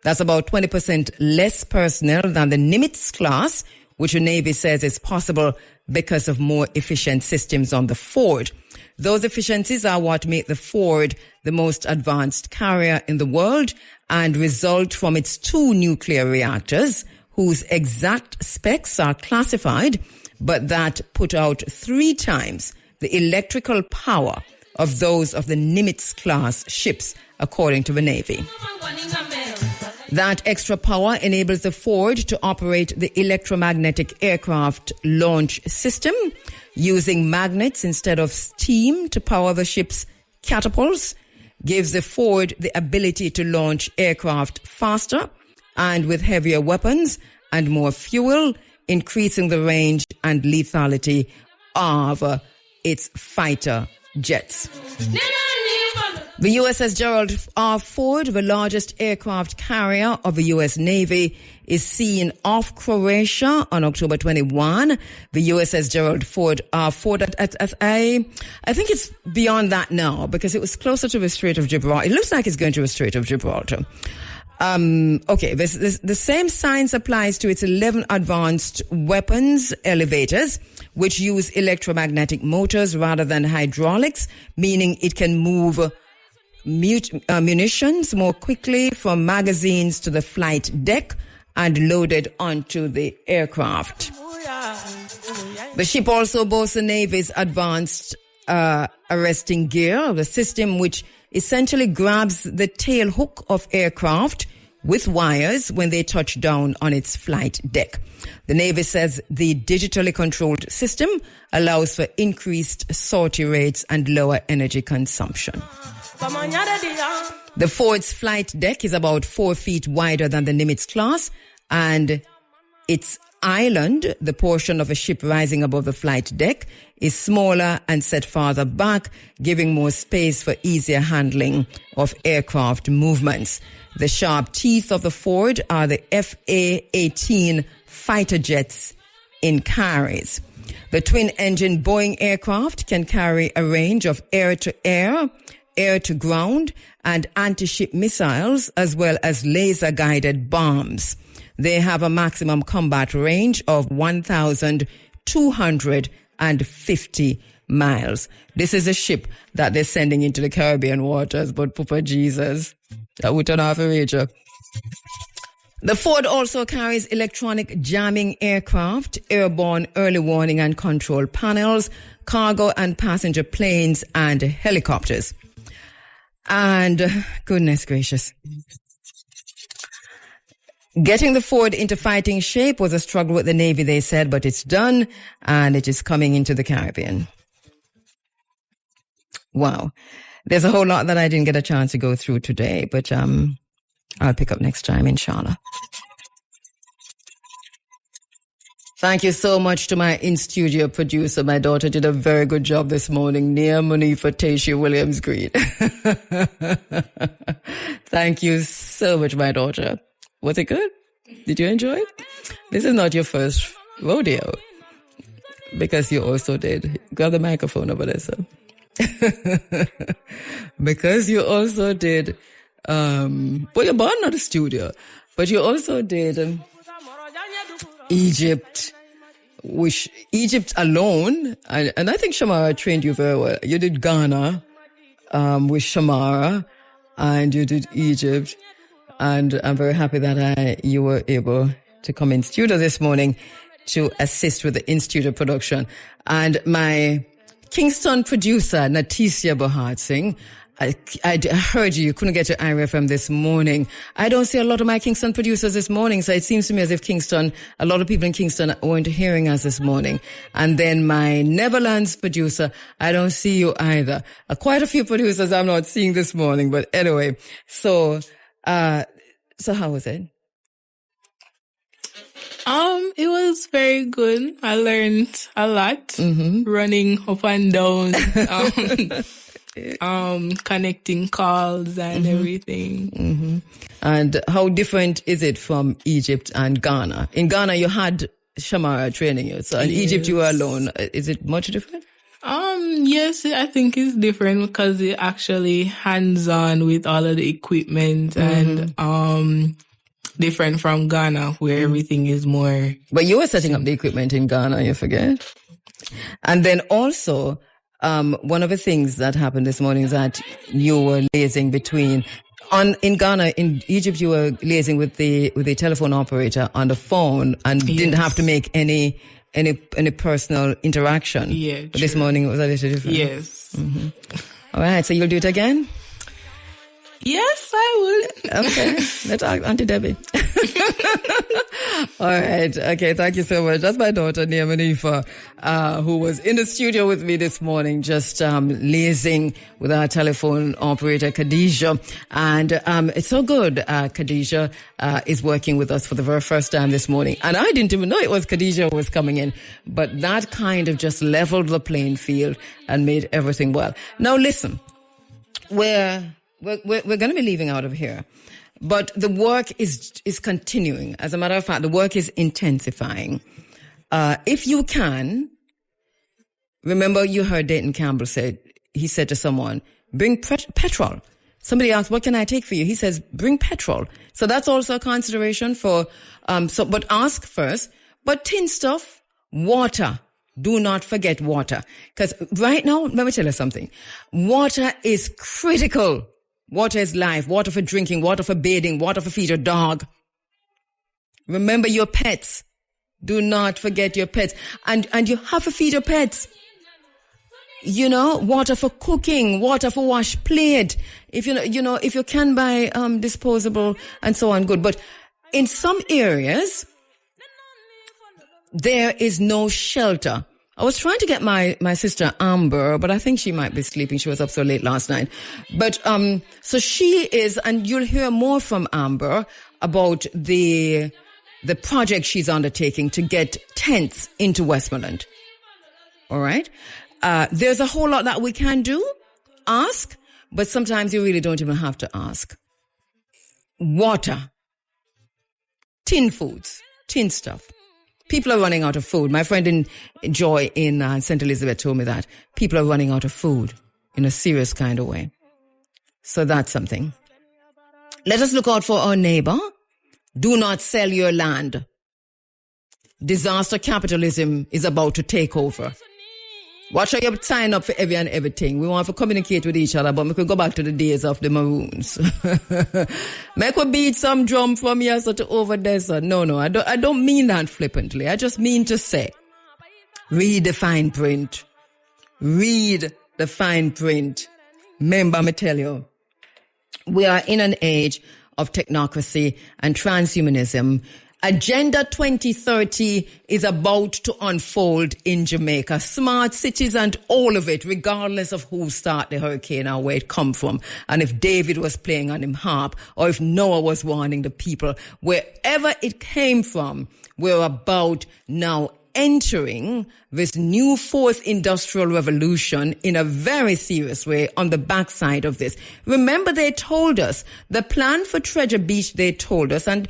That's about 20% less personnel than the Nimitz class, which the Navy says is possible because of more efficient systems on the Ford. Those efficiencies are what make the Ford the most advanced carrier in the world and result from its 2 nuclear reactors, whose exact specs are classified, but that put out 3 times the electrical power of those of the Nimitz-class ships, according to the Navy. That extra power enables the Ford to operate the electromagnetic aircraft launch system, using magnets instead of steam to power the ship's catapults, gives the Ford the ability to launch aircraft faster and with heavier weapons and more fuel, increasing the range and lethality of its fighter jets. The USS Gerald R. Ford, the largest aircraft carrier of the U.S. Navy, is seen off Croatia on October 21. The USS Gerald R. Ford, I think it's beyond that now because it was closer to the Strait of Gibraltar. It looks like it's going to the Strait of Gibraltar. The same science applies to its 11 advanced weapons elevators, which use electromagnetic motors rather than hydraulics, meaning it can move munitions more quickly from magazines to the flight deck and loaded onto the aircraft. The ship also boasts the Navy's advanced arresting gear, the system which essentially grabs the tail hook of aircraft with wires when they touch down on its flight deck. The Navy says the digitally controlled system allows for increased sortie rates and lower energy consumption. The Ford's flight deck is about 4 feet wider than the Nimitz class, and its island, the portion of a ship rising above the flight deck, is smaller and set farther back, giving more space for easier handling of aircraft movements. The sharp teeth of the Ford are the FA-18 fighter jets in carriers. The twin-engine Boeing aircraft can carry a range of air-to-air, air-to-ground, and anti-ship missiles, as well as laser-guided bombs. They have a maximum combat range of 1,250 miles. This is a ship that they're sending into the Caribbean waters, but Papa Jesus, that would turn off a rager. The Ford also carries electronic jamming aircraft, airborne early warning and control panels, cargo and passenger planes, and helicopters. And goodness gracious. Getting the Ford into fighting shape was a struggle with the Navy, they said, but it's done and it is coming into the Caribbean. Wow. There's a whole lot that I didn't get a chance to go through today, but I'll pick up next time, inshallah. Thank you so much to my in-studio producer. My daughter did a very good job this morning, Nia Munifa Tashi Williams Green. Thank you so much, my daughter. Was it good? Did you enjoy it? This is not your first rodeo, because you also did. Grab the microphone over there, sir. Because you also did, well, you're born not a studio, but you also did Egypt, which Egypt alone, and I think Shamara trained you very well. You did Ghana with Shamara, and you did Egypt. And I'm very happy that you were able to come in studio this morning to assist with the in-studio production. And my Kingston producer, Natisia Bahad Singh, I heard you couldn't get to IRFM this morning. I don't see a lot of my Kingston producers this morning, so it seems to me as if a lot of people in Kingston weren't hearing us this morning. And then my Netherlands producer, I don't see you either. Quite a few producers I'm not seeing this morning, but anyway, so how was it? It was very good. I learned a lot, running up and down, connecting calls and everything. Mm-hmm. And how different is it from Egypt and Ghana? In Ghana, you had Shamara training you, so in Egypt you were alone. Is it much different? Yes, I think it's different because it's actually hands-on with all of the equipment and, different from Ghana where everything is more. But you were setting up the equipment in Ghana, you forget? And then also, one of the things that happened this morning is that you were liaising in Ghana, in Egypt, you were liaising with the telephone operator on the phone and didn't have to make any personal interaction. Yeah. But this morning it was a little different. Yes. Mm-hmm. All right. So you'll do it again? Yes, I would. Okay. Let's ask Auntie Debbie. All right. Okay. Thank you so much. That's my daughter, Nia Manifa, who was in the studio with me this morning, just liaising with our telephone operator, Khadija. And it's so good. Khadija is working with us for the very first time this morning. And I didn't even know it was Khadija who was coming in. But that kind of just leveled the playing field and made everything well. Now, listen. We're going to be leaving out of here, but the work is continuing. As a matter of fact, the work is intensifying. If you can, remember you heard Dayton Campbell he said to someone, bring petrol. Somebody asked, what can I take for you? He says, bring petrol. So that's also a consideration for, but ask first. But tin stuff, water. Do not forget water. Because right now, let me tell you something. Water is critical. Water is life. Water for drinking, water for bathing, water for feed your dog. Remember your pets. Do not forget your pets. And you have to feed your pets. water for cooking, water for wash plate. If if you can buy disposable and so on, good. But in some areas, there is no shelter. I was trying to get my sister Amber, but I think she might be sleeping. She was up so late last night. But so she is, and you'll hear more from Amber about the project she's undertaking to get tents into Westmoreland. All right? There's a whole lot that we can do, ask, but sometimes you really don't even have to ask. Water, tin foods, tin stuff. People are running out of food. My friend in Joy in St. Elizabeth told me that. People are running out of food in a serious kind of way. So that's something. Let us look out for our neighbor. Do not sell your land. Disaster capitalism is about to take over. Watch how you sign up for every and everything. We want to communicate with each other, but we could go back to the days of the Maroons. Make we beat some drum from here so to over there. So no, I don't mean that flippantly. I just mean to say, read the fine print. Read the fine print. Remember, me tell you, we are in an age of technocracy and transhumanism. Agenda 2030 is about to unfold in Jamaica. Smart cities and all of it, regardless of who started the hurricane or where it come from. And if David was playing on him harp or if Noah was warning the people, wherever it came from, we're about now entering this new fourth industrial revolution in a very serious way on the backside of this. Remember, they told us the plan for Treasure Beach, they told us, and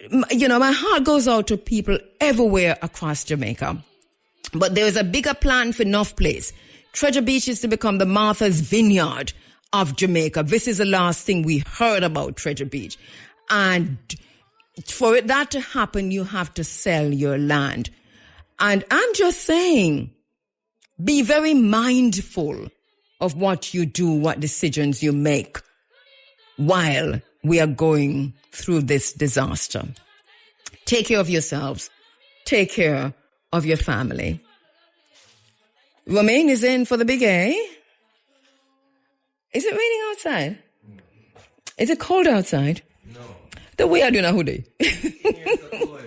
my heart goes out to people everywhere across Jamaica. But there is a bigger plan for North Place. Treasure Beach is to become the Martha's Vineyard of Jamaica. This is the last thing we heard about Treasure Beach. And for that to happen, you have to sell your land. And I'm just saying, be very mindful of what you do, what decisions you make while we are going through this disaster. Take care of yourselves. Take care of your family. Romaine is in for the big A. Is it raining outside? Is it cold outside? No. The way I do know who they.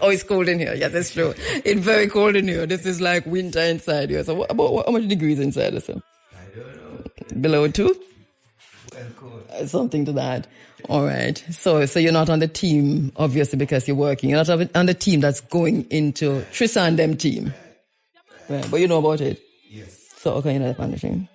Oh, it's cold in here. Yes, that's true. It's very cold in here. This is like winter inside here. So how much degrees inside or so? I don't know. Below 2? Well, cold. Something to that. All right. So you're not on the team, obviously, because you're working. You're not on the team that's going into Trissa and them team. Right. But you know about it? Yes. So, okay, you're not on the team.